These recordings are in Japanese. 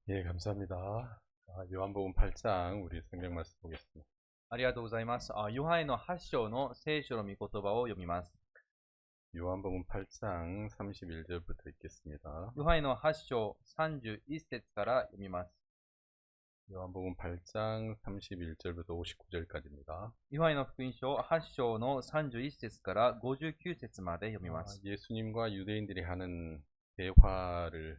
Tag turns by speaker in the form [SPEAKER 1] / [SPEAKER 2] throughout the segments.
[SPEAKER 1] 예, 감사합니다. 요한복음 8장 우리 성경 말씀 보겠습니다.
[SPEAKER 2] ありがとうございます。ヨハネの8章の聖書の御言葉を読みます。
[SPEAKER 1] 요한복음 8장 31절부터 읽겠습니다.
[SPEAKER 2] ヨハネの8章31節から読みます。
[SPEAKER 1] 요한복음 8장 31절부터 59절까지입니다.
[SPEAKER 2] ヨハネの福音書8章の31節から59節まで読みます。
[SPEAKER 1] 예수님과 유대인들이 하는 대화를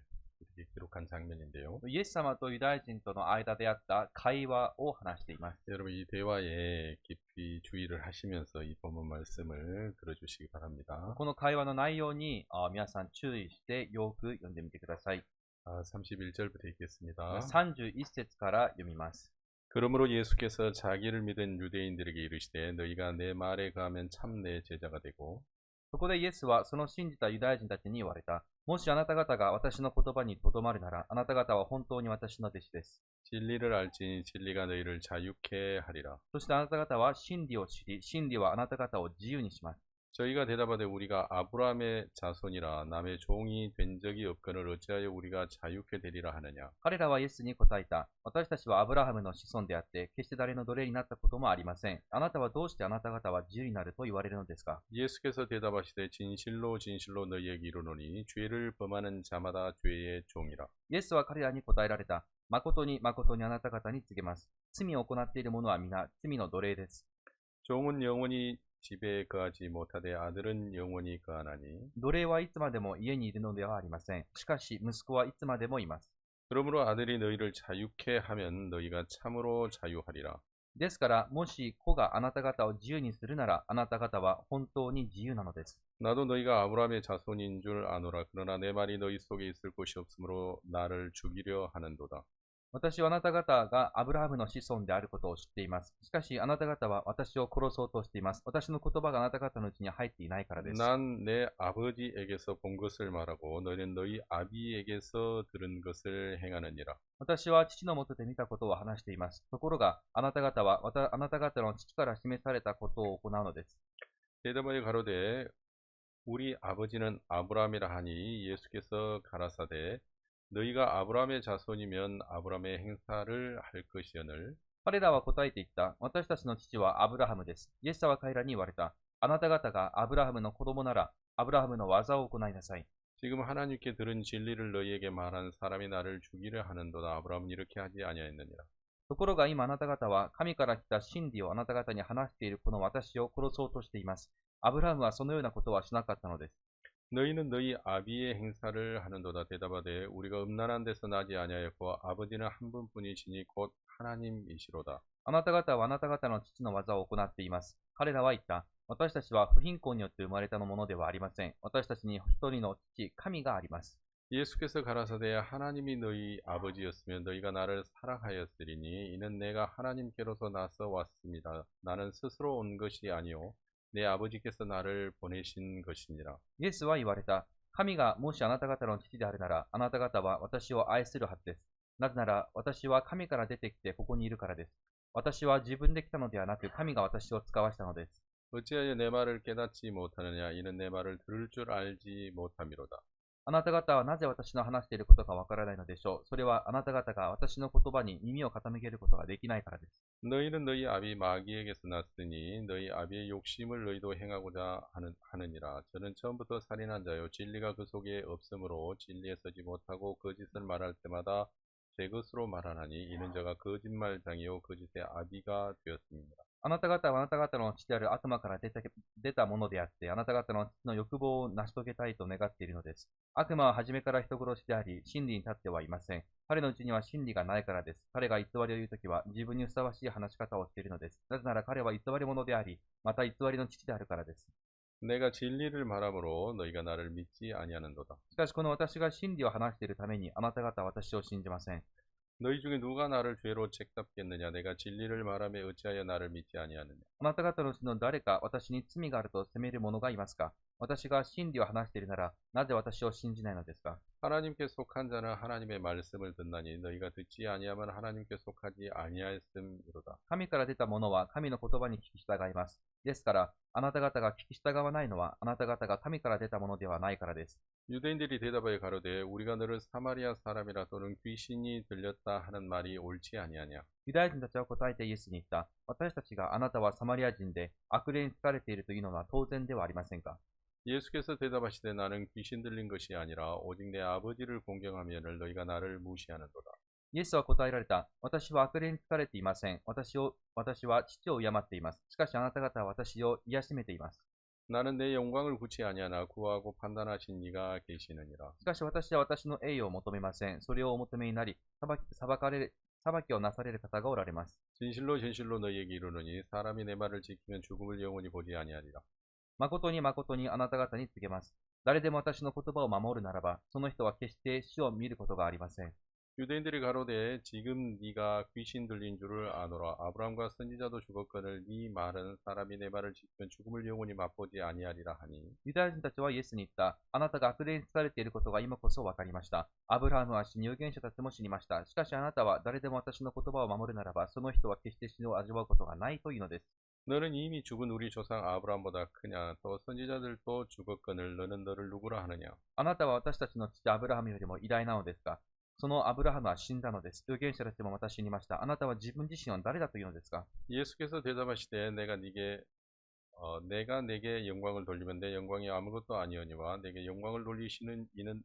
[SPEAKER 1] 이렇게 기록한 장면인데요.
[SPEAKER 2] イエス様とユダヤ人との間であった会話を話しています。
[SPEAKER 1] 여러분 이 대화에 깊이 주의를 하시면서 이 본문 말씀을 들어주시기 바랍니다.
[SPEAKER 2] この会話の内容に皆さん注意してよく読んでみてください。
[SPEAKER 1] 31절부터 읽겠습니다.
[SPEAKER 2] 31節から読みます。
[SPEAKER 1] 그러므로 예수께서 자기를 믿은 유대인들에게 이르시되 너희가 내 말에 거하면 참 내 제자가 되고
[SPEAKER 2] そこでイエスはその信じたユダヤ人たちに言われた。もしあなた方が私の言葉にとどまるなら、あなた方は本当に私の弟子です。
[SPEAKER 1] 진리를 알지니 진리가 너희를 자유케 하리라.
[SPEAKER 2] そしてあなた方は真理を知り、真理はあなた方を自由にします。
[SPEAKER 1] 저희가 대답하되 우리가 아브라함의 자손이라 남의 종이 된 적이 없거늘 어찌하여 우리가 자유케 되리라 하느냐.
[SPEAKER 2] 彼らはイエスに答えた。私たちはアブラハムの子孫であって、決して誰の奴隷になったこともありません。あなたはどうしてあなた方は自由になると言われるのですか？
[SPEAKER 1] 예수께서 대답하시되 진실로 진실로 너희에게 이르노니 죄를 범하는 자마다 죄의 종이라.
[SPEAKER 2] イエスは彼らに答えられた。誠に誠にあなた方に告げます。罪を行っている者は皆罪の奴隷です。
[SPEAKER 1] 종은 영원히 집에 거하지 못하되 아들은 영원히 거하나니.
[SPEAKER 2] 奴隷はいつまでも家にいるのではありません。しかし息子はいつまでもいます。
[SPEAKER 1] 그러므로 아들이 너희를 자유케 하면 너희가 참으로 자유하리라.
[SPEAKER 2] ですから、もし子があなた方を自由にするなら、あなた方は本当に自由なのです。
[SPEAKER 1] 나도 너희가 아브라함의 자손인 줄 아노라. 그러나 내 말이 너희 속에 있을 곳이 없으므로 나를 죽이려 하는도다.
[SPEAKER 2] 私はあなた方がアブラハムの子孫であることを知っています。しかし、あなた方は私を殺そうとしています。私の言葉があなた方のうちに入っていないからです。
[SPEAKER 1] 난 내 아버지에게서 본 것을 말하고 너희는 너희 아비에게서 들은 것을 행하느니라.
[SPEAKER 2] 私は父のもとで見たことを話しています。ところが、あなた方はあなた方の父から示されたことを行うのです。
[SPEAKER 1] 대답하여 가로되 우리 아버지는 아브라함이라 하니 예수께서 가라사대 너희가 아브라함의 자손이면 아브라함의 행사를 할 것이오늘.
[SPEAKER 2] 彼らは答えて言った。私たちの父はアブラハムです。イエスは彼らに言われた。あなた方がアブラハムの子供なら、アブラハムの技を行いなさい。
[SPEAKER 1] 지금 하나님께 들은 진리를 너희에게 말한 사람이 나를 죽이려 하는도다. 아브라함은 이렇게 하지 아니하였느니라.
[SPEAKER 2] ところが今あなた方は神から来た真理をあなた方に話しているこの私を殺そうとしています。アブラハムはそのようなことはしなかったのです。
[SPEAKER 1] 너희는 너희 아비의 행사를 하는도다. 대답하되 우리가 음란한 데서 나지 아니하였고 아버지는 한 분뿐이시니 곧 하나님이시로다.
[SPEAKER 2] あなた方はあなた方の父の技を行っています。彼らは言った。私たちは不貧困によって生まれたものではありません。私たちに一人の父、神があります。
[SPEAKER 1] 예수께서 가라사대 하나님이 너희 아버지였으면 너희가 나를 사랑하였으리니 이는 내가 하나님께로서 나서 왔습니다. 나는 스스로 온 것이 아니요 내 아버지께서 나를 보내신 것이니라.
[SPEAKER 2] イエスは言われた。神がもしあなた方の父であるなら、あなた方は私を愛するはずです。なぜなら、私は神から出てきてここにいるからです。私は自分で来たのではなく、神が私を使わしたのです。
[SPEAKER 1] 어찌하여 내 말을 깨닫지 못하느냐 이는 내 말을 들을 줄 알지 못함이로다.
[SPEAKER 2] あなた方はなぜ私の話していることがわからないのでしょう。それはあなた方が私の言葉に耳を傾けることができないからです。
[SPEAKER 1] 너희는 너희 아비 마귀에게서 났으니 너희 아비의 욕심을 너희도 행하고자 하느니라. 저는 처음부터 살인한 자요 진리가 그 속에 없으므로 진리에 서지 못하고 거짓을 말할 때마다 제 것으로 말하나니 이는 저가 거짓말장이요 거짓의 아비가 되었습니다.
[SPEAKER 2] あなた方はあなた方の父である悪魔から出たものであって、あなた方の父の欲望を成し遂げたいと願っているのです。悪魔は初めから人殺しであり、真理に立ってはいません。彼のうちには真理がないからです。彼が偽りを言うときは自分にふさわしい話し方をしているのです。なぜなら彼は偽り者であり、また偽りの父であるからです。
[SPEAKER 1] 내가 진리를 말함으로 너희가 나를 믿지 아니하는도다.
[SPEAKER 2] しかしこの私が真理を話しているためにあなた方は私を信じません。
[SPEAKER 1] 너희 중에 누가 나를 죄로 책잡겠느냐? 내가 진리를 말하며 어찌하여 나를 믿지 아니하느냐?
[SPEAKER 2] あなた方のうちの誰か私に罪があると責める者がいますか？私が真理を話しているなら、なぜ私を信じないのですか？
[SPEAKER 1] 하나님께 속한 자는 하나님의 말씀을 듣나니 너희가 듣지 아니하면 하나님께 속하지 아니하였음이로다.
[SPEAKER 2] 神から出たものは神の言葉に聞き従います。ですから、あなた方が聞き従わないのは、あなた方が神から出たものではないからです。
[SPEAKER 1] 유대인들이 대답하여 가로되 우리가 너를 사마리아 사람이라 또는 귀신이 들렸다 하는 말이 옳지 아니하냐.
[SPEAKER 2] ユダヤ人たちは答えてイエスに言った。私たちがあなたはサマリア人で悪霊に疲れているというのは当然ではありませんか？
[SPEAKER 1] 예수께서 대답하시되 나는 귀신 들린 것이 아니라 오직 내 아버지를 공경하면을 너희가 나를 무시하는도다.
[SPEAKER 2] イエスは答えられた。私は悪霊に疲れていません。私は父を敬っています。しかしあなた方は私を癒しめています。
[SPEAKER 1] 나는 내 영광을 구치 아니하나 구하고 판단하신 이가 계시느니라.
[SPEAKER 2] しかし私は私の栄誉を求めません。それをお求めになり、裁きをなされる方がおられます。
[SPEAKER 1] 진실로 진실로 너희에게 이르노니 사람이 내 말을 지키면 죽음을 영원히 보지 아니하리라.
[SPEAKER 2] 誠に誠にあなた方に告げます。誰でも私の言葉を守るならば、その人は決して死を見ることがありません。
[SPEAKER 1] 유대인들이 가로되 지금 네가 귀신 들린 줄을 아노라. 아브라함과 선지자도 죽었거늘 네 말은 사람이 내 말을 지키면 죽음을 영원히 맛보지 아니하리라 하니.
[SPEAKER 2] ユダヤ人たちはイエスに言った。あなたが悪霊に疲れていることが今こそ分かりました。アブラハムは死に預言者たちも死にました。しかしあなたは誰でも私の言葉を守るならば、その人は決して死を味わうことがないというのです。
[SPEAKER 1] 너는 이미 죽은 우리 조상 아브라함보다 크냐? 또 선지자들도 죽었거늘 너는 너를 누구라 하느냐?
[SPEAKER 2] あなたは私たちの父アブラハムよりも偉大なのですか？そのアブラハムは死んだのです。預言者たちもまた死にました。あなたは自分自身は誰だというのですか？
[SPEAKER 1] 예수께서 대답하시되 내가 내게 영광을 돌리면 내 영광이 아무것도 아니오니와 내게 영광을 돌리시는 이는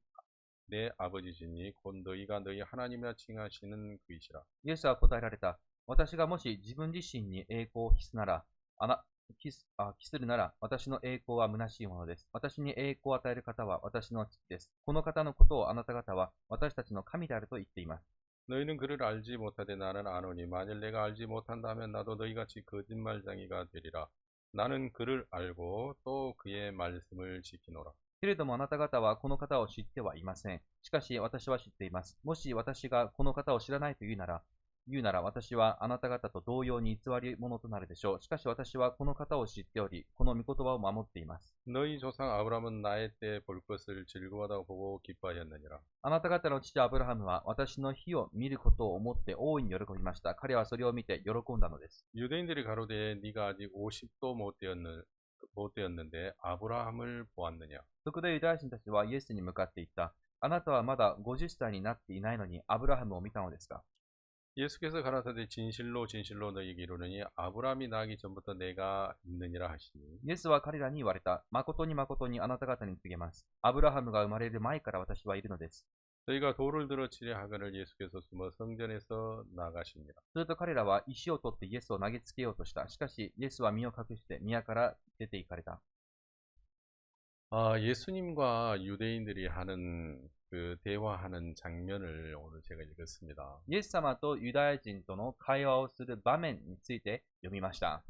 [SPEAKER 1] 내 아버지시니 곧 너희가 너희 하나님이라 칭하시는 그이시라.
[SPEAKER 2] イエスは答えられた。私がもし自分自身に栄光を期すなら、期するなら、私の栄光は虚しいものです。私に栄光を与える方は私の父です。この方のことをあなた方は私たちの神であると言っています。
[SPEAKER 1] 너희는 그를 알지 못하되 나는 아노니 만일 내가 알지 못한다면 나도 너희같이 거짓말쟁이가 되리라. 나는 그를 알고 또 그의 말씀을 지키노라.
[SPEAKER 2] けれどもあなた方はこの方を知ってはいません。しかし私は知っています。もし私がこの方を知らないというなら私はあなた方と同様に偽り者となるでしょう。しかし私はこの方を知っており、この御言葉を守っています。
[SPEAKER 1] 너희 조상 아브라함은 나의 때 볼 것을 즐거워하다고 보고 기뻐하였느니라.
[SPEAKER 2] あなた方の父アブラハムは私の日を見ることを思って大いに喜びました。彼はそれを見て喜んだのです。
[SPEAKER 1] 유대인들이 가로되 네가 아직 50도 못 되었는데 아브라함을 보았느냐.
[SPEAKER 2] そこでユダヤ人たちはイエスに向かって言った。あなたはまだ50歳になっていないのにアブラハムを見たのですか？
[SPEAKER 1] 예수께서 가라사대 진실로 진실로 너희에게 이르노니 아브라함이 나기 전부터 내가 있느니라 하시니.
[SPEAKER 2] イエスは彼らに言われた。誠に誠にあなた方に告げます。アブラハムが生まれる前から私はいるのです。
[SPEAKER 1] 너희가 돌을 들어 치려 하거늘 예수께서 숨어 성전에서 나가시니라.
[SPEAKER 2] すると彼らは石を取ってイエスを投げつけようとした。しかしイエスは身を隠して宮から出て行かれた。
[SPEAKER 1] 예수님과 유대인들이 하는 그 대화하는 장면을 오늘 제가 읽었습니다.
[SPEAKER 2] イエス様とユダヤ人との会話をする場面について読みました。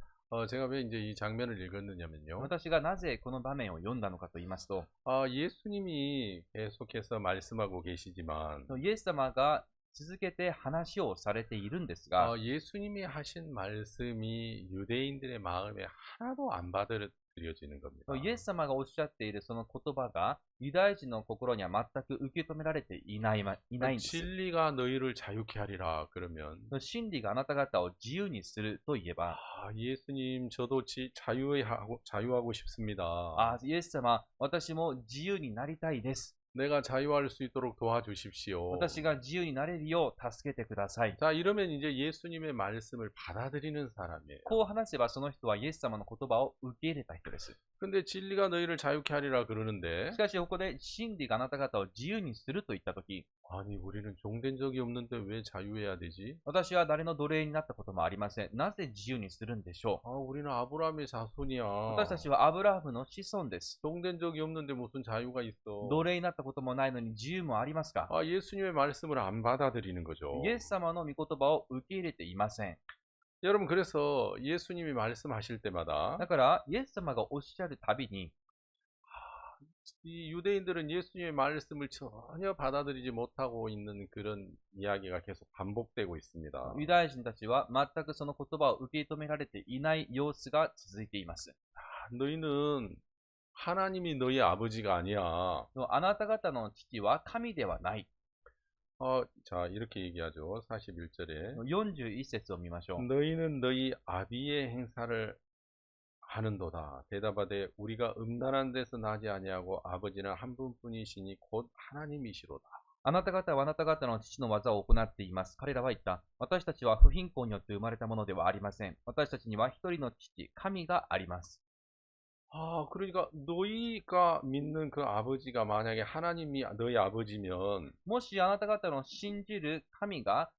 [SPEAKER 1] 제가 왜 이제 이 장면을 읽었느냐면요.
[SPEAKER 2] 私がなぜこの場面を読んだのかと言いますと、
[SPEAKER 1] 예수님이 계속해서 말씀하고 계시지만
[SPEAKER 2] イエス様が続けて話をされているんですが、
[SPEAKER 1] 예수님이 하신 말씀이 유대인들의 마음에 하나도 안 받아들여지는 겁니다.
[SPEAKER 2] イエス様がおっしゃっているその言葉がユダヤ人の心には全く受け止められていないんです。
[SPEAKER 1] 진리가 너희를 자유케 하리라 그러면
[SPEAKER 2] 真理があなた方を自由にすると言えば、
[SPEAKER 1] 예수님 저도 자유하고 싶습니다.
[SPEAKER 2] イエス様、私も自由になりたいです。
[SPEAKER 1] 내가 자유할 수 있도록 도와주십시오.
[SPEAKER 2] 私が自由になれるよう助けてください。
[SPEAKER 1] 자, 이러면 이제 예수님의 말씀을 받아들이는 사람이에요.
[SPEAKER 2] こう話せばその人はイエス様の言葉を受け入れた人です。
[SPEAKER 1] 근데 진리가 너희를 자유케 하리라 그러는데
[SPEAKER 2] しかしここで真理があなた方を自由にすると言ったとき、
[SPEAKER 1] 아니 우리는 종된 적이 없는데 왜 자유해야 되지?
[SPEAKER 2] 私は誰の奴隷になったこともありません。なぜ自由にするんでしょ
[SPEAKER 1] 우리는 아브라함의 자손이야.
[SPEAKER 2] う？私たちはアブラハムの子孫です。
[SPEAKER 1] 종된 적이 없는데 무슨 자유가 있어?
[SPEAKER 2] 奴隷になったこともないのに自由もありますか？
[SPEAKER 1] 예수님의 말씀을 안 받아들이는 거죠.
[SPEAKER 2] イエス様の御言葉を受け入れていません。
[SPEAKER 1] 여러분 그래서 예수님이 말씀하실 때마다
[SPEAKER 2] だからイエス様がおっしゃるたびに、
[SPEAKER 1] 이 유대인들은 예수님의 말씀을 전혀 받아들이지 못하고 있는 그런 이야기가 계속 반복되고 있습니다.
[SPEAKER 2] ユダヤ人たちは全くその言葉を受け止められていない様子が続いています。
[SPEAKER 1] 너희는 하나님이 너희 아버지가 아니야.
[SPEAKER 2] あなた方の父は神ではない。
[SPEAKER 1] 자, 이렇게 얘기하죠. 41절에.
[SPEAKER 2] 41節を見ましょう。
[SPEAKER 1] 너희는 너희 아비의 행사를 하는도다. 대답하되 우리가 음란한 데서 나지 아니하고 아버지는 한 분뿐이시니 곧 하나님이시로다.
[SPEAKER 2] あなた方はあなた方の父の技を行っています。彼らは言った。私たちは不貧困によって生まれたものではありません。私たちには一人の父、神があります。
[SPEAKER 1] 그러니까 너희가 믿는 그 아버지가 만약에 하나님이 너희 아버지면
[SPEAKER 2] もしあなた方の信じる神が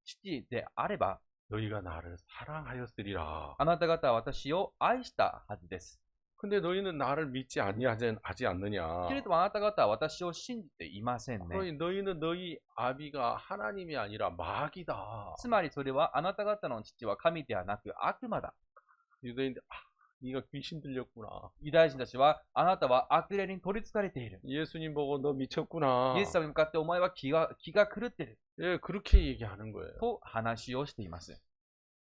[SPEAKER 2] 父であれば、
[SPEAKER 1] 너희가 나를 사랑하였으리라.
[SPEAKER 2] あなた方は私を愛したはずです。
[SPEAKER 1] 근데 너희는 나를 믿지 하지 않느냐.
[SPEAKER 2] けれどもあなた方は私を信じていませんね。
[SPEAKER 1] 그러니 너희는 너희 아비가 하나님이 아니라 마귀다.
[SPEAKER 2] つまりそれはあなた方の父は神ではなく悪魔だ。
[SPEAKER 1] 유대인들 네가 귀신 들렸구나.
[SPEAKER 2] ユダヤ人たちはあなたは悪霊に取り憑かれている。
[SPEAKER 1] 예수님 보고 너 미쳤구나.
[SPEAKER 2] イエス様に向かってお前は気が狂っている
[SPEAKER 1] 예, 그렇게 얘기하는 거예요.
[SPEAKER 2] と話をしています。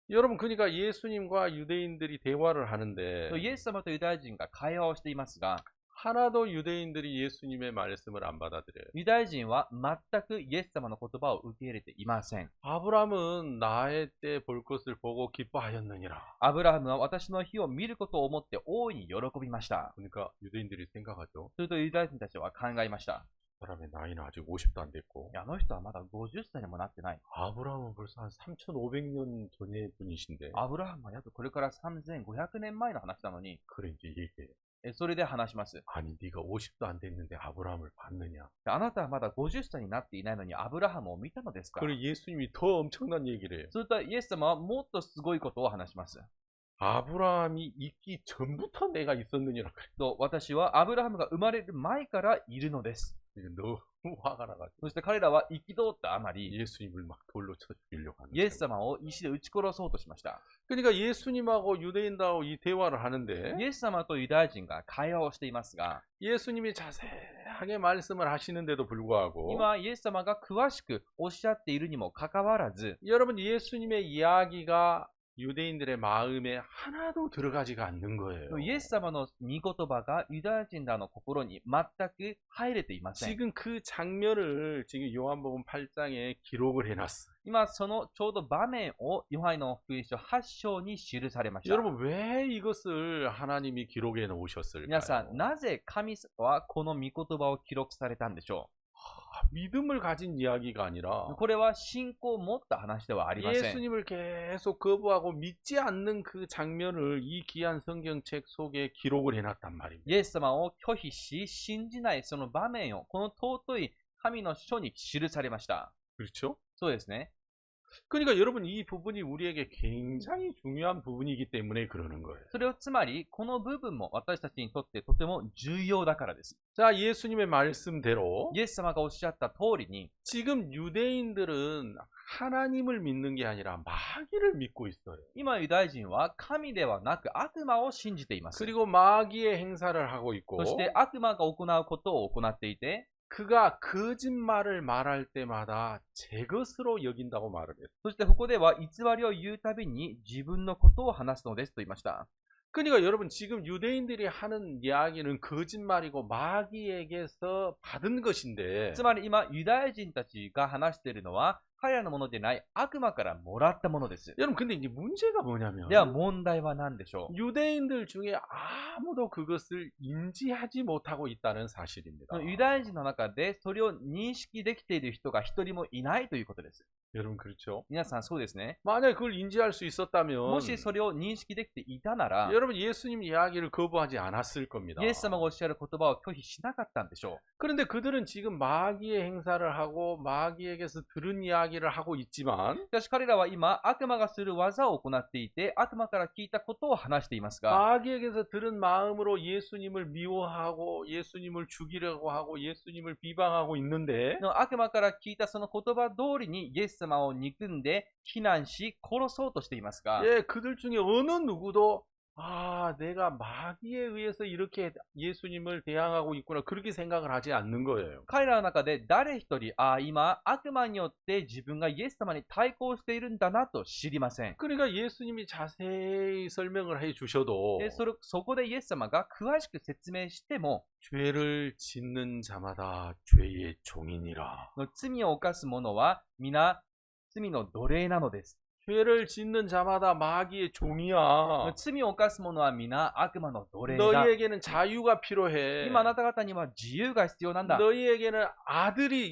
[SPEAKER 1] 여러분, 그러니까 예수님과 유대인들이 대화를 하는데
[SPEAKER 2] イエス様とユダヤ人が会話をしていますが、
[SPEAKER 1] 하나도 유대인들이 예수님의 말씀을 안 받아들여요.
[SPEAKER 2] ユダヤ人は全くイエス様の言葉を受け入れていません。
[SPEAKER 1] 아브라함은 나의 때 볼 것을 보고 기뻐하였느니라.
[SPEAKER 2] アブラハムは私の日を見ることを思って大いに喜びました。
[SPEAKER 1] 그러니까 유대인들이 생각하죠.
[SPEAKER 2] するとユダヤ人たちは考えました。
[SPEAKER 1] 사람의 나이는 아직 50도 안 됐고
[SPEAKER 2] あの人はまだ50歳にもなってない。
[SPEAKER 1] 아브라함은 벌써 한 3,500년 전의 분이신데
[SPEAKER 2] アブラハムは約これから3500年前の話なのに、
[SPEAKER 1] 그래 이제 얘기해요.
[SPEAKER 2] それで話します。
[SPEAKER 1] 아니 네가 50도 안 됐는데 아브라함을 봤느냐.
[SPEAKER 2] あなたはまだ50歳になっていないのにアブラハムを見たのですか？
[SPEAKER 1] 그리고 예수님이 더 엄청난 얘기를 해요.
[SPEAKER 2] するとイエス様はもっとすごいことを話します。
[SPEAKER 1] 아브라함이 있기 전부터 내가 있었느니라 그래.
[SPEAKER 2] と私はアブラハムが生まれる前からいるのです。
[SPEAKER 1] 이게 너무 화가 나가지고
[SPEAKER 2] そして彼らは憤ったあまり、
[SPEAKER 1] 예수님을 막 돌로 쳐 죽이려고 하는
[SPEAKER 2] イエス
[SPEAKER 1] 거예요.
[SPEAKER 2] 様を石で撃ち殺そうとしました。
[SPEAKER 1] 그러니까 예수님하고 유대인하고 이 대화를 하는데
[SPEAKER 2] イエス様とユダヤ人が会話をしていますが、
[SPEAKER 1] 예수님이 자세하게 말씀을 하시는데도 불구하고
[SPEAKER 2] 今イエス様が詳しくおっしゃっているにもかかわらず、
[SPEAKER 1] 여러분 예수님의 이야기가 유대인들의 마음에 하나도 들어가지가 않는 거예요.
[SPEAKER 2] イエス様の御言葉がユダヤ人らの心に全く入れていません。
[SPEAKER 1] 지금 그 장면을 지금 요한복음 8장에 기록을 해놨어요.
[SPEAKER 2] 今そのちょうど場面をヨハネの福音書8章に記されました。
[SPEAKER 1] 여러분 왜 이것을 하나님이 기록해 놓으셨을까요?
[SPEAKER 2] 皆さん、なぜ神様はこの御言葉を記録されたんでしょ
[SPEAKER 1] 믿음을 가진 이야기가 아니라
[SPEAKER 2] う？これは信仰を持った話ではありません。
[SPEAKER 1] 예수님을 계속 거부하고 믿지 않는 그 장면을 이 귀한 성경책 속에 기록을 해놨단 말입니다.
[SPEAKER 2] イエス様を拒否し、信じないその場面をこの尊い神の書に記されました。
[SPEAKER 1] 그렇죠?
[SPEAKER 2] そうですね。
[SPEAKER 1] 그러니까 여러분 이 부분이 우리에게 굉장히 중요한 부분이기 때문에 그러는 거예요.
[SPEAKER 2] それをつまり、この部分も私たちにとってとても重要だからです。
[SPEAKER 1] 자, 예수님의 말씀대로
[SPEAKER 2] イエス様がおっしゃった通りに、
[SPEAKER 1] 지금 유대인들은 하나님을 믿는 게 아니라 마귀를 믿고 있어요.
[SPEAKER 2] 今ユダヤ人は神ではなく悪魔を信じています。
[SPEAKER 1] 그리고 마귀의 행사를 하고 있고
[SPEAKER 2] そして悪魔が行うことを行っていて、
[SPEAKER 1] 그가 거짓말을 말할 때마다 제 것으로 여긴다고 말을 했어요.
[SPEAKER 2] そしてここでは偽りを言うたびに自分のことを話すのですと言いました。
[SPEAKER 1] 그러니까 여러분 지금 유대인들이 하는 이야기는 거짓말이고 마귀에게서 받은 것인데
[SPEAKER 2] つまり今ユダヤ人たちが話しているのは彼らのものでない悪魔からもらったものです。
[SPEAKER 1] 여러분 근데 이제 문제가 뭐냐면
[SPEAKER 2] では問題は何でしょう？
[SPEAKER 1] 유대인들 중에 아무도 그것을 인지하지 못하고 있다는 사실입니다.
[SPEAKER 2] ユダヤ人の中でそれを認識できている人が一人もいないということです。
[SPEAKER 1] 여러분 그렇죠?
[SPEAKER 2] 皆さんそうですね。
[SPEAKER 1] 만약에 그걸 인지할 수 있었다면
[SPEAKER 2] もしそれを認識できていたなら、
[SPEAKER 1] 여러분 예수님 이야기를 거부하지 않았을 겁니다.
[SPEAKER 2] イエス様がおっしゃる言葉を拒否しなかったんでしょう。
[SPEAKER 1] 그런데 그들은 지금 마귀의 행사를 하고 마귀에게서 들은 이야기를 하고 있지만
[SPEAKER 2] しかし彼らは今悪魔がする技を行っていて悪魔から聞いたことを話していますが、
[SPEAKER 1] 마귀에게서 들은 마음으로 예수님을 미워하고 예수님을 죽이려고 하고 예수님을 비방하고 있는데
[SPEAKER 2] 悪魔から聞いたその言葉通りにイエス様を憎んで非難し殺そうとしていますが、
[SPEAKER 1] 예, 그들 중에 어느 누구도 아, 내가 마귀에 의해서 이렇게 예수님을 대항하고 있구나. 그렇게 생각을 하지 않는 거예요.
[SPEAKER 2] 彼らの中で誰一人、今、悪魔によって自分がイエス様に対抗しているんだなと知りません。
[SPEAKER 1] 그러니까 예수님이 자세히 설명을 해 주셔도
[SPEAKER 2] で、そこでイエス様が詳しく説明しても、
[SPEAKER 1] 죄를 짓는 자마다 죄의 종이니라.
[SPEAKER 2] 罪を犯す者は皆罪の奴隷なのです。
[SPEAKER 1] 죄를 짓는 자마다 마귀의 종이야.
[SPEAKER 2] 罪を犯す者は皆悪魔の奴隷だ。
[SPEAKER 1] 너희에게는 자유가 필요해.
[SPEAKER 2] 今あなた方には自由が必要なんだ。
[SPEAKER 1] 너희에게는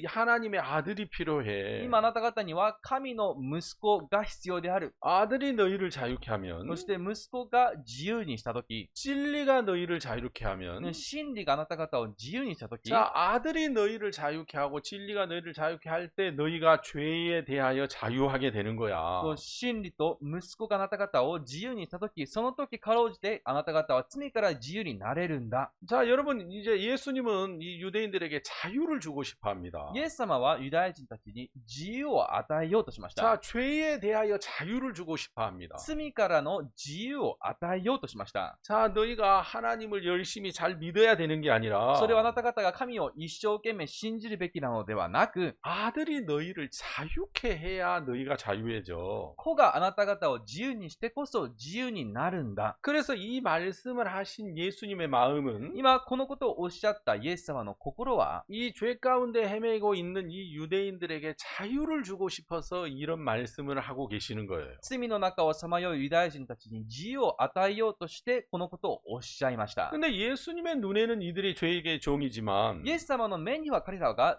[SPEAKER 1] 하나님의 아들이 필요해.
[SPEAKER 2] 今あなた方には神の息子が必要である。
[SPEAKER 1] 아들이 너희를 자유케 하면,
[SPEAKER 2] そして息子が自由にしたとき、
[SPEAKER 1] 진리가 너희를 자유케 하면,
[SPEAKER 2] 真理があなた方を自由にしたとき、
[SPEAKER 1] 자, 아들이 너희를 자유케 하고 진리가 너희를 자유케 할 때 너희가 죄에 대하여 자유하게 되는 거야.
[SPEAKER 2] 真理と息子があなた方を自由にしたとき、その時かろうじてあなた方は罪から自由になれるんだ。
[SPEAKER 1] 자, 여러분, 이제 예수님은 이 유대인들에게 자유를 주고 싶어 합니다.
[SPEAKER 2] イエス様はユダヤ人たちに自由を与えようとしました。
[SPEAKER 1] 자, 죄에 대하여 자유를 주고 싶어 합니다.
[SPEAKER 2] 罪からの自由を与えようとしました。
[SPEAKER 1] 자, 너희가 하나님을 열심히 잘 믿어야 되는 게 아니라
[SPEAKER 2] それはあなた方が神を一生懸命信じるべきなのではなく、
[SPEAKER 1] 아들이 너희를 자유케 해야 너희가 자유해져.
[SPEAKER 2] 子があなた方を自由にしてこそ自由になるんだ。
[SPEAKER 1] 그래서 이 말씀을 하신 예수님의 마음은
[SPEAKER 2] 今このことをおっしゃったイエス様の心は、
[SPEAKER 1] 이 죄 가운데 헤매고 있는 이 유대인들에게 자유를 주고 싶어서 이런 말씀을 하고 계시는 거예요.
[SPEAKER 2] 罪の中をさまようユダヤ人たちに自由を与えようとしてこのことをおっしゃいました。
[SPEAKER 1] 근데 예수님의 눈에는 이들이 죄의 종이지만
[SPEAKER 2] イエス様の目には彼らが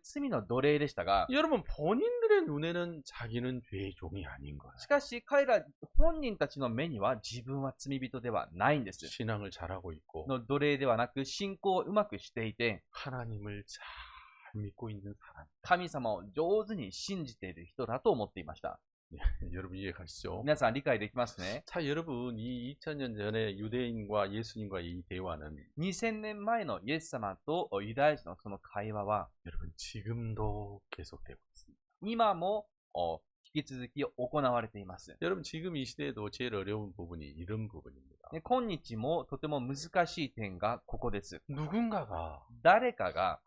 [SPEAKER 2] 罪の奴隷でしたが、
[SPEAKER 1] 여러분 본인들의 눈에는 자기는 죄의 종이 아닌 거예요.
[SPEAKER 2] しかし彼ら本人たちの目には自分は罪人ではないんです。
[SPEAKER 1] 신앙을 잘하고 있고
[SPEAKER 2] の奴隷ではなく信仰をうまくしていて、
[SPEAKER 1] 하나님을 잘 믿고 있는 사람.
[SPEAKER 2] 神様を上手に信じている人だと思っていました。
[SPEAKER 1] 여러분 이해 가시죠?
[SPEAKER 2] 皆さん理解できますね。
[SPEAKER 1] 자, 여러분 이 2000년 전에 유대인과 예수님과의 이 대화는
[SPEAKER 2] 2000年前のイエス様とユダヤ人のその会話は
[SPEAKER 1] 여러분 지금도 계속되고 있습니다.
[SPEAKER 2] 今も引き続き行われています。
[SPEAKER 1] 여러분 지금 이 시대에도 제일 어려운 부분이 이런 부분입니다.
[SPEAKER 2] 今日もとても難しい点がここです。
[SPEAKER 1] 누군가가
[SPEAKER 2] 誰かが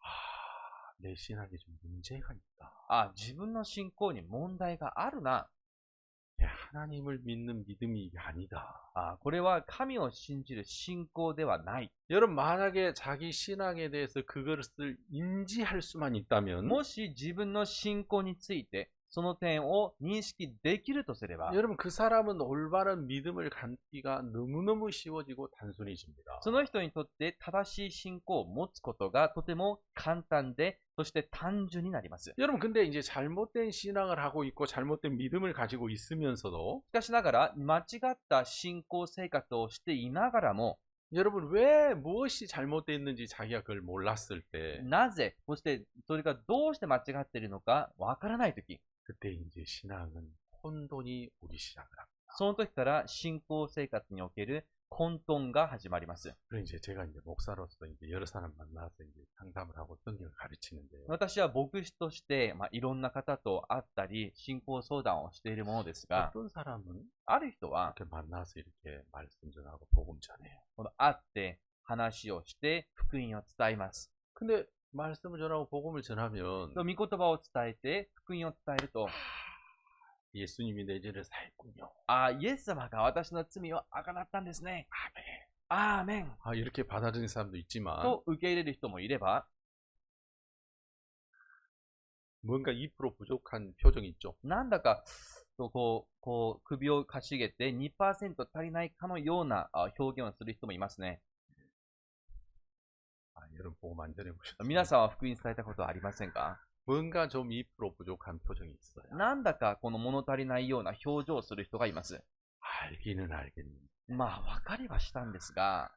[SPEAKER 1] 내 신앙에 좀 문제가 있다.
[SPEAKER 2] 自分の信仰に問題があるな。
[SPEAKER 1] 하나님을 믿는 믿음이 이게 아니다.
[SPEAKER 2] これは神を信じる信仰ではない。
[SPEAKER 1] 여러분 만약에 자기 신앙에 대해서 그것을 인지할 수만 있다면
[SPEAKER 2] もし自分の信仰についてその点を認識できるとすれば、
[SPEAKER 1] 여러분 그 사람은 올바른 믿음을 갖기가 너무너무 쉬워지고 단순해집니다.
[SPEAKER 2] その人にとって正しい信仰を持つことがとても簡単で、そして単純になります。
[SPEAKER 1] 여러분 근데 이제 잘못된 신앙을 하고 있고 잘못된 믿음을 가지고 있으면서도
[SPEAKER 2] しかしながら間違った信仰生活をしていながらも、
[SPEAKER 1] 여러분 왜 무엇이 잘못됐는지 자기가 그걸 몰랐을 때
[SPEAKER 2] なぜ、そしてそれがどうして間違っているのかわからないとき、
[SPEAKER 1] 그때 이제 신앙은 혼돈이 오기 시작을 합니다.
[SPEAKER 2] その時から信仰生活における混沌が始まります。
[SPEAKER 1] 그래서 이제 제가 이제 목사로서 이제 여러 사람 만나서 이제 상담을 하고 성경을 가르치는데요.
[SPEAKER 2] 私は牧師として、いろんな方と会ったり、信仰相談をしているものですが、
[SPEAKER 1] 어떤 사람은
[SPEAKER 2] ある人は
[SPEAKER 1] 이렇게 만나서 이렇게 말씀 전하고 복음 전해요.
[SPEAKER 2] 会って話をして福音を伝えます。
[SPEAKER 1] 근데 말씀을 전하고 복음을 전하면
[SPEAKER 2] 御言葉を伝えて福音を伝えると、
[SPEAKER 1] 예수님이 내 죄를 사했군요.
[SPEAKER 2] イエス様が私の罪をあがなったんですね。アーメン。
[SPEAKER 1] 이렇게 받아들이는 사람도 있지만
[SPEAKER 2] と受け入れる人もいれば、
[SPEAKER 1] 뭔가 2% 부족한 표정이 있죠.
[SPEAKER 2] なんだか首をかしげて 2% 足りないかのような表現をする人もいますね。
[SPEAKER 1] 여러분 복음 안 전해보셨어요?
[SPEAKER 2] 皆さんは福音伝えたことはありませんか？
[SPEAKER 1] 뭔가 좀 2% 부족한 표정이 있어요.
[SPEAKER 2] なんだかこの物足りないような表情をする人がいます。
[SPEAKER 1] 알기는 알겠는데
[SPEAKER 2] わかりはしたんですが、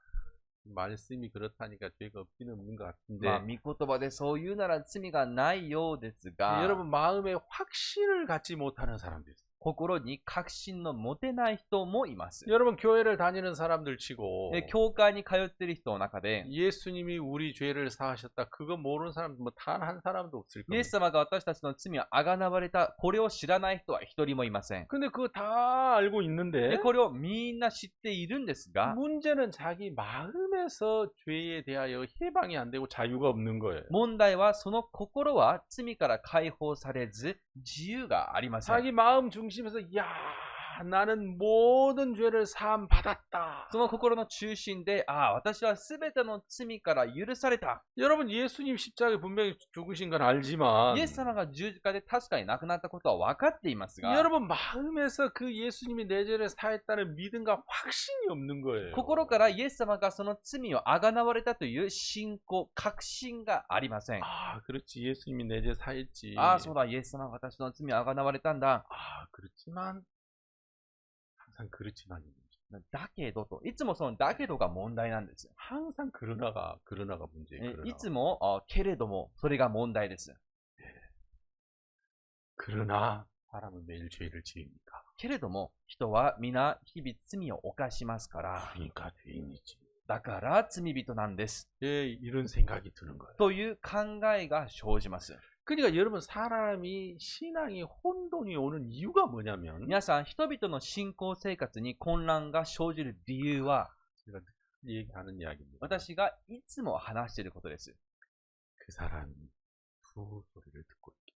[SPEAKER 1] 말씀이 그렇다니까 죄가 없기는 없는 것 같은데
[SPEAKER 2] 御言葉でそう言うなら罪がないようですが、
[SPEAKER 1] 여러분 마음에 확신을 갖지 못하는 사람도 있어요.
[SPEAKER 2] 心に確信の持てない人もいます。
[SPEAKER 1] 여러분 교회를 다니는 사람들 치고
[SPEAKER 2] 教会に通っている人の中で、
[SPEAKER 1] 예수님이 우리 죄를 사하셨다 그거 모르는 사람 뭐 단 한 사람도 없을
[SPEAKER 2] イエス
[SPEAKER 1] 겁니다.
[SPEAKER 2] 様が私たちの罪をあがなわれた、これを知らない人は一人もいません。
[SPEAKER 1] 근데 그거 다 알고
[SPEAKER 2] で
[SPEAKER 1] 있는데
[SPEAKER 2] これをみんな知っているんですが、
[SPEAKER 1] 문제는 자기 마음에서 죄에 대하여 해방이 안 되고 자유가 없는 거예요.
[SPEAKER 2] 問題はその心は罪から解放されず自由がありません。
[SPEAKER 1] 자기 마음 중심에서 야 나는 모든 죄를 사함 받았다.
[SPEAKER 2] その心の中心で、私はすべての罪から許された。
[SPEAKER 1] 여러분 예수님 십자가에 분명히 죽으신 건 알지만
[SPEAKER 2] イエス様が十字架で確かに亡くなったことは分かっていますが、
[SPEAKER 1] 여러분 마음에서 그 예수님이 내 죄를 사했다는 믿음과 확신이 없는 거예요.
[SPEAKER 2] 心からイエス様がその罪をあがなわれたという信仰、確信がありません。
[SPEAKER 1] 아 그렇지 예수님이 내 죄 사했지.
[SPEAKER 2] そうだ、イエス様が私の罪をあがなわれたんだ。
[SPEAKER 1] 그렇지만 항상 그렇지만입니다.
[SPEAKER 2] だけどと、いつもそのだけどが問題なんです。
[SPEAKER 1] 항상 그러나가 문제예요.
[SPEAKER 2] いつもけれどもそれが問題です。
[SPEAKER 1] 그러나 사람은 매일 죄를 지으니까.
[SPEAKER 2] けれども人は皆日々罪を犯しますから、
[SPEAKER 1] 그러니까 죄인이지.
[SPEAKER 2] だから罪人なんです。
[SPEAKER 1] 이런 생각이 드는 거예요.
[SPEAKER 2] という考えが生じます。
[SPEAKER 1] 그러니까 여러분 사람이 신앙이 혼돈이 오는 이유가 뭐냐면
[SPEAKER 2] 皆さん、人々の信仰生活に混乱が生じる理由は、
[SPEAKER 1] 제가 얘기하는 이야기입니다.
[SPEAKER 2] 私がいつも話していることです。
[SPEAKER 1] 그 사람이 두 소리를 듣고 있기.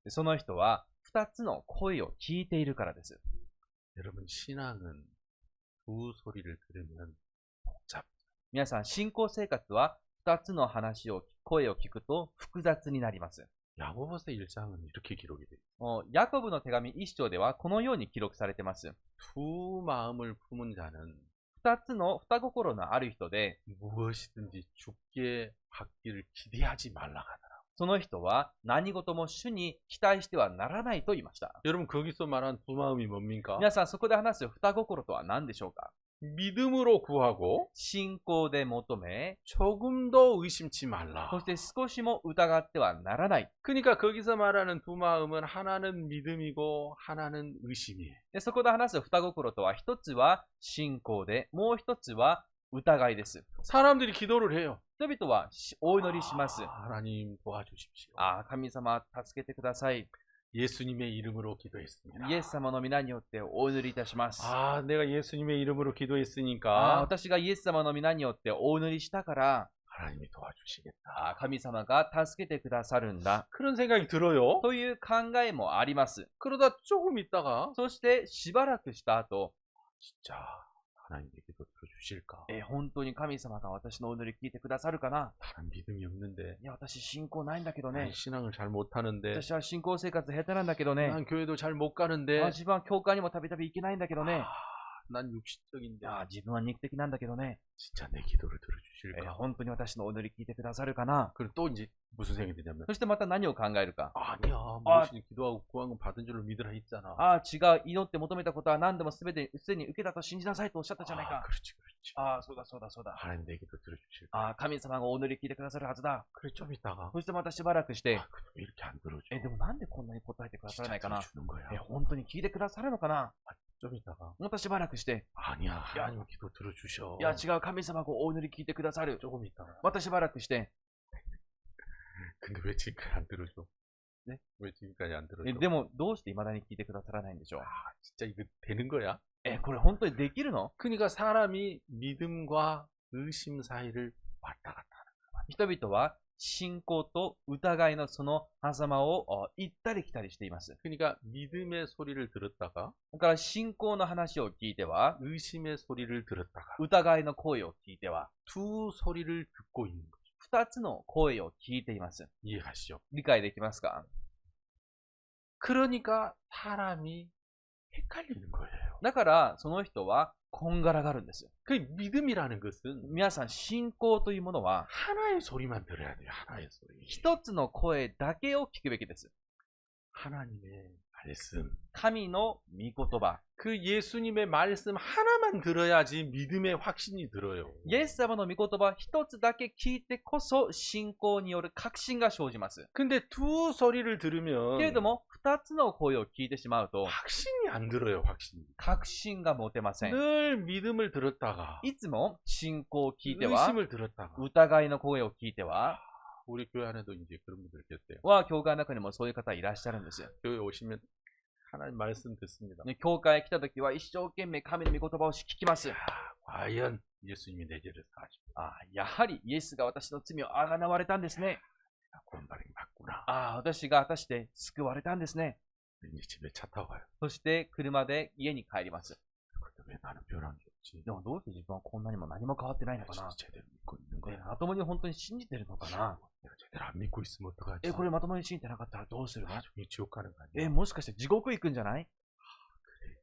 [SPEAKER 2] その人は二つの声を聞いているからです。
[SPEAKER 1] 여러분 신앙은 두 소리를 들으면 복잡.
[SPEAKER 2] 皆さん、信仰生活は二つの声を聞くと複雑になります。
[SPEAKER 1] 야고보서 1장은 이렇게 기록이 돼요.
[SPEAKER 2] ヤコブの手紙一章ではこのように記録されています。
[SPEAKER 1] 두 마음을 품은 자는
[SPEAKER 2] 二つの二心のある人で、
[SPEAKER 1] 무엇이든지 죽게 받기를 기대하지 말라 하더라.
[SPEAKER 2] その人は何事も主に期待してはならないと言いました。
[SPEAKER 1] 여러분 거기서 말한 두 마음이 뭡니까?
[SPEAKER 2] 皆さん、そこで話す二心とは何でしょうか？
[SPEAKER 1] 믿음으로 구하고
[SPEAKER 2] 信仰で求め、
[SPEAKER 1] 조금도 의심치 말라.
[SPEAKER 2] そして少しも疑ってはならない。
[SPEAKER 1] 그러니까 거기서 말하는 두 마음은 하나는 믿음이고 하나는 의심이에요.
[SPEAKER 2] でそこで話す二心とは、一つは信仰で、もう一つは疑いです。
[SPEAKER 1] 사람들이 기도를 해요.
[SPEAKER 2] 人々はお祈りします。
[SPEAKER 1] 하나님 도와주십시오.
[SPEAKER 2] 神様、助けてください。
[SPEAKER 1] 예수님의 이름으로 기도했습니다.
[SPEAKER 2] イエス様の皆によってお祈りいたします。
[SPEAKER 1] 내가 예수님의 이름으로 기도했으니까
[SPEAKER 2] 私がイエス様の皆によってお祈りしたから、
[SPEAKER 1] 하나님이 도와주시겠다.
[SPEAKER 2] 神様が助けてくださるんだ。
[SPEAKER 1] 그런 생각이 들어요.
[SPEAKER 2] という考えもあります。
[SPEAKER 1] 그러다 조금 있다가
[SPEAKER 2] そしてしばらくした後、
[SPEAKER 1] 진짜 하나님의 기도 들어주실까?
[SPEAKER 2] 本当に神様が私のお祈り聞いてくださるかな？
[SPEAKER 1] 나는 믿음이 없는데
[SPEAKER 2] いや、私信仰ないんだけど
[SPEAKER 1] 난
[SPEAKER 2] ね。
[SPEAKER 1] 신앙을 잘 못하는데
[SPEAKER 2] 私は信仰生活下手なんだけどね。
[SPEAKER 1] 난 교회도 잘 못 가는데
[SPEAKER 2] 自分は教会にもたびたび行けないんだけどね。
[SPEAKER 1] 난 육신적인데
[SPEAKER 2] 自分は肉的なんだけどね。
[SPEAKER 1] 진짜 내 기도를 들어주실까?
[SPEAKER 2] 本当に私のお祈り聞いてくださるかな？
[SPEAKER 1] 그리고 또 이제 무슨 생각이 드냐면
[SPEAKER 2] そしてまた何を考えるか。
[SPEAKER 1] 아니야 무엇이 기도하고 구한 건 받은 줄로 믿으라 했잖아.
[SPEAKER 2] 違う、祈って求めたことは何でもすでに受けたと信じなさいとおっしゃったじゃないか。
[SPEAKER 1] 그렇지 그렇지.
[SPEAKER 2] そうだそうだそうだ。
[SPEAKER 1] 하나님 내 기도 들어주실까?
[SPEAKER 2] 神様がお祈り聞いてくださるはずだ。
[SPEAKER 1] 그래 좀 있다가
[SPEAKER 2] そしてまたしばらくして、
[SPEAKER 1] 근데 왜 이렇게 안 들어줘?
[SPEAKER 2] でもなんでこんなに答えてくださらない
[SPEAKER 1] 진짜
[SPEAKER 2] かな？
[SPEAKER 1] 들어주는 거야.
[SPEAKER 2] 本当に聞いてくださるのかな？
[SPEAKER 1] 좀 있다가
[SPEAKER 2] またしばらくして、
[SPEAKER 1] 아니야 하나님 기도 들어주셔.
[SPEAKER 2] 違う、神様がお祈り聞いてくださる。
[SPEAKER 1] 조금 있다가
[SPEAKER 2] またしばらくして、
[SPEAKER 1] 근데 왜 지금까지 안 들어줘?
[SPEAKER 2] 네?
[SPEAKER 1] 왜 지금까지 안 들어줘?
[SPEAKER 2] でもどうして未だに聞いてくださらないんでしょう？
[SPEAKER 1] 진짜 이거 되는 거야?
[SPEAKER 2] これ本当にできるの？
[SPEAKER 1] 그러니까 사람이 믿음과 의심 사이를 왔다 갔다 하는 거야.
[SPEAKER 2] 人々は信仰と疑いのその狭間を行ったり来たりしています。
[SPEAKER 1] 그러니까 믿음의 소리를 들었다가
[SPEAKER 2] だから信仰の話を聞いては、
[SPEAKER 1] 의심의 소리를 들었다가
[SPEAKER 2] 疑いの声を聞いては、
[SPEAKER 1] 두 소리를 듣고 있는 거죠.
[SPEAKER 2] 二つの声を聞いています。
[SPEAKER 1] 이해가시죠?
[SPEAKER 2] 理解できますか？
[SPEAKER 1] 그러니까 사람이 헷갈리는 거예요.
[SPEAKER 2] だからその人はこんがらがるんです。
[SPEAKER 1] 그 믿음이라는 것은
[SPEAKER 2] 皆さん、信仰というものは
[SPEAKER 1] 하나의 소리만 들어야 돼요. 하나의 소리.
[SPEAKER 2] 一つの声だけを聞くべきです。
[SPEAKER 1] 하나님의 말씀.
[SPEAKER 2] 神の御言葉。
[SPEAKER 1] 그 예수님의 말씀 하나만 들어야지 믿음의 확신이 들어요.
[SPEAKER 2] イエス様の御言葉一つだけ聞いてこそ信仰による確信が生じます。
[SPEAKER 1] 근데 두 소리를 들으면
[SPEAKER 2] けれども、二つの声を聞いてしまうと、
[SPEAKER 1] 확신이 안 들어요, 확신이.
[SPEAKER 2] 確信が持てません。
[SPEAKER 1] 늘 믿음을 들었다가
[SPEAKER 2] いつも信仰を聞いては、
[SPEAKER 1] 의심을 들었다가
[SPEAKER 2] 疑いの声を聞いては、
[SPEAKER 1] 우리 교회 안에도 이제 그런 분들 계세요.
[SPEAKER 2] 教会の中にもそういう方いらっしゃるんですよ。
[SPEAKER 1] 교회 오시면 하나님 말씀 듣습니다.
[SPEAKER 2] ね、教会へ来た時は一生懸命神の御言葉を聞きます。
[SPEAKER 1] 과연 예수님이 내 죄를 사하시고
[SPEAKER 2] やはりイエスが私の罪をあがなわれたんですね。
[SPEAKER 1] 구원받은 게 맞구나.
[SPEAKER 2] 私が果たして救われたんですね。
[SPEAKER 1] 이제 집에 차 타고 가요.
[SPEAKER 2] そして車で家に帰ります。
[SPEAKER 1] 근데 왜 나는 변한 게 없지?
[SPEAKER 2] でもどうして自分はこんなにも何も変わってないのかな。
[SPEAKER 1] 진짜 제대로 믿고 있는 거야.
[SPEAKER 2] まともに本当に信じてるのかな。
[SPEAKER 1] 내가 제대로 안 믿고 있으면 어떡하지?
[SPEAKER 2] これまともに信じてなかったらどうするの。
[SPEAKER 1] 나중에 지옥 가는 거 아니야?
[SPEAKER 2] もしかして地獄行くんじゃない。
[SPEAKER 1] 그래.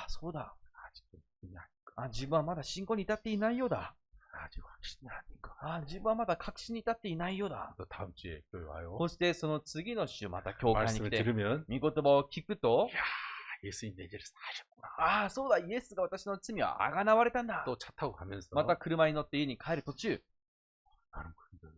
[SPEAKER 2] そうだ。
[SPEAKER 1] 아직도 믿음이 아닌가?
[SPEAKER 2] 自分はまだ信仰に至っていないようだ。
[SPEAKER 1] 아직 확신이 아닌가?
[SPEAKER 2] 自分はまだ確信に至っていないようだ。
[SPEAKER 1] 또 다음 주에 교회 와요.
[SPEAKER 2] そしてその次の週また教会に来
[SPEAKER 1] 말씀을
[SPEAKER 2] て、
[SPEAKER 1] 들으면
[SPEAKER 2] 御言葉を聞くと、
[SPEAKER 1] 야, 예수님 내 죄를 사하셨구나.
[SPEAKER 2] そうだ、イエスが私の罪をあがなわれたんだ。
[SPEAKER 1] 또 차 타고 가면서
[SPEAKER 2] また車に乗って家に帰る途中、
[SPEAKER 1] 나는 근데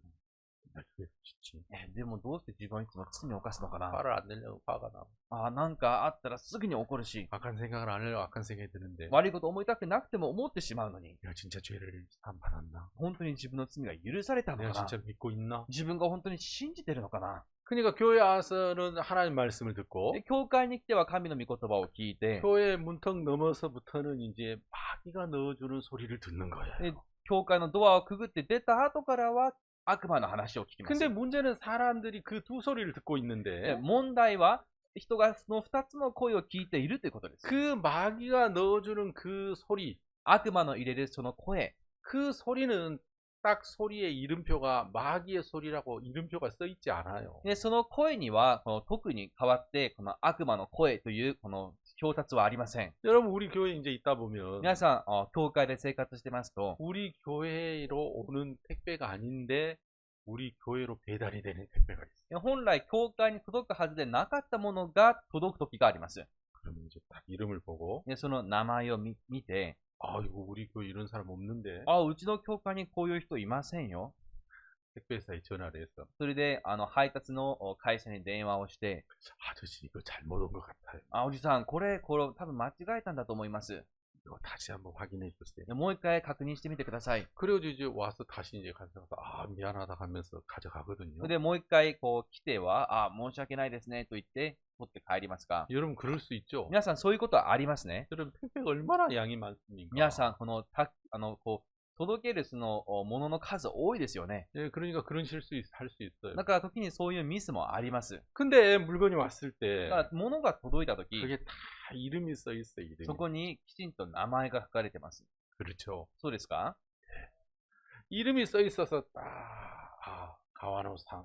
[SPEAKER 1] 맨날 교회 짓지.
[SPEAKER 2] でもどうして自分はいつも罪を犯すのかな。
[SPEAKER 1] 화를 안 내려고 화가 나.
[SPEAKER 2] なんかあったらすぐに怒るし、
[SPEAKER 1] 악한 생각을 안 하려고 악한 생각이 드는데
[SPEAKER 2] 悪いこと思いたくなくても思ってしまうのに、
[SPEAKER 1] 내가 진짜 죄를 안 받았나?
[SPEAKER 2] 本当に自分の罪が許されたの
[SPEAKER 1] 내가
[SPEAKER 2] かな。
[SPEAKER 1] 진짜 믿고 있나?
[SPEAKER 2] 自分が本当に信じてるのかな。
[SPEAKER 1] 그러니까 교회 와서는 하나님 말씀을 듣고
[SPEAKER 2] 教会に来ては神の御言葉を聞いて、
[SPEAKER 1] 교회 문턱 넘어서부터는 이제 마귀가 넣어주는 소리를 듣는 거예요.
[SPEAKER 2] 教会のドアをくぐって出た後からは悪魔の話を聞きます。
[SPEAKER 1] 근데 문제는 사람들이 그 두 소리를 듣고 있는데
[SPEAKER 2] 問題は人がその二つの声を聞いているということです。
[SPEAKER 1] 그 마귀가 넣어주는 그 소리,
[SPEAKER 2] 悪魔の入れるその声、
[SPEAKER 1] 그 소리는 딱 소리의 이름표가 마귀의 소리라고 이름표가 써 있지 않아요.
[SPEAKER 2] その声にはこの特に変わってこの悪魔の声というこの表札はありません。
[SPEAKER 1] 여러분 우리 교회 이제 있다 보면
[SPEAKER 2] 皆さん、教会で生活してますと、
[SPEAKER 1] 우리 교회로 오는 택배가 아닌데 우리 교회로 배달이 되는 택배가 있어요.
[SPEAKER 2] 本来教会に届くはずでなかったものが届く時があります。
[SPEAKER 1] 그러면 이제 딱 이름을 보고
[SPEAKER 2] その名前を見て、
[SPEAKER 1] 아 이거 우리 교회 이런 사람 없는데
[SPEAKER 2] うちの教会にこういう人いませんよ。
[SPEAKER 1] 택배사에 전화를 해서
[SPEAKER 2] それで配達の会社に電話をして、
[SPEAKER 1] 아저씨 이거 잘못 온 것 같아요.
[SPEAKER 2] おじさん、これ多分間違えたんだと思います。
[SPEAKER 1] 이거 다시 한번 확인해 주세요.
[SPEAKER 2] もう一回確認してみてください。
[SPEAKER 1] 그리고 이제 와서 다시 이제 가져가서 아 미안하다 하면서 가져가거든요.
[SPEAKER 2] で、もう一回来ては、申し訳ないですねと言って取って帰りますが、
[SPEAKER 1] 여러분 그럴 수 있죠.
[SPEAKER 2] 皆さんそういうことはありますね。
[SPEAKER 1] 여러분 택배가 얼마나 양이 많습니까?
[SPEAKER 2] 皆さん、届けるそのものの数多いですよね。
[SPEAKER 1] 예, 그러니까 그런 실수 할 수 있어요.
[SPEAKER 2] だから時にそういうミスもあります。
[SPEAKER 1] 근데 물건이 왔을 때
[SPEAKER 2] だから物が届いた時、
[SPEAKER 1] 그게 다 이름이 써 있어요. 이름이.
[SPEAKER 2] そこにきちんと名前が書かれてます。
[SPEAKER 1] 그렇죠.
[SPEAKER 2] そうですか？
[SPEAKER 1] 이름이 써 있어서 가와노상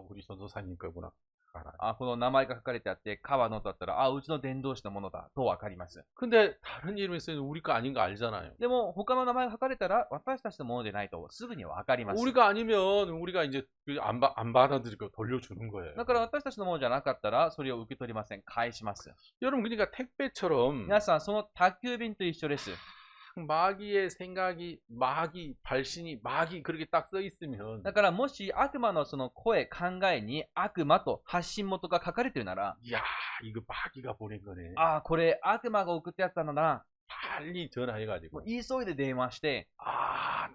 [SPEAKER 1] 우리 전도사님 거구나. 알아요.
[SPEAKER 2] この名前が書かれてあって、川野だったら、うちの伝道師のものだとわかります。
[SPEAKER 1] 근데 다른 이름이 써 있는 우리 거 아닌 거 알잖아요.
[SPEAKER 2] でも、他の名前が書かれたら、私たちのものでないとすぐにわかります。
[SPEAKER 1] 우리가 아니면 우리가 이제 안 받아들이고 돌려주는 거예요.
[SPEAKER 2] だから私たちのものじゃなかったら、それを受け取りません。返します。
[SPEAKER 1] 여러분 그러니까 택배처럼
[SPEAKER 2] 皆さん、その宅急便と一緒です。
[SPEAKER 1] 마귀의 생각이 마귀 발신이 마귀 그렇게 딱 써 있으면
[SPEAKER 2] だからもし悪魔のその声、考えに悪魔と発信元が書かれているなら、
[SPEAKER 1] 야 이거 마귀가 보낸 거네.
[SPEAKER 2] これ悪魔が送ったやつなんだな。
[SPEAKER 1] 빨리 전화해가지고
[SPEAKER 2] 急いで電話して、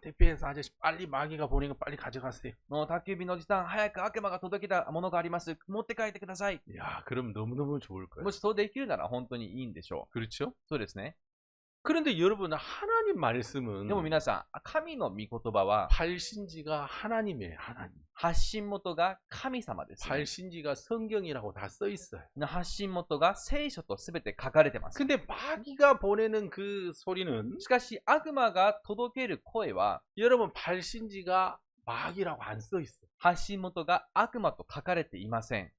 [SPEAKER 1] 택배에서 아저씨 빨리 마귀가 보낸 거 빨리 가져가세요.
[SPEAKER 2] 宅急便のおじさん、早く悪魔が届けたものがあります。持って帰ってください。
[SPEAKER 1] 야 그럼 너무너무 좋을 거예요.
[SPEAKER 2] もしそうできるなら本当にいいんでしょう。
[SPEAKER 1] 그렇죠?
[SPEAKER 2] そうですね。
[SPEAKER 1] 그런데 여러분 하나님 말씀은
[SPEAKER 2] でも皆さん、神の御言葉は
[SPEAKER 1] 발신지가 하나님이에요. 하나님.
[SPEAKER 2] 発信元が神様です、ね。
[SPEAKER 1] 발신지가 성경이라고 다 써 있어요.
[SPEAKER 2] 発信元が聖書とすべて書かれてます。
[SPEAKER 1] 근데 마귀가 보내는 그 소리는
[SPEAKER 2] しかし悪魔が届ける声は
[SPEAKER 1] 여러분 발신지가 마귀라고 안 써 있어요.
[SPEAKER 2] 発信元が悪魔と書かれていません。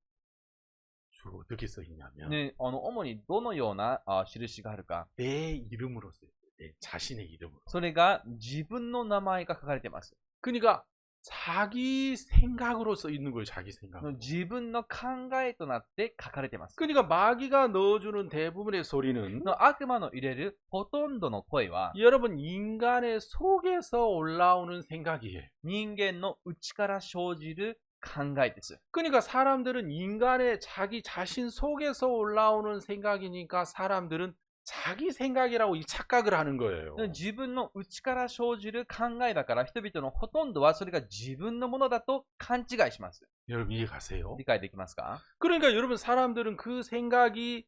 [SPEAKER 1] 주로 어떻게 써 있냐면
[SPEAKER 2] ね、主にどのような印があるか。
[SPEAKER 1] 내 이름으로 써 있어요. 내 자신의 이름으로.
[SPEAKER 2] それが自分の名前が書かれています。
[SPEAKER 1] 그러니까 자기 생각으로 써 있는 거예요. 자기 생각.
[SPEAKER 2] 自分の考えとなって書かれています。
[SPEAKER 1] 그러니까 마귀가 넣어주는 대부분의 소리는
[SPEAKER 2] 悪魔の入れるほとんどの声は
[SPEAKER 1] 여러분 인간의 속에서 올라오는 생각이에요.
[SPEAKER 2] 人間の内から生じる考えです。
[SPEAKER 1] 그러니까 사람들은 인간의 자기 자신 속에서 올라오는 생각이니까 사람들은 자기 생각이라고 이 착각을 하는 거예요.
[SPEAKER 2] 自分の内から生じる考えだから、人々のほとんどはそれが自分のものだと勘違いします。
[SPEAKER 1] 여러분 이해 가세요?
[SPEAKER 2] 理解できますか？
[SPEAKER 1] 그러니까 여러분 사람들은 그 생각이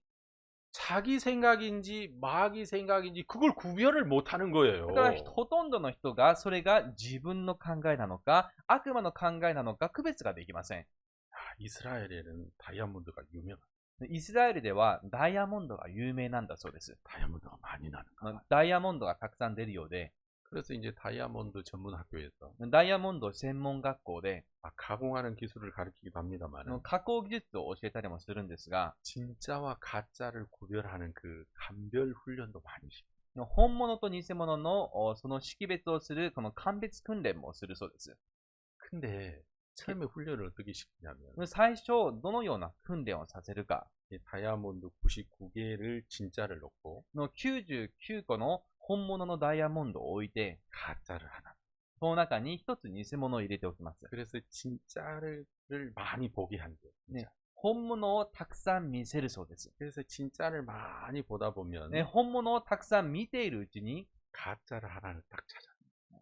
[SPEAKER 1] 자기 생각인지 마귀 생각인지 그걸 구별을 못 하는 거예요.
[SPEAKER 2] だからほとんどの人がそれが自分の考えなのか、悪魔の考えなのか区別ができません。
[SPEAKER 1] 이스라엘에는 다이아몬드가 유명한
[SPEAKER 2] イスラエルではダイヤモンドが有名なんだそうです。
[SPEAKER 1] 다이아몬드가 많이 나는 거.
[SPEAKER 2] ダイヤモンドがたくさん出るようで、
[SPEAKER 1] 그래서 이제 다이아몬드 전문 학교에서
[SPEAKER 2] ダイヤモンド専門学校で
[SPEAKER 1] 가공하는 기술을 가르치기도 합니다만
[SPEAKER 2] 加工技術を教えたりもするんですが、
[SPEAKER 1] 진짜와 가짜를 구별하는 그 감별 훈련도 많이 시켜요.
[SPEAKER 2] 本物と偽物のその識別をするこの鑑別訓練もするそうです。
[SPEAKER 1] 근데 처음에 훈련을 어떻게 시키냐면
[SPEAKER 2] 最初どのような訓練をさせるか、
[SPEAKER 1] 이 다이아몬드 99개를 진짜를 넣고
[SPEAKER 2] 99個の本物のダイヤモンドを置いて、
[SPEAKER 1] 가짜를 하나.
[SPEAKER 2] その中に一つ偽物を入れておきます。
[SPEAKER 1] 그래서 진짜를 많이 보게 한대요.
[SPEAKER 2] 네. 本物をたくさん見せるそうです。
[SPEAKER 1] 그래서 진짜를 많이 보다 보면
[SPEAKER 2] 本物をたくさん見ているうちに、
[SPEAKER 1] 가짜를 하나를 딱 찾아.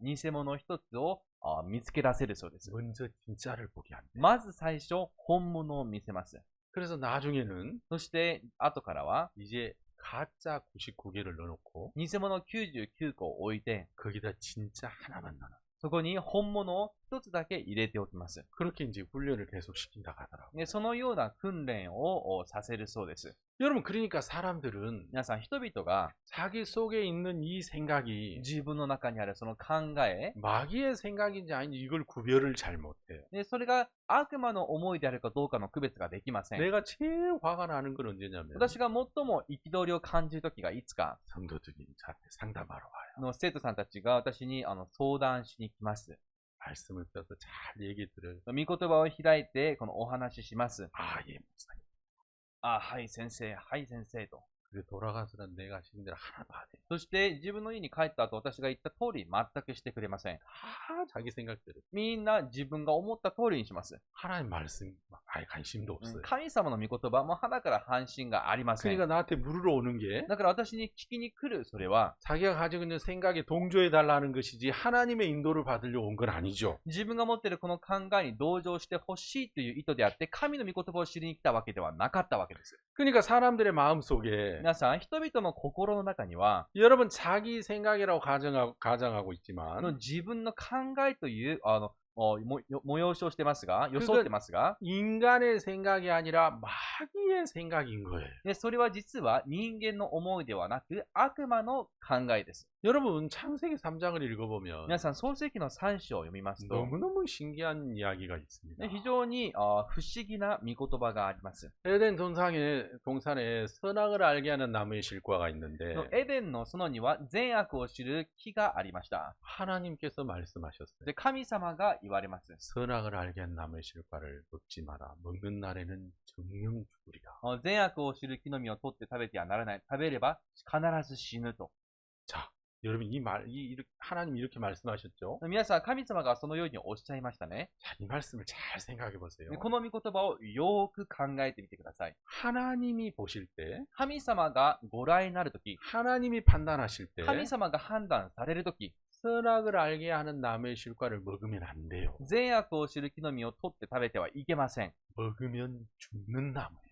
[SPEAKER 2] 偽物一つを見つけ出せるそうです。
[SPEAKER 1] 먼저 진짜를 보게 한대.
[SPEAKER 2] まず最初、本物を見せます。
[SPEAKER 1] 그래서 나중에는
[SPEAKER 2] そして、後からは、
[SPEAKER 1] 이제 가짜 99개를 넣어놓고
[SPEAKER 2] 偽物99個を置いて、
[SPEAKER 1] 거기다 진짜 하나만 넣어.
[SPEAKER 2] そこに本物を一つだけ入れておきます。
[SPEAKER 1] 그렇게 이제 훈련을 계속 시킨다고 하더라고요.
[SPEAKER 2] そのような訓練をさせるそうです。
[SPEAKER 1] 여러분 그러니까 사람들은
[SPEAKER 2] 皆さん、人々が
[SPEAKER 1] 자기 속에 있는 이 생각이
[SPEAKER 2] 自分の中にあるその考え、
[SPEAKER 1] 마귀의 생각인지 아닌지 이걸 구별을 잘 못해요.
[SPEAKER 2] それが悪魔の思いであるかどうかの区別ができません。
[SPEAKER 1] 내가 제일 화가 나는 건 언제냐면
[SPEAKER 2] 私が最も憤りを感じるときがいつか、
[SPEAKER 1] 성도들이 저한테 상담하러 와요.
[SPEAKER 2] 生徒さんたちが私に相談しに来ます。
[SPEAKER 1] 말씀을 펴서 잘 얘기 들어요.
[SPEAKER 2] 御言葉を開いて、このお話しします。
[SPEAKER 1] 아, 예, 목사님.
[SPEAKER 2] はい先生、はい先生と。
[SPEAKER 1] 그리고 돌아가서는 내가 시킨 대로 하나도 안 해요.
[SPEAKER 2] そして自分の家に帰った後、私が言った通り全くしてくれません。
[SPEAKER 1] 다 자기 생각대로.
[SPEAKER 2] みんな自分が思った通りにします。
[SPEAKER 1] 하나님 말씀 아예 관심도 없어요.
[SPEAKER 2] 神様の御言葉も鼻から半信がありません。
[SPEAKER 1] 그러니까 나한테 물으러 오는 게
[SPEAKER 2] だから私に聞きに来るそれは、
[SPEAKER 1] 자기가 가지고 있는 생각에 동조해 달라는 것이지 하나님의 인도를 받으려고 온 건 아니죠.
[SPEAKER 2] 自分が持っているこの考えに同情してほしいという意図であって、神の御言葉を知りに来たわけではなかったわけです。
[SPEAKER 1] 그러니까 사람들의 마음속에
[SPEAKER 2] 皆さん、人々の心の中には、
[SPEAKER 1] 여러분 자기 생각이라고 가정하고 있지만
[SPEAKER 2] 自分の考えという催しをしてますが、装ってますが、
[SPEAKER 1] 인간의 생각이 아니라 마귀의 생각인 거예요.
[SPEAKER 2] それは実は人間の思いではなく、悪魔の考えです。
[SPEAKER 1] 여러분 창세기 3장을 읽어보면
[SPEAKER 2] 皆さん、創世記の3章を読みますと、
[SPEAKER 1] 너무너무 신기한 이야기가 있습니다.
[SPEAKER 2] 非常に不思議な御言葉があります。
[SPEAKER 1] 에덴 동산에 선악을 알게 하는 나무의 실과가 있는데
[SPEAKER 2] エデンの園には善悪を知る木がありました。
[SPEAKER 1] 하나님께서 말씀하셨어요.
[SPEAKER 2] で、神様が言われます。
[SPEAKER 1] 선악을 알게 한 나무의 실과를 먹지 마라. 먹는 날에는 정령 죽으리라.
[SPEAKER 2] 善悪を知る木の実を取って食べてはならない。食べれば必ず死ぬと。
[SPEAKER 1] 자, 여러분 하나님 이렇게 말씀하셨죠?
[SPEAKER 2] 皆さん、神様がそのようにおっしゃいましたね。
[SPEAKER 1] 자, 이 말씀을 잘 생각해 보세요.
[SPEAKER 2] この御言葉をよーく考えてみてください。
[SPEAKER 1] 하나님이 보실 때,
[SPEAKER 2] 神様がご覧になるとき、
[SPEAKER 1] 하나님이 판단하실 때
[SPEAKER 2] 神様が判断されるとき、
[SPEAKER 1] 선악을 알게 하는 나무의 실과를 먹으면 안 돼요.
[SPEAKER 2] 善悪を知る木の実を取って食べてはいけません。
[SPEAKER 1] 먹으면 죽는 나무예요.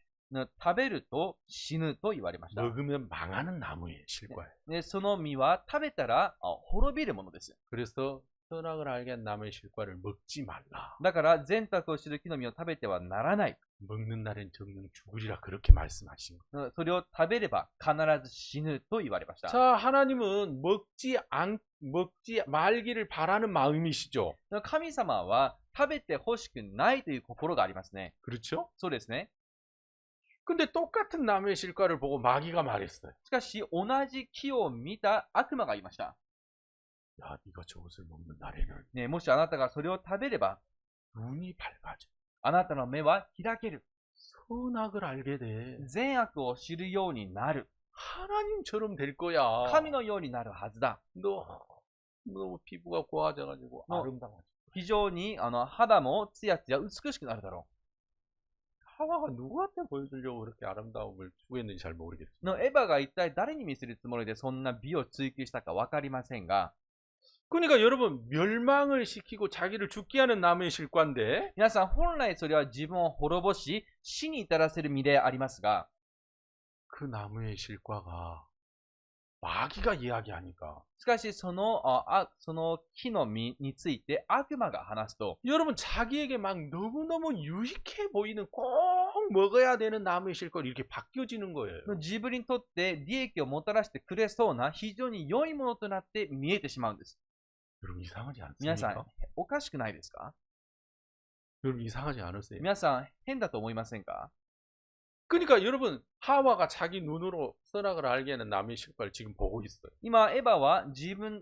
[SPEAKER 2] 食べると死ぬと言われました。
[SPEAKER 1] 먹으면 망하는 나무의 실과예요.
[SPEAKER 2] で、その実は食べたら滅びるものです。
[SPEAKER 1] 그래서 선악을 알게 한 나무의 실과를 먹지 말라.
[SPEAKER 2] だから善悪を知る木の実を食べてはならない。
[SPEAKER 1] 먹는 날엔 정령 죽으리라 그렇게 말씀하신 거예요.
[SPEAKER 2] それを食べれば必ず死ぬと言われました。
[SPEAKER 1] 자, 하나님은 먹지 말기를 바라는 마음이시죠.
[SPEAKER 2] 神様は食べて欲しくないという心がありますね。
[SPEAKER 1] 그렇죠?
[SPEAKER 2] そうですね。
[SPEAKER 1] 근데 똑같은 나무의 실과를 보고 마귀가 말했어요.
[SPEAKER 2] しかし、同じ木を見た悪魔がいました。
[SPEAKER 1] 야, 네가 저것을 먹는 날에는
[SPEAKER 2] ね、もしあなたがそれを食べれば、
[SPEAKER 1] 눈이 밝아져.
[SPEAKER 2] あなたの目は開ける。
[SPEAKER 1] 선악을 알게 돼.
[SPEAKER 2] 善悪を知るようになる。
[SPEAKER 1] 하나님처럼 될 거야.
[SPEAKER 2] 神のようになるはずだ。
[SPEAKER 1] 너무 피부가 고와져가지고 아름다워져.
[SPEAKER 2] 非常に肌もツヤツヤ美しくなるだろ
[SPEAKER 1] 하와가 누구한테 보여주려고 그렇게 아름다움을 추구했는지 잘
[SPEAKER 2] う。
[SPEAKER 1] 모르겠어요.
[SPEAKER 2] のエヴァが一体誰に見せるつもりでそんな美を追求したかわかりませんが、
[SPEAKER 1] 그러니까 여러분 멸망을 시키고 자기를 죽게 하는 남의 실과인데
[SPEAKER 2] 皆さん本来それは自分を滅ぼし死に至らせる身でありますが、
[SPEAKER 1] 그 나무의 실과가 마귀가 이야기하니까
[SPEAKER 2] しかしその木の実について悪魔が話すと、
[SPEAKER 1] 여러분 자기에게 막 너무너무 유익해 보이는 꼭 먹어야 되는 나무의 실과로 이렇게 바뀌어지는 거예요.
[SPEAKER 2] 自分にとって利益をもたらしてくれそうな非常に良いものとなって見えてしまうんです。
[SPEAKER 1] 여러분 이상하지
[SPEAKER 2] 皆さん
[SPEAKER 1] 않습니까?
[SPEAKER 2] おかしくないですか？
[SPEAKER 1] 여러분 이상하지 않으세요?
[SPEAKER 2] 皆さん変だと思いませんか？
[SPEAKER 1] 그러니까 여러분 하와가 자기 눈으로 선악을 알게 하는 남의 실과를 지금 보고 있어요.
[SPEAKER 2] 今エヴァは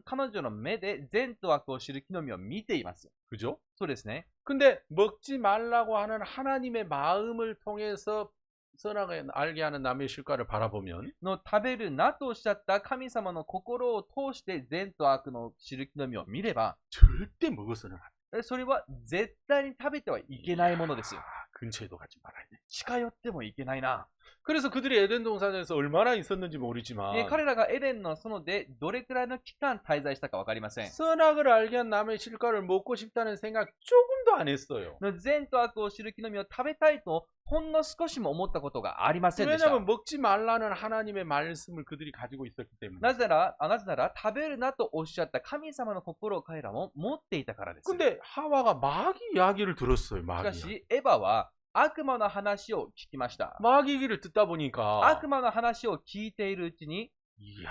[SPEAKER 2] 彼女の目で善と悪を知る木の実を見ています。
[SPEAKER 1] 그죠?
[SPEAKER 2] そうですね。
[SPEAKER 1] 근데 먹지 말라고 하는 하나님의 마음을 통해서 선악을 알게 하는 남의 실과를 바라보면
[SPEAKER 2] の食べるなとおっしゃった神様の心を通して善と悪の知る木の実を見れば、
[SPEAKER 1] 절대 먹어서는 안 돼.
[SPEAKER 2] それは絶対に食べてはいけないものです。
[SPEAKER 1] 근처에도 가지 말아야 돼.
[SPEAKER 2] 近寄ってもいけないな。
[SPEAKER 1] 그래서 그들이 에덴 동산에서 얼마나 있었는지 모르지만
[SPEAKER 2] 彼らがエデンの園でどれくらいの期間滞在したかわかりません。
[SPEAKER 1] 선악을 알게 한 남의 실과를 먹고 싶다는 생각 조금도 안 했어요.
[SPEAKER 2] 善と悪を知る木の実を食べたいとほんの少しも思ったことがありませんでした。
[SPEAKER 1] 왜냐하면 먹지 말라는 하나님의 말씀을 그들이 가지고 있었기 때문에.
[SPEAKER 2] なぜなら食べるなとおっしゃった神様の心を彼らも持っていたからです。
[SPEAKER 1] 근데 하와가 마귀 이야기를 들었어요.
[SPEAKER 2] し
[SPEAKER 1] 마귀.
[SPEAKER 2] かしエヴァは悪魔の話を聞きました。
[SPEAKER 1] 마귀 얘기를 듣다 보니까
[SPEAKER 2] 悪魔の話を聞いているうちに、
[SPEAKER 1] 이야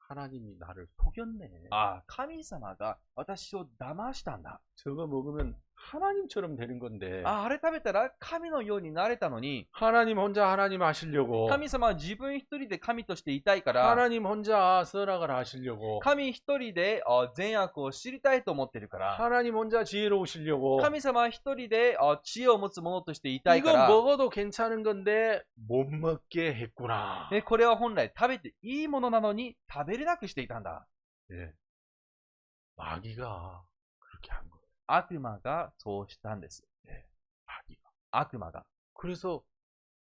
[SPEAKER 1] 하나님이 나를 속였네.
[SPEAKER 2] 神様が私を騙したんだ。
[SPEAKER 1] 저거 먹으면 하나님처럼 되는 건데
[SPEAKER 2] あれ食べたら神のようになれたのに、
[SPEAKER 1] 하나님 혼자 하나님 하시려고
[SPEAKER 2] 神様は自分一人で神としていたいから、
[SPEAKER 1] 하나님 혼자 선악을 하시려고
[SPEAKER 2] 神一人で善悪を知りたいと思ってるから、
[SPEAKER 1] 하나님 혼자 지혜로우시려고
[SPEAKER 2] 神様一人で知恵を持つ者としていたいか
[SPEAKER 1] 이거
[SPEAKER 2] ら、
[SPEAKER 1] 먹어도 괜찮은 건데 못 먹게 했구나.
[SPEAKER 2] これは本来食べていいものなのに食べれなくしていたんだ。
[SPEAKER 1] 예. 마귀가 그렇게 한 거예요.
[SPEAKER 2] 悪魔がそうしたんです。
[SPEAKER 1] 마귀가.
[SPEAKER 2] 悪魔が。
[SPEAKER 1] 그래서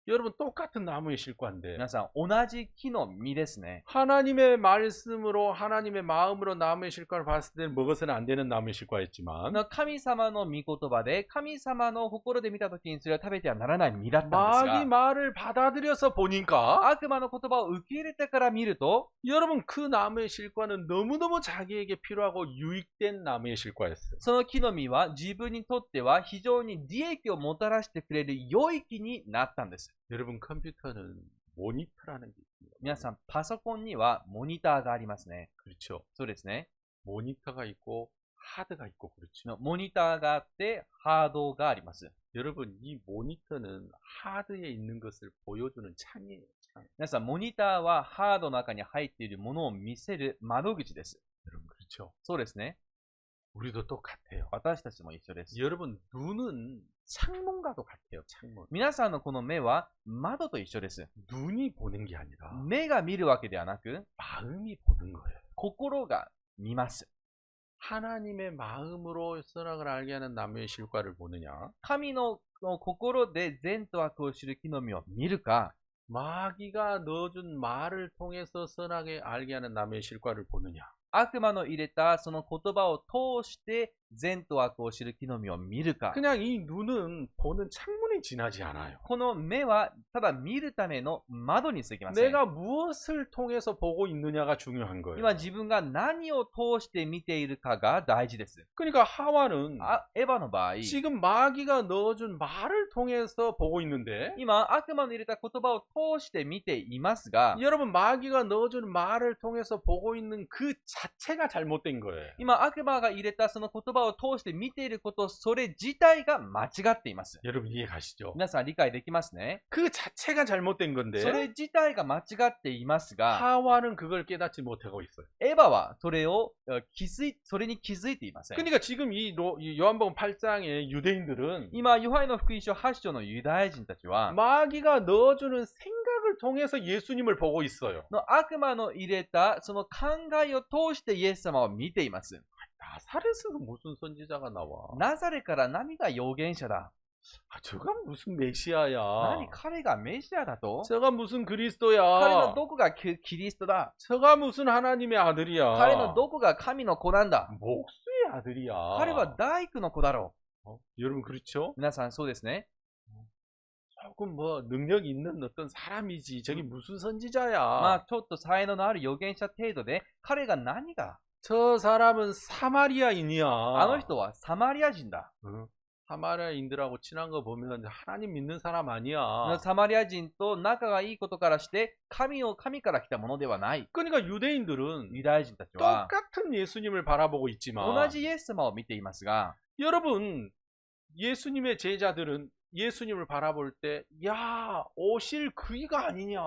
[SPEAKER 1] 여러분 똑같은 나무의 실과인데
[SPEAKER 2] 皆さん、同じ木の実ですね。
[SPEAKER 1] 하나님의 말씀으로 하나님의 마음으로 나무의 실과를 봤을 때는 먹어서는 안 되는 나무의 실과였지만
[SPEAKER 2] 神様の御言葉で、神様の心で見たときにそれは食べてはならない実だったんです
[SPEAKER 1] 마귀
[SPEAKER 2] が、
[SPEAKER 1] 말을 받아들여서 보니까
[SPEAKER 2] 悪魔の言葉を受け入れてから見ると、
[SPEAKER 1] 여러분 그 나무의 실과는 너무너무 자기에게 필요하고 유익된 나무의 실과였어요.
[SPEAKER 2] その木の実は自分にとっては非常に利益をもたらしてくれる良い木になったんです。
[SPEAKER 1] 여러분 컴퓨터는 모니터라는 게 있습니다.
[SPEAKER 2] 皆さん、パソコンにはモニターがありますね。
[SPEAKER 1] 그렇죠.
[SPEAKER 2] そうですね。
[SPEAKER 1] 모니터가 있고 하드가 있고 그렇죠.
[SPEAKER 2] モニターがあってハードがあります。
[SPEAKER 1] 여러분 이 모니터는 하드에 있는 것을 보여주는 창이에요. 창.
[SPEAKER 2] 皆さん、モニターはハードの中に入っているものを見せる窓口です。
[SPEAKER 1] 여러분 그렇죠.
[SPEAKER 2] そうですね。
[SPEAKER 1] 우리도 똑같아요.
[SPEAKER 2] 私たちも一緒です。
[SPEAKER 1] 여러분 눈은 창문과도 같아요. 창문.
[SPEAKER 2] 皆さんのこの目は窓と一緒です。
[SPEAKER 1] 눈이 보는 게 아니라
[SPEAKER 2] 目が見るわけではなく、
[SPEAKER 1] 마음이 보는 거예요.
[SPEAKER 2] 心が見ます。
[SPEAKER 1] 하나님의 마음으로 선악을 알게 하는 나무의 실과를 보느냐?
[SPEAKER 2] 神の心で善と悪を知る木の実を見るか、
[SPEAKER 1] 마귀가 넣어준 말을 통해서 선악에 알게 하는 나무의 실과를 보느냐?
[SPEAKER 2] 悪魔の入れたその言葉を通して善と悪を知る木の実を見るか。
[SPEAKER 1] 그냥 이 눈은 보는 창문에 지나지 않아요.
[SPEAKER 2] この目はただ見るための窓に過ぎません。
[SPEAKER 1] 내가 무엇을 통해서 보고 있느냐가 중요한 거예요.
[SPEAKER 2] 今自分が何を通して見ているかが大事です。
[SPEAKER 1] 그러니까 하와는
[SPEAKER 2] エヴァの場合、
[SPEAKER 1] 지금 마귀가 넣어준 말을 통해서 보고 있는데
[SPEAKER 2] 今悪魔の入れた言葉を通して見ていますが、
[SPEAKER 1] 여러분 마귀가 넣어준 말을 통해서 보고 있는 그 자체가 잘못된 거예요.
[SPEAKER 2] 今悪魔が入れたその言葉を通して見ていること、それ自体が間違っています。
[SPEAKER 1] 여러분 이해 가시죠?
[SPEAKER 2] 皆さん理解できますね。
[SPEAKER 1] 그 자체가 잘못된 건데
[SPEAKER 2] それ自体が間違っていますが、
[SPEAKER 1] 하와는 그걸 깨닫지 못하고 있어요.
[SPEAKER 2] エヴァはそれに気づいていません。
[SPEAKER 1] 그러니까 지금 이 요한복음 8장의 유대인들은
[SPEAKER 2] 今、ヨハネの福音書8章のユダヤ人たちは、
[SPEAKER 1] 마귀가 넣어주는 생각을 통해서 예수님을 보고 있어요.
[SPEAKER 2] 悪魔の入れたその考えを通してイエス様を見ています。
[SPEAKER 1] 나사렛에서 무슨 선지자가 나와?
[SPEAKER 2] ナザレから何が預言者だ
[SPEAKER 1] 아, 저가 무슨 메시아야?
[SPEAKER 2] 何彼がメシアだと
[SPEAKER 1] 저가 무슨
[SPEAKER 2] 彼の
[SPEAKER 1] 그리스도야?
[SPEAKER 2] どこがキリストだ
[SPEAKER 1] 저가 무슨 하나님의
[SPEAKER 2] 彼の
[SPEAKER 1] 아들이야?
[SPEAKER 2] どこが神の子なんだ
[SPEAKER 1] 목수의 아들이야.
[SPEAKER 2] 彼は大工の子だろ
[SPEAKER 1] 여러분 그렇죠?
[SPEAKER 2] う。皆さんそうですね。
[SPEAKER 1] 조금 뭐 능력 있는 어떤 사람이지. 저기 무슨 선지자야?
[SPEAKER 2] まあちょっと才能のある預言者程度で、彼が何が
[SPEAKER 1] 저 사람은 사마리아인이야.
[SPEAKER 2] あの人はサマリア人だ。
[SPEAKER 1] 응? 사마리아인들하고 친한 거 보면 하나님 믿는 사람 아니야.
[SPEAKER 2] サマリア人と仲がいいことからして、神から来たものではない。
[SPEAKER 1] 그러니까 유대인들은
[SPEAKER 2] ユダヤ人たちは、
[SPEAKER 1] 똑같은 예수님을 바라보고
[SPEAKER 2] 同
[SPEAKER 1] 있지만
[SPEAKER 2] じイエス様を見ていますが、
[SPEAKER 1] 여러분 예수님의 제자들은 예수님을 바라볼 때 야, 오실 그이가 아니냐.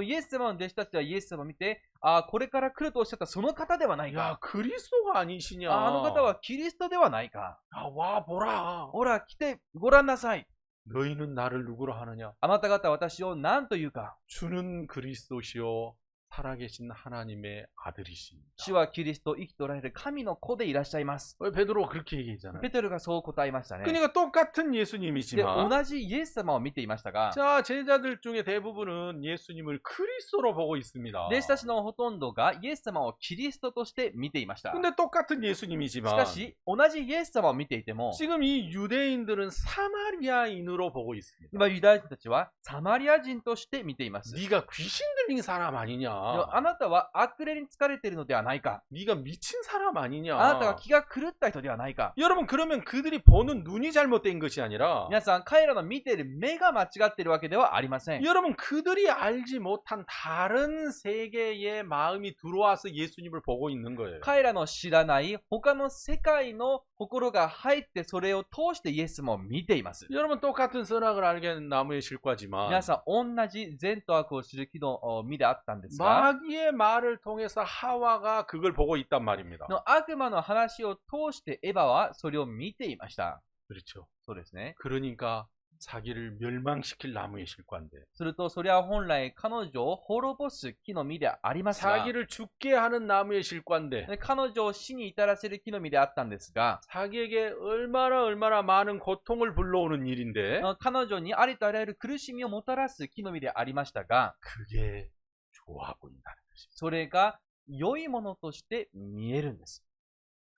[SPEAKER 2] イエス様の弟子たちはイエス様を見て、あ、これから来るとおっしゃったその方ではない
[SPEAKER 1] 야,
[SPEAKER 2] か。
[SPEAKER 1] 그리스도가 아니시냐.
[SPEAKER 2] あの方はキリストではないか。
[SPEAKER 1] 야, 와 보라.
[SPEAKER 2] ほら、来てごらんなさい。
[SPEAKER 1] 너희는 나를 누구로 하느냐?
[SPEAKER 2] あなた方は私を何というか。
[SPEAKER 1] 주는 그리스도시요 살아계신 하나님의 아들이십니다.
[SPEAKER 2] 主はキリスト、生きておられる神の子でいらっしゃいます。
[SPEAKER 1] 베드로가 그렇게 얘기했잖아요.
[SPEAKER 2] ペテロがそう答えましたね。
[SPEAKER 1] 그러니까 똑같은
[SPEAKER 2] で、
[SPEAKER 1] 예수님이지만
[SPEAKER 2] 同じイエス様を見ていましたが、
[SPEAKER 1] 자, 제자들 중에 대부분은 예수님을 그리스도로 보고 있습니다.
[SPEAKER 2] 弟子たちのほとんどがイエス様をキリストとして見ていました。
[SPEAKER 1] 근데 똑같은
[SPEAKER 2] し
[SPEAKER 1] 예수님이지만
[SPEAKER 2] かし、同じイエス様を見ていても、
[SPEAKER 1] 지금 이 유대인들은 사마리아인으로 보고 있습니다.
[SPEAKER 2] 今ユダヤ人たちはサマリア人として見ています。
[SPEAKER 1] 네가 귀신 들린 사람
[SPEAKER 2] で
[SPEAKER 1] 아니냐?
[SPEAKER 2] あなたは悪霊に疲れているのではないか。
[SPEAKER 1] 네가 미친 사람
[SPEAKER 2] あ
[SPEAKER 1] 아니냐?
[SPEAKER 2] なたが気が狂った人ではないか。
[SPEAKER 1] 여러분 그러면 그들이 보는 눈이 잘못된 것이 아니라
[SPEAKER 2] 皆さん、彼らの見ている目が間違っているわけではありません。
[SPEAKER 1] 여러분 그들이 알지 못한 다른 세계의 마음이 들어와서 예수님을 보고 있는 거예요.
[SPEAKER 2] 彼らの知らない他の世界の心が入ってそれを通してイエス様を見ています。
[SPEAKER 1] 여러분 똑같은 선악을 알게 나무의 실과지만
[SPEAKER 2] 皆さん、同じ善と悪を知る木の実であったんですが、
[SPEAKER 1] 마귀의 말을 통해서 하와가 그걸 보고 있단 말입니다.
[SPEAKER 2] の悪魔の話を通してエヴァはそれを見ていました。
[SPEAKER 1] 그렇죠.
[SPEAKER 2] そうですね。
[SPEAKER 1] 그러니까 자기를 멸망시킬 나무의 실과인데
[SPEAKER 2] すると、それは本来彼女を滅ぼす木の実でありますが、
[SPEAKER 1] 자기를 죽게 하는 나무의 실과인데
[SPEAKER 2] 彼女を死に至らせる木の実であったんですが、
[SPEAKER 1] 자기에게 얼마나 많은 고통을 불러오는 일인데
[SPEAKER 2] 彼女にありとあらゆる苦しみをもたらす木の実でありましたが、
[SPEAKER 1] 그게 좋아 보인다는 것입니다.
[SPEAKER 2] それが良いものとして見えるんです。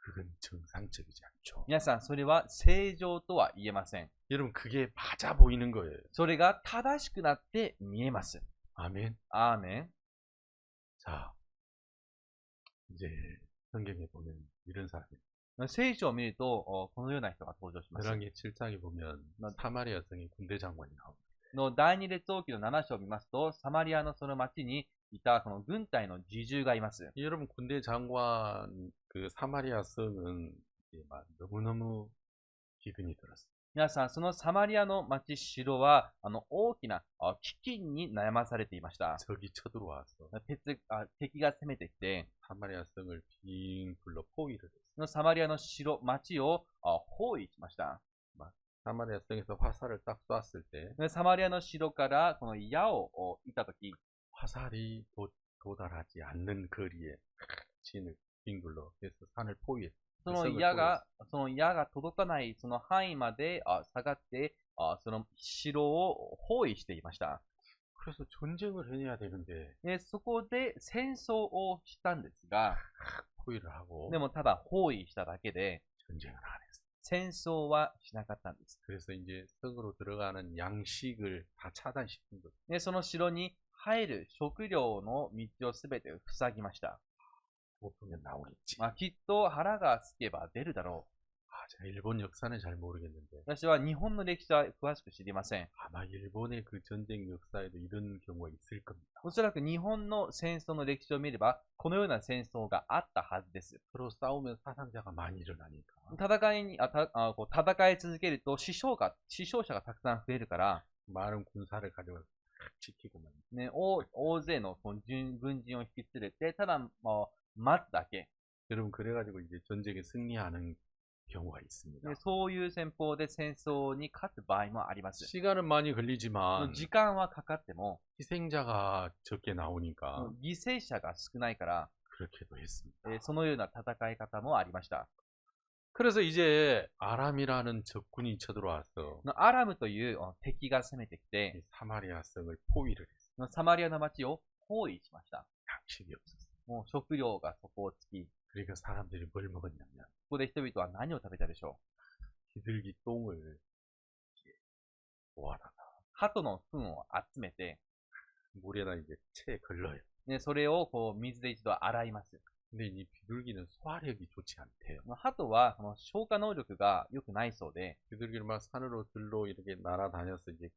[SPEAKER 1] 그건 정상적이지 않죠.
[SPEAKER 2] 皆さん、それは正常とは言えません。
[SPEAKER 1] 여러분 그게 맞아 보이는 거예요.
[SPEAKER 2] それが正しくなって見えます。
[SPEAKER 1] 아멘.
[SPEAKER 2] アーメン。
[SPEAKER 1] 자, 이제 성경에 보면 이런 사람이
[SPEAKER 2] 聖書を見ると、このような人が登場します。
[SPEAKER 1] 열왕기 7장에 보면 사마리아 성의 군대 장관이 나옵니다.
[SPEAKER 2] の第二列王記の7章を見ますと、サマリアのその町にいたこの軍隊の侍従がいます。
[SPEAKER 1] 여러분 군대 장관 그 사마리아 성은 이제 막 너무너무 기근이 들었어요.
[SPEAKER 2] 皆さん、そのサマリアの町、城は、大きな飢饉に悩まされていました。
[SPEAKER 1] 적이 쳐들어와서
[SPEAKER 2] 敵が攻めてきて、
[SPEAKER 1] 사마리아 성을 빙 둘러 포위를 했어요.
[SPEAKER 2] そのサマリアの城、町を包囲しました。
[SPEAKER 1] 사마리아 성에서 화살을 딱 쐈을 때
[SPEAKER 2] でサマリアの城からこの矢を射たとき、
[SPEAKER 1] 화살이 도달하지 않는 거리에 진을 빙 둘러 그래서 산을 포위했어요.
[SPEAKER 2] その矢が届かないその範囲まで下がって、その城を包囲していました。
[SPEAKER 1] 그래서 전쟁을 해내야 되는데
[SPEAKER 2] でそこで戦争をしたんですが、
[SPEAKER 1] 포위를 하고
[SPEAKER 2] でもただ包囲しただけで
[SPEAKER 1] 전쟁을 안 했어요.
[SPEAKER 2] 戦争はしなかったんです。
[SPEAKER 1] 그래서 이제 성으로 들어가는 양식을 다 차단시킨 거죠.
[SPEAKER 2] でその城に入る食料の道をすべて塞ぎました。
[SPEAKER 1] 못 보면 나오겠지.
[SPEAKER 2] きっと腹が空けば出るだろ
[SPEAKER 1] 제가 일본 역사는 잘 모르겠는데
[SPEAKER 2] う。私は日本の歴史は詳しく知りません。
[SPEAKER 1] 아마 일본의 그 전쟁 역사에도 이런 경우가 있을 겁니다.
[SPEAKER 2] おそらく日本の戦争の歴史を見れば、このような戦争があったはずです。
[SPEAKER 1] 서로 싸우면 사상자가 많이 일어나니까
[SPEAKER 2] 戦い続けると死傷者がたくさん増えるから、
[SPEAKER 1] 많은 군사를 가지고 지키고만
[SPEAKER 2] ね、大勢の軍人を引き連れて、ただ待つだけ。
[SPEAKER 1] 여러분 그래가지고 이제 전쟁에 승리하는 경우가 있습니다.
[SPEAKER 2] でそういう戦法で戦争に勝つ場合もあります。
[SPEAKER 1] 시간은 많이 걸리지만
[SPEAKER 2] 時間はかかっても、
[SPEAKER 1] 희생자가 적게 나오니까
[SPEAKER 2] 犠牲者が少ないから、
[SPEAKER 1] 그렇게도 했습니다.
[SPEAKER 2] そのような戦い方もありました。
[SPEAKER 1] 그래서 이제 아람이라는 적군이 쳐들어와서
[SPEAKER 2] アラムという敵が攻めてきて、
[SPEAKER 1] 이 사마리아 성을 포위를 했어요.
[SPEAKER 2] サマリアの町を包囲しました。
[SPEAKER 1] 양식이 없었어요.
[SPEAKER 2] もう食料が底をつき、
[SPEAKER 1] 그러니까 사람들이 뭘 먹었냐면
[SPEAKER 2] ここで人々は何を食べたでしょ
[SPEAKER 1] 비둘기 똥을 이렇게 모아다가
[SPEAKER 2] う。鳩の糞を集めて、
[SPEAKER 1] 물에다 이제 채에 걸러요.
[SPEAKER 2] ね、それをこう水で一度洗います。
[SPEAKER 1] 근데 이 비둘기는 소화력이 좋지 않대요.
[SPEAKER 2] 鳩はその消化能力が良くないそうで、
[SPEAKER 1] 비둘기를 막 산으로 들로 이렇게 날아다녀서 이제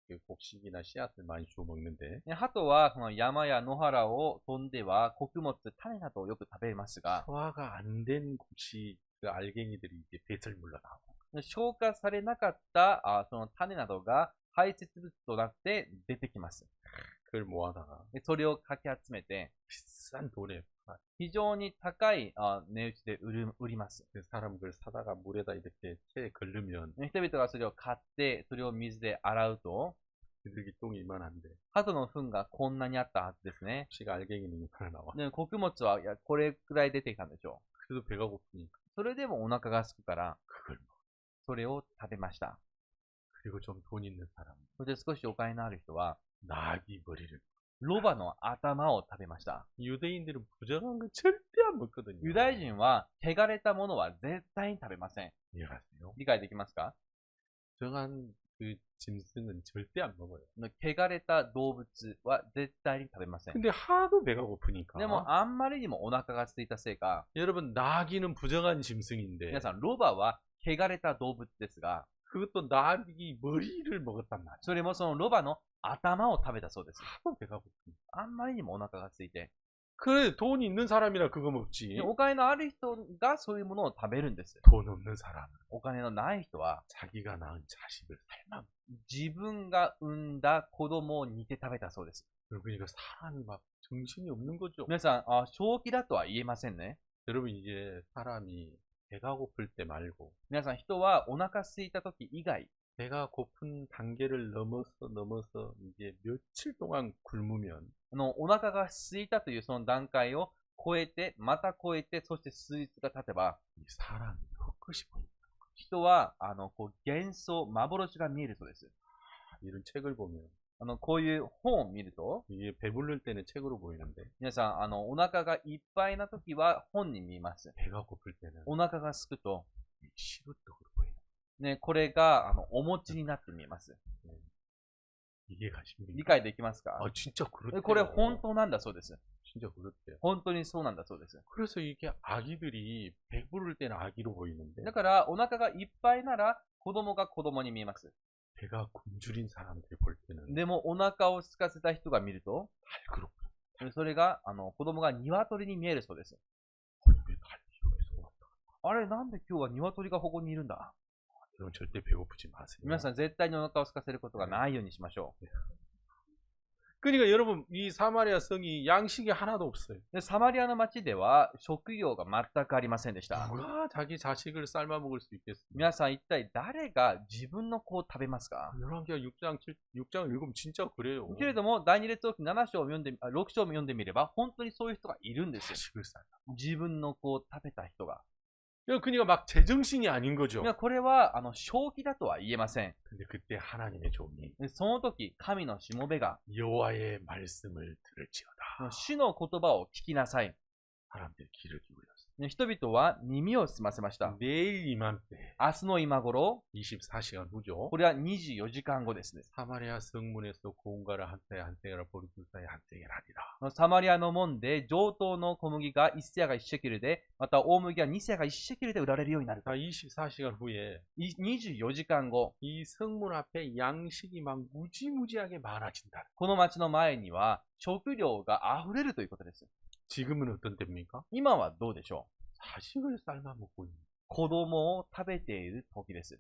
[SPEAKER 1] 그 곡식이나 씨앗을 많이 주워 먹는데
[SPEAKER 2] ね、鳩はこの山や野原を飛んでは穀物、種などをよく食べますが、
[SPEAKER 1] 소화가 안 된 곡식 그 알갱이들이 이제 배설 물러나고
[SPEAKER 2] 消化されなかったその種などが排泄物となって出てきます。
[SPEAKER 1] 그걸 모아다가
[SPEAKER 2] でそれをかき集めて、
[SPEAKER 1] 비싼 돈에
[SPEAKER 2] 非常に高い値打ちで売ります。
[SPEAKER 1] 그 사람 그걸 사다가 물에다 이렇게 채에 걸르면
[SPEAKER 2] ね、人々がそれを買って、それを水で洗うと、
[SPEAKER 1] 비둘기 똥이 이만한데
[SPEAKER 2] 鳩の糞がこんなにあったはずですね。
[SPEAKER 1] 곡식 알갱이는 이만하 나와.
[SPEAKER 2] で穀物はいやこれくらい出てきたんでしょ
[SPEAKER 1] 그래도 배가 고프니까
[SPEAKER 2] う。それでもお腹が空くから、
[SPEAKER 1] 그걸 먹어.
[SPEAKER 2] それを食べました。
[SPEAKER 1] 그리고 좀 돈 있는 사람
[SPEAKER 2] そして少しお金のある人は、
[SPEAKER 1] 나귀 머리를.
[SPEAKER 2] ロバの頭を食べました。
[SPEAKER 1] 유대인들은 부정한 거 절대 안 먹거든요.
[SPEAKER 2] ユダヤ人は汚れたものは絶対に食べません。
[SPEAKER 1] 이해가세요?
[SPEAKER 2] 理解できますか？
[SPEAKER 1] 부정한 그 짐승은 절대 안 먹어요.
[SPEAKER 2] 汚れた動物は絶対に食べません。
[SPEAKER 1] 근데 하도 배가 고프니까.
[SPEAKER 2] でもあんまりにもお腹が空いたせいか、
[SPEAKER 1] 여러분 나귀는 부정한 짐승인데
[SPEAKER 2] 皆さん、ロバは汚れた動物ですが、
[SPEAKER 1] 그것도 나귀 머리를 먹었단 말이야.
[SPEAKER 2] それもそのロバの頭を食べたそうです。
[SPEAKER 1] 하도 배가 고프니까.
[SPEAKER 2] あんまりにもお腹が空いて、
[SPEAKER 1] 그래 돈 있는 사람이라 그거 먹지.
[SPEAKER 2] でお金のある人がそういうものを食べるんです。
[SPEAKER 1] 돈 없는 사람은
[SPEAKER 2] お金のない人は、
[SPEAKER 1] 자기가 낳은 자식을 삶아.
[SPEAKER 2] 自分が産んだ子供を煮て食べたそうです。
[SPEAKER 1] 그러니까 사람이 막 정신이 없는 거죠.
[SPEAKER 2] 皆さん、正気だとは言えませんね。
[SPEAKER 1] 여러분 이제 사람이 배가 고플 때 말고
[SPEAKER 2] 皆さん、人はお腹空いた時以外、
[SPEAKER 1] 배가 고픈 단계를 넘어서 이제 며칠 동안 굶으면
[SPEAKER 2] お腹が空いたというその段階を超えて、また超えて、そして数日が経てば、
[SPEAKER 1] 이 사람이 헛것이 보인다.
[SPEAKER 2] 人は、こう幻想、幻が見えるそうです。
[SPEAKER 1] 이런 책을 보면
[SPEAKER 2] こういう本を見ると、
[SPEAKER 1] 이게 배부를 때는 책으로 보이는데
[SPEAKER 2] 皆さん、お腹がいっぱいな時は本に見えます。
[SPEAKER 1] 배가 고플 때는
[SPEAKER 2] お腹が空くと、
[SPEAKER 1] 시루떡으로 보이는
[SPEAKER 2] ね、これが、お餅になって見えます。
[SPEAKER 1] 이게 가십니까?
[SPEAKER 2] 理解できますか？
[SPEAKER 1] 아 진짜 그렇대요.
[SPEAKER 2] これ本当なんだそうです。
[SPEAKER 1] 진짜 그렇대요.
[SPEAKER 2] 本当にそうなんだそうです。
[SPEAKER 1] 그래서 이게 아기들이 배부를 때는 아기로 보이는데
[SPEAKER 2] だから、お腹がいっぱいなら、子供が子供に見えます。
[SPEAKER 1] 배가 굶주린 사람들이 볼 때는
[SPEAKER 2] でも、お腹を空かせた人が見ると、
[SPEAKER 1] 달그럽고
[SPEAKER 2] それが、子供が鶏に見えるそうです。
[SPEAKER 1] 왜 달이 여기서 왔다.
[SPEAKER 2] あれ、なんで今日は鶏がここにいるんだ？
[SPEAKER 1] 여러분 절대 배고프지 마세요.
[SPEAKER 2] 皆さん、絶対にお腹を空かせることがないようにしましょう。
[SPEAKER 1] 그러니까 여러분 이 사마리아 성이 양식이 하나도 없어요.
[SPEAKER 2] で、サマリアの町では食料が全くありませんでした。
[SPEAKER 1] 누가 자기 자식을 삶아 먹을 수 있겠습니까?
[SPEAKER 2] 皆さん、一体誰が自分の子を食べますか？
[SPEAKER 1] 열왕기하 6장 읽으면 진짜 그래요.
[SPEAKER 2] けれども、第二列王記7章を読んで、6章を読んでみれば、本当にそういう人がいるんですよ。
[SPEAKER 1] 자식을 삶아.
[SPEAKER 2] 自分の子を食べた人が。
[SPEAKER 1] 그러니까 막 제정신이 아닌 거죠.
[SPEAKER 2] いやこれは、正気だとは言えません。
[SPEAKER 1] 근데 그때 하나님의 종이
[SPEAKER 2] でその時、神のしもべが、
[SPEAKER 1] 여호와의 말씀을 들을지어다.
[SPEAKER 2] 主の言葉を聞きなさい。
[SPEAKER 1] 사람들이 귀를 기울였어요.
[SPEAKER 2] 人々は耳を澄ませました。
[SPEAKER 1] 내일 이맘때
[SPEAKER 2] 明日の今頃、
[SPEAKER 1] 24시간 후죠.
[SPEAKER 2] これは24時間後ですね。
[SPEAKER 1] 사마리아 성문에서 고운가를 한 세야 한 세겔 보리둘사에 한 세겔 하리라.
[SPEAKER 2] サマリアの門で上等の小麦が1セアが1シェケルで、また大麦が2セアが1シェケルで売られるようになる。
[SPEAKER 1] 자, 24시간 후에
[SPEAKER 2] 24時間後、
[SPEAKER 1] 이 성문 앞에 양식이 막 무지무지하게 많아진다.
[SPEAKER 2] この町の前には食料が溢れるということです。
[SPEAKER 1] 지금은 어떤 때입니까?
[SPEAKER 2] 今はどうでしょう？
[SPEAKER 1] 자식을 삶아 먹고 있는.
[SPEAKER 2] 子供を食べている時です。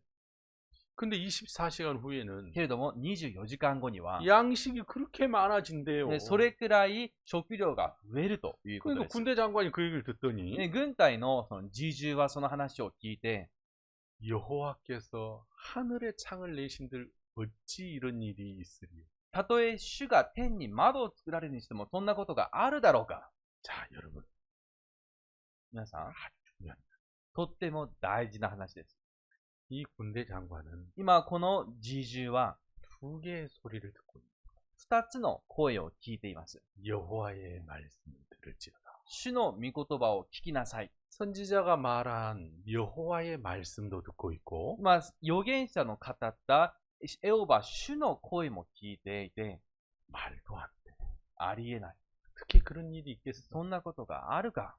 [SPEAKER 1] 근데 24시간 후에는
[SPEAKER 2] けれども24時間後には、
[SPEAKER 1] 양식이 그렇게 많아진대요.
[SPEAKER 2] それくらい食料が増えるということ
[SPEAKER 1] 그러니까
[SPEAKER 2] です。
[SPEAKER 1] 군대 장관이 그 얘기를 듣더니
[SPEAKER 2] 軍隊のその侍従はその話を聞いて、
[SPEAKER 1] 여호와께서 하늘의 창을 내신들 어찌 이런 일이 있으리요.
[SPEAKER 2] たとえ主が天に窓を作られるにしてもそんなことがあるだろうか。
[SPEAKER 1] 자, 여러분.
[SPEAKER 2] 皆さん、
[SPEAKER 1] 아주 중요한.
[SPEAKER 2] とっても大事な話です。
[SPEAKER 1] 이 군대 장관은
[SPEAKER 2] 今この侍従は
[SPEAKER 1] 두 개의 소리를 듣고
[SPEAKER 2] 2つの声を聞いています。
[SPEAKER 1] 여호와의 말씀을 들을지어다.
[SPEAKER 2] 主の御言葉を聞きなさい。
[SPEAKER 1] 선지자가 말한 여호와의 말씀도 듣고 있고
[SPEAKER 2] 預言者の語ったエホバ主の声も聞いていて、
[SPEAKER 1] 말도 안 돼.
[SPEAKER 2] ありえない。
[SPEAKER 1] 어떻게 그런 일이 있겠어?
[SPEAKER 2] そんなことがあるか。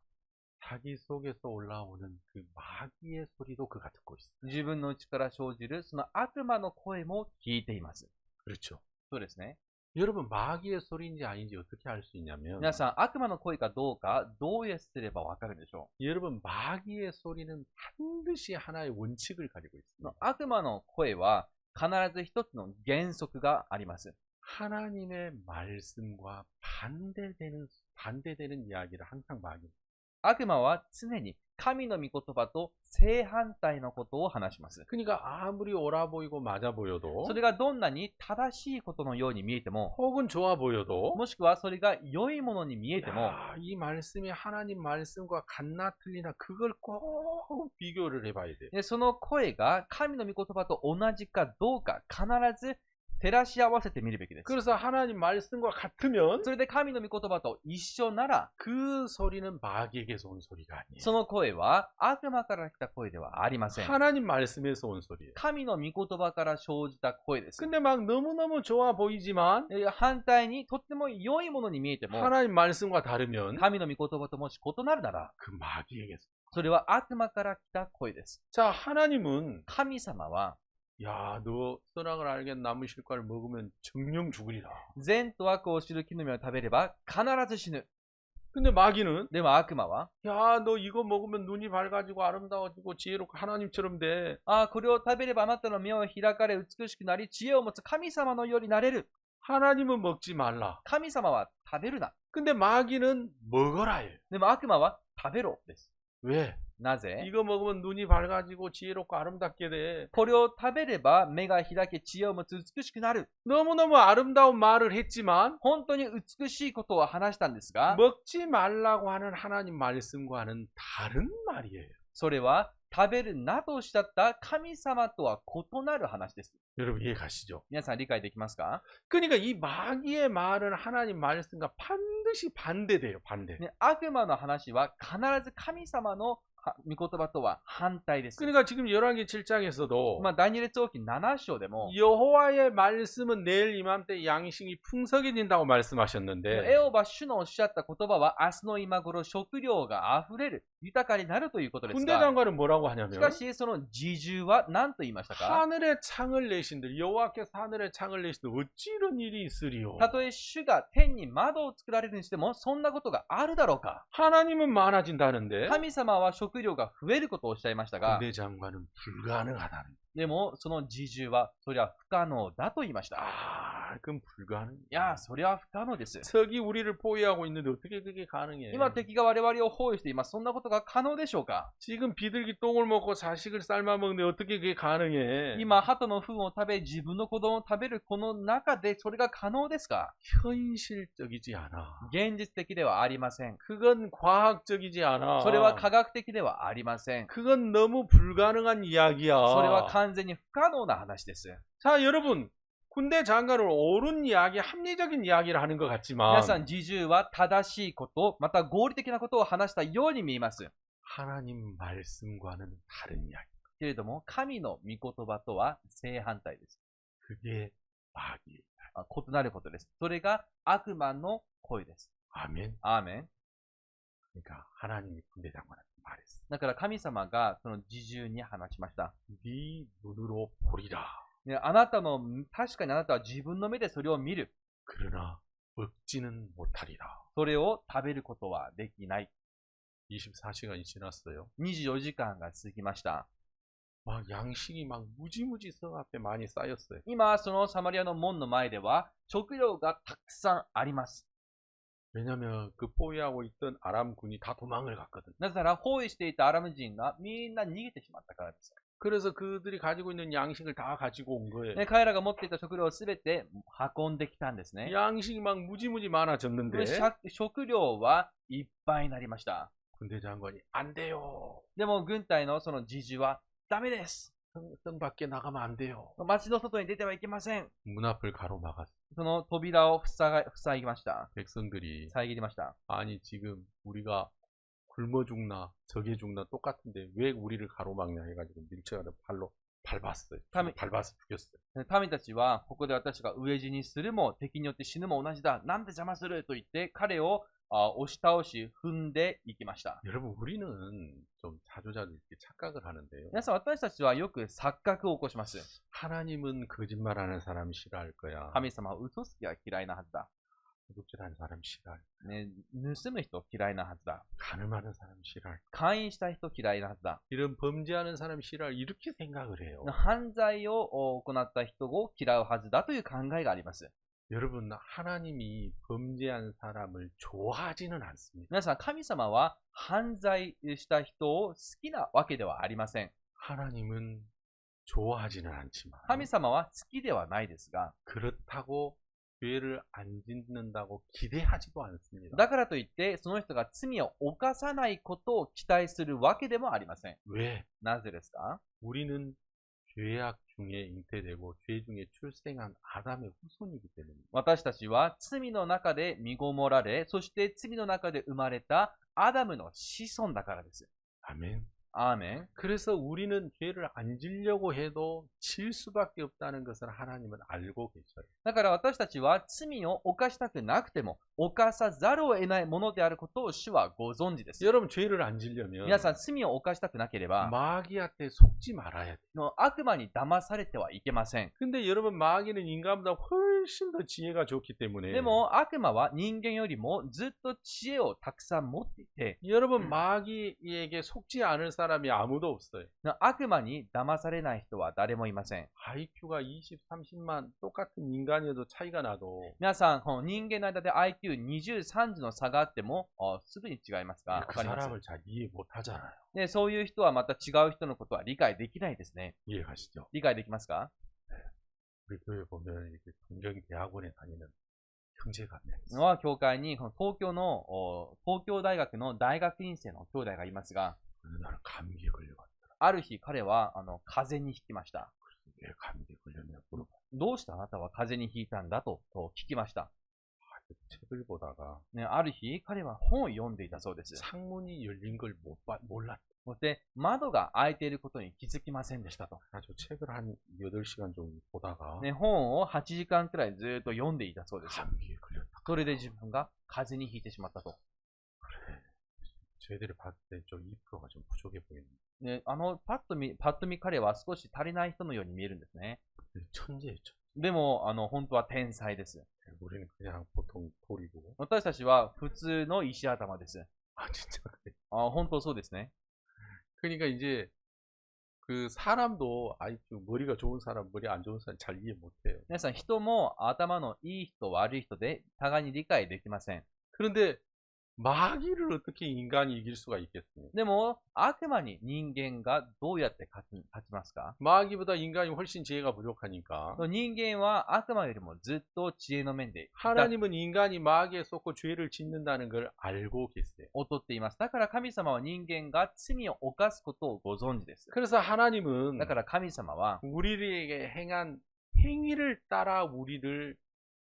[SPEAKER 1] 자기 속에서 올라오는 그 마귀의 소리도 그가 듣고 있어.
[SPEAKER 2] 自分の内から生じるその悪魔の声も聞いています。
[SPEAKER 1] 그렇죠.
[SPEAKER 2] そうですね。
[SPEAKER 1] 여러분 마귀의 소리인지 아닌지 어떻게 알 수 있냐면
[SPEAKER 2] 皆さん、悪魔の声かどうかどうすればわかるでしょ
[SPEAKER 1] 여러분 마귀의 소리는 반드시 하나의 원칙을 가지고
[SPEAKER 2] う。
[SPEAKER 1] 있습니다.
[SPEAKER 2] 悪魔の声は必ず一つの原則があります。
[SPEAKER 1] 하나님의 말씀과 반대되는 이야기를 항상 마귀.
[SPEAKER 2] 悪魔は常に神の御言葉と正反対のことを話します。
[SPEAKER 1] 그러니까 아무리 옳아 보이고 맞아 보여도
[SPEAKER 2] それがどんなに正しいことのように見えても、
[SPEAKER 1] 혹은 좋아 보여도
[SPEAKER 2] もしくはそれが良いものに見えても、
[SPEAKER 1] 이 말씀이 하나님 말씀과 같나 틀리나 그걸 꼭 비교를 해봐야 돼.
[SPEAKER 2] でその声が神の御言葉と同じかどうか必ず照らし合わせてみるべきです。
[SPEAKER 1] 그래서 하나님 말씀과 같으면
[SPEAKER 2] それで神の御言葉と一緒なら、
[SPEAKER 1] 그 소리는 마귀에게서 온 소리가 아니에요.
[SPEAKER 2] その声は悪魔から来た声ではありません。
[SPEAKER 1] 하나님 말씀에서 온 소리예요.
[SPEAKER 2] 神の御言葉から生じた声です。
[SPEAKER 1] 근데 막 너무너무 좋아 보이지만
[SPEAKER 2] 反対にとっても良いものに見えても、
[SPEAKER 1] 하나님 말씀과 다르면
[SPEAKER 2] 神の御言葉ともし異なるなら、
[SPEAKER 1] 그 마귀에게서.
[SPEAKER 2] それは悪魔から来た声です。
[SPEAKER 1] 자, 하나님은
[SPEAKER 2] 神様は、
[SPEAKER 1] 야, 너 선악을 알게 나무 실과를 먹으면 정령 죽으리라.
[SPEAKER 2] 善と悪を知る木の実を食べれば必ず死ぬ。
[SPEAKER 1] 근데 마귀는
[SPEAKER 2] でも悪魔は、
[SPEAKER 1] 야, 너 이거 먹으면 눈이 밝아지고 아름다워지고 지혜롭고 하나님처럼 돼.
[SPEAKER 2] これを食べればあなたの目を開かれ美しくなり、知恵を持つ神様のようになれる。
[SPEAKER 1] 하나님은 먹지 말라.
[SPEAKER 2] 神様は食べるな。
[SPEAKER 1] 근데 마귀는 먹어라 해.
[SPEAKER 2] でも悪魔は食べろです。
[SPEAKER 1] 왜?
[SPEAKER 2] なぜ？
[SPEAKER 1] 이거 먹으면 눈이 밝아지고 지혜롭고 아름답게 돼.
[SPEAKER 2] これを食べれば目が開け知恵を持つ美しくなる。
[SPEAKER 1] 너무너무 아름다운 말을 했지만
[SPEAKER 2] 本当に美しいことを話したんですが、
[SPEAKER 1] 먹지 말라고 하는 하나님 말씀과는 다른 말이에요.
[SPEAKER 2] それは食べるなとおっしゃった神様とは異なる話です。
[SPEAKER 1] 여러분 이해 가시죠?
[SPEAKER 2] 皆さん理解できますか？
[SPEAKER 1] 그러니까 이 마귀의 말은 하나님 말씀과 반드시 반대돼요. 반대.
[SPEAKER 2] ね、悪魔の話は必ず神様の御言葉とは反対です。
[SPEAKER 1] 그러니까 지금 열왕기 7장에서도
[SPEAKER 2] 第二列王記7章でも、
[SPEAKER 1] 여호와의 말씀은 내일 이맘때 양식이 풍성해진다고
[SPEAKER 2] エ
[SPEAKER 1] 말씀하셨는데
[SPEAKER 2] ホバ主のおっしゃった言葉は明日の今頃食料があふれる、豊かになるということです
[SPEAKER 1] 군대
[SPEAKER 2] が、
[SPEAKER 1] 장관은 뭐라고
[SPEAKER 2] し
[SPEAKER 1] 하냐면
[SPEAKER 2] かしその侍従は何と言いましたか？
[SPEAKER 1] 하늘의 창을 내신들 여호와께서 하늘의 창을 내신들 어찌 이런 일이 있으리요.
[SPEAKER 2] たとえ主が天に窓を作られるにしても、そんなことがあるだろうか？
[SPEAKER 1] 하나님은 많아진다는데
[SPEAKER 2] 神様は食料が増えることをおっしゃいましたが、
[SPEAKER 1] 군대 장관은 불가능하다는.
[SPEAKER 2] でもその侍従はそれは不可能だと言いました。
[SPEAKER 1] 그건 불가능.
[SPEAKER 2] いや、それは不可能です。
[SPEAKER 1] 적이 우리를 포위하고 있는데 어떻게 그게 가능해?
[SPEAKER 2] 今敵が我々を包囲しています。そんなことが可能でしょうか？
[SPEAKER 1] 지금 비둘기 똥을 먹고 자식을 삶아 먹는데 어떻게 그게 가능해?
[SPEAKER 2] 今、鳩の糞を食べ、自分の子供を食べるこの中でそれが可能ですか？
[SPEAKER 1] 현실적이지 않아.
[SPEAKER 2] 現実的ではありません。
[SPEAKER 1] 그건 과학적이지 않아.
[SPEAKER 2] それは科学的ではありません。
[SPEAKER 1] 그건 너무 불가능한 이야기야.
[SPEAKER 2] それは完全に不可能な話です。
[SPEAKER 1] 자, 여러분. 군대 장관을 옳은 이야기, 합리적인 이야기를 하는 것
[SPEAKER 2] 皆
[SPEAKER 1] 같지만
[SPEAKER 2] さん、侍従は正しいこと、また合理的なことを話したように見えます。
[SPEAKER 1] 하나님 말씀과는 다른 이야기.
[SPEAKER 2] けれども、神の御言葉とは正反対です。
[SPEAKER 1] 그게 마귀.
[SPEAKER 2] 異なることです。それが悪魔の声です。
[SPEAKER 1] 아멘.
[SPEAKER 2] アーメン。
[SPEAKER 1] 그러니까 하나님이 군대 장관한테 말했어.
[SPEAKER 2] だから神様がその侍従に話しました。
[SPEAKER 1] 네 눈으로 보리라.
[SPEAKER 2] ね、確かにあなたは自分の目でそれを見る。
[SPEAKER 1] 그러나 먹지는 못하리라.
[SPEAKER 2] それを食べることはできない。
[SPEAKER 1] 24시간이 지났어요.
[SPEAKER 2] 24時間が続きました。
[SPEAKER 1] 막 양식이 막 무지무지 성 앞에 많이 쌓였어요.
[SPEAKER 2] 今、そのサマリアの門の前では食料がたくさんあります。
[SPEAKER 1] 왜냐면 그 포위하고 있던 아람군이 다 도망을 갔거든.
[SPEAKER 2] なぜなら包囲していたアラム人がみんな逃げてしまったからです。
[SPEAKER 1] 그래서 그들이 가지고 있는 양식을 다 가지고 온 거예요.
[SPEAKER 2] ね、彼らが持っていた食料をすべて運んできたんですね。
[SPEAKER 1] 양식이 막 무지무지 많아졌는데
[SPEAKER 2] 食料はいっぱいになりました。
[SPEAKER 1] 군대 장관이 안 돼요.
[SPEAKER 2] でも軍隊のその自治はダメです。
[SPEAKER 1] 성 밖에 나가면 안 돼요.
[SPEAKER 2] 街の外に出てはいけません。
[SPEAKER 1] 문 앞을 가로막았어.
[SPEAKER 2] その扉を塞ぎました。
[SPEAKER 1] 백성들이
[SPEAKER 2] 遮りました。
[SPEAKER 1] 아니 지금 우리가 굶어 죽나 저게 죽나 똑같은데 왜 우리를 가로막냐 해가지고 밀쳐가지고 팔로 밟았어요. 밟아서 죽였어요.
[SPEAKER 2] 民たちは、ここで私が飢え死にするも敵によって死ぬも同じだ。なんで邪魔すると言って彼を押し倒し踏んでいきました。
[SPEAKER 1] 여러분 우리는 좀 자주자주 이렇게 착각을 하는데요.
[SPEAKER 2] 皆さん、私たちはよく錯覚を起こします。
[SPEAKER 1] 하나님은 거짓말하는 사람 싫어할 거야.
[SPEAKER 2] 神様は嘘つきは嫌いなはずだ。
[SPEAKER 1] 도둑질하는 사람 싫어할 거야.
[SPEAKER 2] ね、盗む人嫌いなはずだ。
[SPEAKER 1] 가늠하는 사람 싫어할 거야.
[SPEAKER 2] 勧誘した人嫌いなはずだ。
[SPEAKER 1] 이런 범죄하는 사람 싫어할 이렇게 생각을 해요.
[SPEAKER 2] 犯罪を行った人を嫌うはずだという考えがあります。
[SPEAKER 1] 여러분 하나님이 범죄한 사람을 좋아하지는 않습니다.
[SPEAKER 2] 皆さん、神様は犯罪した人を好きなわけではありません。
[SPEAKER 1] 하나님은 좋아하지는 않지만
[SPEAKER 2] 神様は好きではないですが、
[SPEAKER 1] 그렇다고 죄를 안 짓는다고 기대하지도 않습니다.
[SPEAKER 2] だからといって、その人が罪を犯さないことを期待するわけでもありません。
[SPEAKER 1] 왜?
[SPEAKER 2] なぜですか？
[SPEAKER 1] 우리는 죄악 중에 잉태되고 죄 중에 출생한 아담의 후손이기 때문입니다.
[SPEAKER 2] 私たちは罪の中で身ごもられ、そして罪の中で生まれたアダムの子孫だからです。
[SPEAKER 1] 아멘.
[SPEAKER 2] アーメン。
[SPEAKER 1] 그래서 우리는 죄를 안 지려고 해도 질 수밖에 없다는 것을 하나님은 알고 계셔요.
[SPEAKER 2] だから私たちは罪を犯したくなくても犯さざるを得ないものであることを主はご存知です。
[SPEAKER 1] 여러분 죄를 안 지려면
[SPEAKER 2] 皆さん、罪を犯したくなければ
[SPEAKER 1] 마귀한테 속지 말아야 돼요.
[SPEAKER 2] 悪魔に騙されてはいけません。
[SPEAKER 1] 근데 여러분 마귀는 인간보다 훨씬 더 지혜가 좋기 때문에
[SPEAKER 2] でも悪魔は人間よりもずっと知恵をたくさん持っていて、
[SPEAKER 1] 여러분 마귀에게 속지 않을 사람이 아무도 없어요.
[SPEAKER 2] 悪魔に騙されない人は誰もいません。
[SPEAKER 1] IQ가 20, 30만 똑같은 인간이어도 차이가 나도
[SPEAKER 2] 皆さん、この人間の間で IQ20、30の差があってもすぐに違いますか？わ
[SPEAKER 1] 그
[SPEAKER 2] かります。
[SPEAKER 1] 사람을 잘 이해 못 하잖아요.
[SPEAKER 2] で、そういう人はまた違う人のことは理解できないですね。
[SPEAKER 1] 이해가시죠?
[SPEAKER 2] 理解できますか？
[SPEAKER 1] 우리 교회 보면 이렇게 동경대학원에 다니는 형제가 몇 명
[SPEAKER 2] のは教会にこの東京大学の大学院生の兄弟がいますが、
[SPEAKER 1] 어느 날 감기에 걸려갔더라.
[SPEAKER 2] ある日彼は風邪にひきました。
[SPEAKER 1] 왜 감기에 걸렸냐 물어봐.
[SPEAKER 2] どうしてあなたは風邪にひいたんだと聞きました。
[SPEAKER 1] 책을 보다가
[SPEAKER 2] ね、ある日彼は本を読んでいたそうです。
[SPEAKER 1] 창문이 열린 걸 몰랐다.
[SPEAKER 2] そして窓が開いていることに気づきませんでしたと。
[SPEAKER 1] 아주 책을 한 8시간 정도 보다가
[SPEAKER 2] ね、本を8時間くらいずっと読んでいたそうです。
[SPEAKER 1] 감기에 걸렸다.
[SPEAKER 2] それで自分が風邪にひいてしまったと。
[SPEAKER 1] 그래. 저희들이 봤을 때 좀 2%가 좀 부족해 보이는데
[SPEAKER 2] ね、パッと見彼は少し足りない人のように見えるんですね。
[SPEAKER 1] 천재예요.
[SPEAKER 2] でも、本当は天才です。
[SPEAKER 1] 우리는 그냥 보통 돌이고.
[SPEAKER 2] 私たちは普通の石頭です。
[SPEAKER 1] 아 진짜 그래.
[SPEAKER 2] 本当そうですね。
[SPEAKER 1] 그러니까 이제 그 사람도 IQ 머리가 좋은 사람, 머리 안 좋은 사람 잘 이해 못해요.
[SPEAKER 2] 皆さん、人も頭のいい人、悪い人で互いに理解できません。
[SPEAKER 1] 그런데 마귀를 어떻게 인간이 이길 수가 있겠습니까?
[SPEAKER 2] でも、悪魔に人間がどうやって勝ちますか？
[SPEAKER 1] 마귀보다 인간이 훨씬 지혜가 부족하니까
[SPEAKER 2] 人間は悪魔よりもずっと知恵の面で
[SPEAKER 1] 하나님은 인간이 마귀에 쏟고 죄를 짓는다는 걸 알고 계세요.
[SPEAKER 2] 劣っています。だから神様は人間が罪を犯すことをご存知です。
[SPEAKER 1] 그래서 하나님은
[SPEAKER 2] だから神様は
[SPEAKER 1] 우리에게 행한 행위를 따라 우리를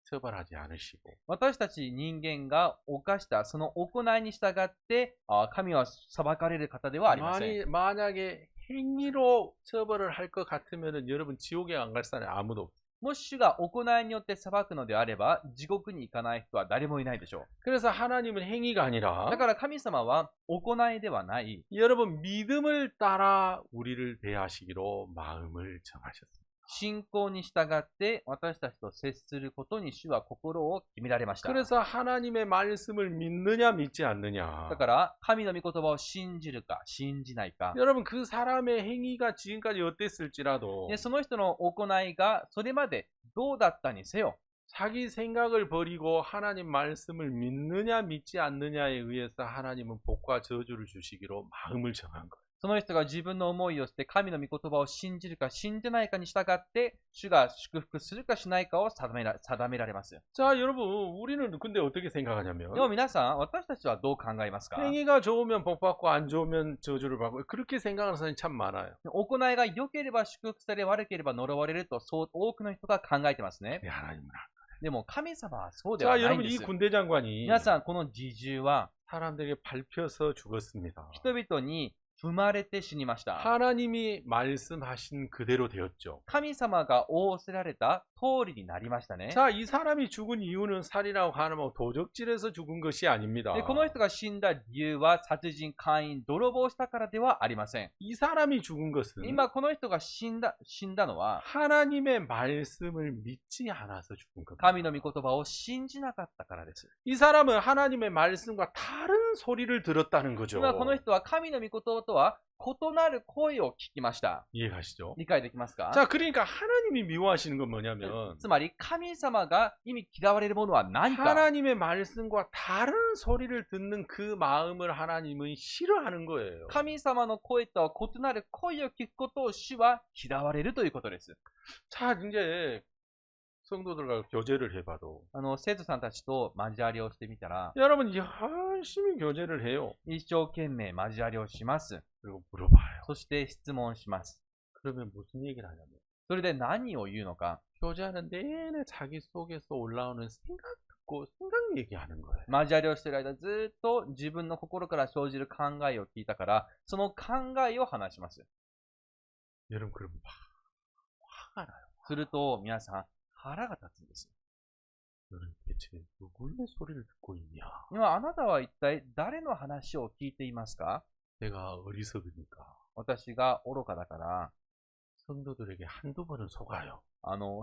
[SPEAKER 1] 처벌하지 않으시고
[SPEAKER 2] 私たち人間が犯したその行いに従って神は裁かれる方ではありません。
[SPEAKER 1] 만약에 행위로 처벌을 할 것 같으면은 여러분 지옥에 안 갈 사람이 아무도 없어요.
[SPEAKER 2] もし主が行いによって裁くのであれば地獄に行かない人は誰もいないでしょう。
[SPEAKER 1] 그래서 하나님은 행위가 아니라
[SPEAKER 2] だから神様は行いではない
[SPEAKER 1] 여러분 믿음을 따라 우리를 대하시기로 마음을 정하셨습니다.
[SPEAKER 2] 信仰に従って私たちと接することに主は心を決められました。
[SPEAKER 1] 그래서 하나님의 말씀을 믿느냐 믿지 않느냐.
[SPEAKER 2] だから神の御言葉を信じるか信じないか。
[SPEAKER 1] 여러분 그 사람의 행위가 지금까지 어땠을지라도
[SPEAKER 2] その人の行いがそれまでどうだったにせよ
[SPEAKER 1] 자기 생각을 버리고 하나님 말씀을 믿느냐 믿지 않느냐에 의해서 하나님은 복과 저주를 주시기로 마음을 정한 거예요.
[SPEAKER 2] その人が自分の思いをして神の御言葉を信じるか信じないかに従って、主が祝福するかしないかを定められます。
[SPEAKER 1] 자, 여러분, 우리는 근데 어떻게
[SPEAKER 2] で
[SPEAKER 1] 생각하냐면,
[SPEAKER 2] も皆さん、私たちはどう考えますか？
[SPEAKER 1] 행위가 좋으면 복 받고 안 좋으면 저주를 받고 그렇게 생각하는 사람이 참 많아요.
[SPEAKER 2] 行いが良ければ祝福され、悪ければ呪われると、そう多くの人が考えてますね。
[SPEAKER 1] 네, 하나님은.
[SPEAKER 2] でも神様はそうでは
[SPEAKER 1] 자,
[SPEAKER 2] ないん
[SPEAKER 1] 여러분,
[SPEAKER 2] で
[SPEAKER 1] 이
[SPEAKER 2] す。
[SPEAKER 1] 군대 장관이
[SPEAKER 2] 皆さん、この侍従は
[SPEAKER 1] 사람들에게 밟혀서 죽었습니다.
[SPEAKER 2] 人々に踏まれて死にました。
[SPEAKER 1] 하나님이 말씀하신 그대로 되었죠.
[SPEAKER 2] 神様が仰せられた通りになりましたね。
[SPEAKER 1] 자, 이 사람이 죽은 이유는 살인하고 간음하고 도적질해서 죽은 것이 아닙니다.
[SPEAKER 2] でこの人が死んだ理由は殺人、姦淫、泥棒したからではありません。
[SPEAKER 1] 이 사람이 죽은 것은
[SPEAKER 2] 今この人が死んだのは
[SPEAKER 1] 하나님의 말씀을 믿지 않아서 죽은 겁니다.
[SPEAKER 2] 神の御言葉を信じなかったからです。
[SPEAKER 1] 이 사람은 하나님의 말씀과 다른 소리를 들었다는 거죠.
[SPEAKER 2] 今この人は神の御言葉とは異なる声を聞きました。
[SPEAKER 1] 이해가시죠?
[SPEAKER 2] 理解できますか？
[SPEAKER 1] 자, 그러니까 하나님이 미워하시는 건 뭐냐면
[SPEAKER 2] つまり神様が意味嫌われるものは何か。
[SPEAKER 1] 하나님의 말씀과 다른 소리를 듣는 그 마음을 하나님은 싫어하는 거예요.
[SPEAKER 2] 神様の声とは異なる声を聞くことを主は嫌われるということです。
[SPEAKER 1] 자, 이제 성도들과 교제를 해봐도
[SPEAKER 2] 生徒さんたちと交わりをしてみたら、
[SPEAKER 1] 여러분 열심히 교제를 해요.
[SPEAKER 2] 一生懸命交わりをします。
[SPEAKER 1] 그리고 물어봐요.
[SPEAKER 2] そして質問します。
[SPEAKER 1] 그러면 무슨 얘기를 하냐면
[SPEAKER 2] それで何を言うのか。
[SPEAKER 1] 교제하는 내내 자기 속에서 올라오는 생각 듣고 생각 얘기하는 거예요.
[SPEAKER 2] 交わりをしている間ずっと自分の心から生じる考えを聞いたから、その考えを話します。
[SPEAKER 1] 여러분 그러면 화가 나요.
[SPEAKER 2] すると皆さん腹が立つんです。
[SPEAKER 1] 너는 대체 누구의 소리를 듣고 있냐?
[SPEAKER 2] 今あなたは一体誰の話を聞いていますか？
[SPEAKER 1] 내가 어리석으니까
[SPEAKER 2] 私が愚かだから、
[SPEAKER 1] 성도들에게 한두 번은 속아요.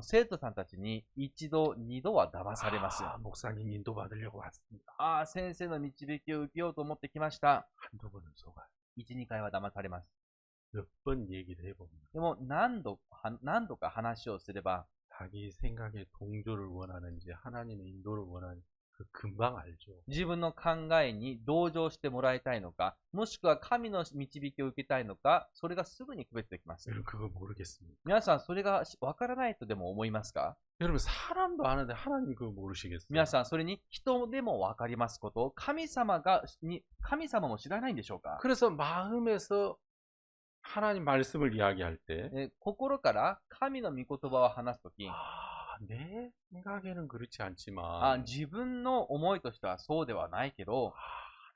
[SPEAKER 2] 生徒さんたちに一度二度は騙されます。
[SPEAKER 1] 목사님 인도받으려고 왔습니다.
[SPEAKER 2] 先生の導きを受けようと思ってきました。
[SPEAKER 1] 한두 번은 속아요.
[SPEAKER 2] 1、2回は騙されます。
[SPEAKER 1] 몇 번 얘기를 해보면
[SPEAKER 2] でも何度か話をすれば、
[SPEAKER 1] 자기 생각에 동조를 원하는지 하나님의 인도를 원하는지 그 금방 알죠.
[SPEAKER 2] 自分の考えに同情してもらいたいのか、もしくは神の導きを受けたいのか、それがすぐに区別できます。
[SPEAKER 1] 여러분 그거 모르겠습니까?
[SPEAKER 2] 皆さん、それがわからないとでも思いますか？
[SPEAKER 1] 여러분 사람도 아는데 하나님 그거 모르시겠어요?
[SPEAKER 2] 皆さん、それに人でもわかりますことを神様も知らないんでしょうか？
[SPEAKER 1] 그래서 마음에서 하나님 말씀을 이야기할 때
[SPEAKER 2] 心から神の御言葉を話すとき、
[SPEAKER 1] 내 생각에는 그렇지 않지만
[SPEAKER 2] 自分の思いとしてはそうではないけど、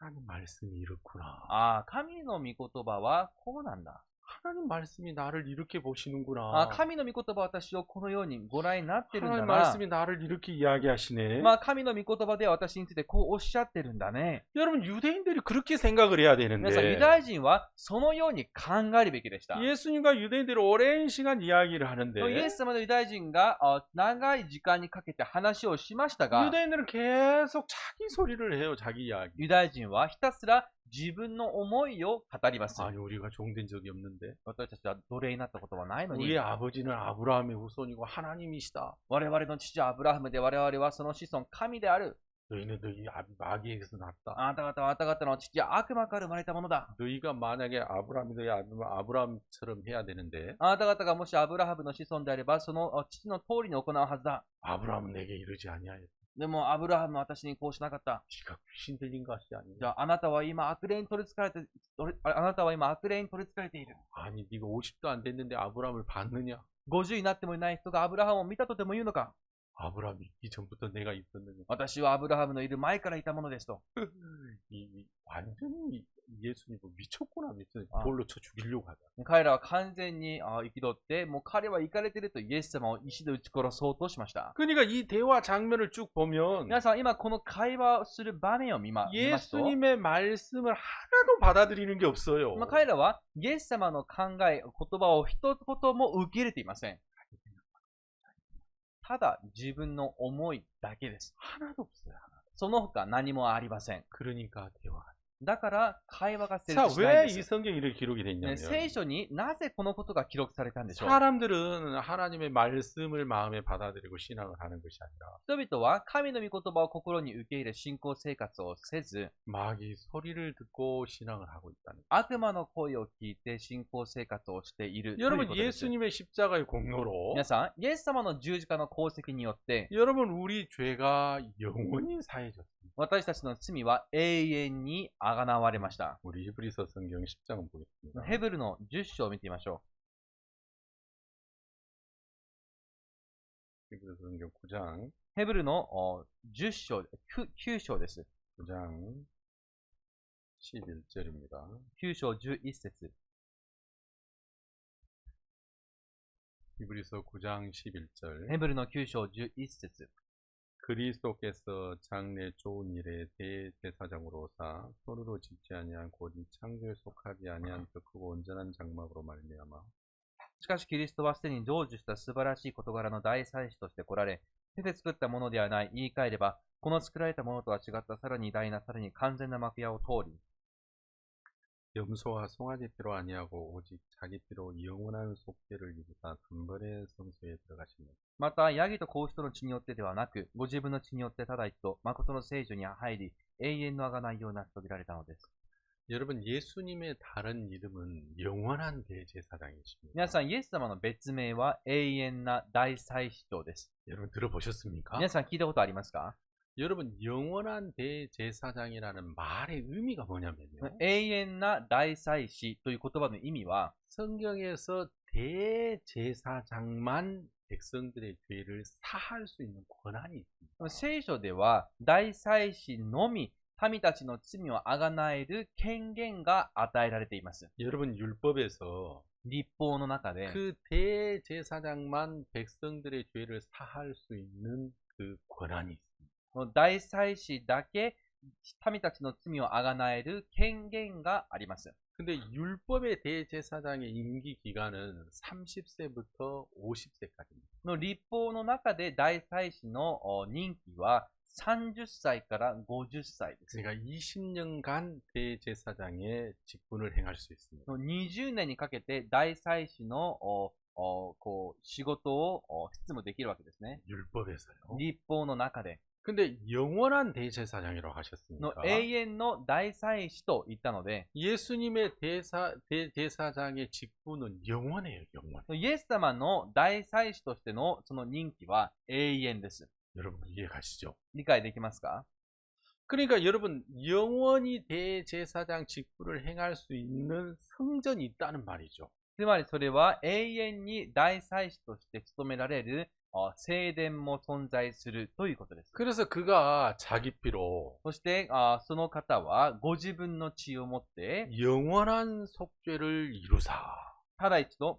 [SPEAKER 1] 하나님 말씀이 이렇구나.
[SPEAKER 2] 神の御言葉はこうなんだ。
[SPEAKER 1] 하나님 말씀이 나를 이렇게 보시는구나.
[SPEAKER 2] 神の御言葉は私をこのようにご覧になってるんだ
[SPEAKER 1] 하나님
[SPEAKER 2] な。
[SPEAKER 1] 말씀이 나를 이렇게 이야기하시네.
[SPEAKER 2] 神の御言葉では私についてこうおっしゃってるんだね。
[SPEAKER 1] 여러분 유대인들이 그렇게 생각을 해야
[SPEAKER 2] 皆さん、ユ
[SPEAKER 1] 되는데
[SPEAKER 2] ダヤ人はそのように考えるべきでした。
[SPEAKER 1] 예수님과 유대인들이 오랜 시간 이야기를
[SPEAKER 2] イエ
[SPEAKER 1] 하는데
[SPEAKER 2] ス様のユダヤ人が長い時間にかけて話をしましたが、
[SPEAKER 1] 유대인들은 계속 자기 소리를 해요. 자기 이야기.
[SPEAKER 2] ユダヤ人はひたすら自分の思いを語ります。
[SPEAKER 1] 아니 우리가 종된 적이 없는데
[SPEAKER 2] 私たちは奴隷になったことはないのに、
[SPEAKER 1] 우리의 아버지는 아브라함의 후손이고 하나님이시다.
[SPEAKER 2] 我々の父はアブラハムで我々はその子孫神である。
[SPEAKER 1] 너희는 너희 마귀에게서 났다.
[SPEAKER 2] あなた方はあなた方の父は悪魔から生まれたものだ。
[SPEAKER 1] 너희가 만약에 아브라함이 너희 아브라함처럼 해야 되는데
[SPEAKER 2] あなた方がもしアブラハムの子孫であれば、その父の通りに行うはずだ。
[SPEAKER 1] 아브라함은 내게 이러지 아니하였다.
[SPEAKER 2] でもアブラハムは私にこうしなかった。
[SPEAKER 1] 네가 귀신 들린 것이
[SPEAKER 2] じ
[SPEAKER 1] 아니냐.
[SPEAKER 2] ゃあ、あなたは今悪霊に取り憑かれて、あなたは今悪霊に取り憑かれている。
[SPEAKER 1] 아니 네가 50도 안 됐는데 아브라함을 봤느냐?
[SPEAKER 2] 50になってもいない人がアブラハムを見たとでも言うのか？
[SPEAKER 1] 아브라함이 있기 전부터 내가 있었느냐?
[SPEAKER 2] 私はアブラハムのいる前からいたものですと。
[SPEAKER 1] 완전히 예수님 미쳤구나 미쳤.
[SPEAKER 2] 아.
[SPEAKER 1] 돌로 쳐 죽이려고 하다.
[SPEAKER 2] 彼らは完全に憤って、もう彼は行かれているとイエス様を石で撃ち殺そうとしました。
[SPEAKER 1] 그러니까 이 대화 장면을 쭉 보면
[SPEAKER 2] 皆さん、今この会話をする場面を見ますと、
[SPEAKER 1] 예수님의 말씀을 하나도 받아들이는 게 없어요.
[SPEAKER 2] 彼らはイエス様の考え、言葉を一言も受け入れていません。ただ自分の思いだけです。
[SPEAKER 1] 하나도 없어요.
[SPEAKER 2] その他何もありません。
[SPEAKER 1] 그러니까 대화가.
[SPEAKER 2] だから会話が成
[SPEAKER 1] 자,
[SPEAKER 2] 立しないん
[SPEAKER 1] 왜
[SPEAKER 2] で
[SPEAKER 1] 이
[SPEAKER 2] す。
[SPEAKER 1] 성경에 이렇게 기록이
[SPEAKER 2] ね、
[SPEAKER 1] 됐냐면
[SPEAKER 2] 聖書になぜこのことが記録されたんでしょう。
[SPEAKER 1] 사람들은 하나님의 말씀을 마음에 받아들이고 신앙을 하는 것이 아니라
[SPEAKER 2] 人々は神の御言葉を心に受け入れ信仰生活をせず、
[SPEAKER 1] 마귀 소리를 듣고 신앙을 하고 있다는 거예요.
[SPEAKER 2] 悪魔の声を聞いて信仰生活をしているという
[SPEAKER 1] 여러분
[SPEAKER 2] ことです。
[SPEAKER 1] 예수님의 십자가의 공로로
[SPEAKER 2] 皆さん、イエス様の十字架の功績によって、
[SPEAKER 1] 여러분 우리 죄가 영원히 사해졌습니다.
[SPEAKER 2] 私たちの罪は永遠にあがなわれました。
[SPEAKER 1] 우리 히브리서 성경 10장을 보겠습니다.
[SPEAKER 2] ヘブルの10章を見てみましょ
[SPEAKER 1] 히브리서 성경 9장
[SPEAKER 2] う。ヘブルの10章、9章です。
[SPEAKER 1] 9장 11절입니다.
[SPEAKER 2] 9章11節。
[SPEAKER 1] 히브리서 9장 11절
[SPEAKER 2] ヘブルの9章11節。
[SPEAKER 1] 그리스도께서 장래 좋은 일에 대제사장으로사 손으로 짓지 아니한 곧 이 창조에 속하지 아니한 더 크고 온전한 장막으로 말미암아
[SPEAKER 2] しかしキリストはすでに成就した素晴らしい事柄の大祭司として来られ、手で作ったものではない、言い換えれば、この作られたものとは違ったさらに偉大な、さらに完全な幕屋を通り、
[SPEAKER 1] 염소와 송아지 피로 아니하고 오직 자기 피로 영원한 속죄를 이루사 단번에 성소에 들어가시며
[SPEAKER 2] また、ヤギと子牛との血によってではなく、ご自分の血によってただ一度、誠の聖所に入り、永遠の贖いを成し遂げられたのです。
[SPEAKER 1] 여러분 예수님의 다른 이름은 영원한 대제사장이십니다.
[SPEAKER 2] 皆さん、イエス様の別名は永遠な大祭司長です。
[SPEAKER 1] 여러분 들어보셨습니까?
[SPEAKER 2] 皆さん聞いたことありますか？
[SPEAKER 1] 여러분 영원한 대제사장이라는 말의 의미가 뭐냐면요.
[SPEAKER 2] 永遠な大祭司という言葉の意味は、
[SPEAKER 1] 성경에서 대제사장만 백성들의 죄를 사할 수 있는 권한이 있습니다.
[SPEAKER 2] 聖書では大祭司のみ民たちの罪をあがなえる権限が与えられています。
[SPEAKER 1] 여러분 율법에서
[SPEAKER 2] 立法の中で、
[SPEAKER 1] 그 대제사장만 백성들의 죄를 사할 수 있는 그 권한이 있습니다.
[SPEAKER 2] 大祭司だけ民たちの罪をあがなえる権限があります。
[SPEAKER 1] 근데 율법의 대제사장의 임기 기간은 30세부터 50세까지입니다.
[SPEAKER 2] の立法の中で大祭司の任期は30歳から50歳です。
[SPEAKER 1] 그러니까 20년간 대제사장의 직분을 행할 수 있습니다.
[SPEAKER 2] 20年にかけて大祭司のこう仕事を執務できるわけですね。
[SPEAKER 1] 율법에서요.
[SPEAKER 2] 立法の中で。
[SPEAKER 1] 근데 영원한 대제사장이라고
[SPEAKER 2] の
[SPEAKER 1] 하셨습니까?
[SPEAKER 2] 永遠の大祭司と言ったので、
[SPEAKER 1] 예수님의 대제사장의 직분은 영원해요, 영원.
[SPEAKER 2] イエス様の大祭司としてのその任期は永遠です。
[SPEAKER 1] 여러분 이해가시죠?
[SPEAKER 2] 理解できますか？
[SPEAKER 1] 그러니까 여러분 영원히 대제사장 직분을 행할 수 있는 성전이 있다는 말이죠.
[SPEAKER 2] つまりそれは永遠に大祭司として務められる聖殿も存在するということです。
[SPEAKER 1] 그래서 그가 자기 피로
[SPEAKER 2] そしてその方はご自分の血をもって
[SPEAKER 1] 영원한 속죄를 이루사.
[SPEAKER 2] ただ一度、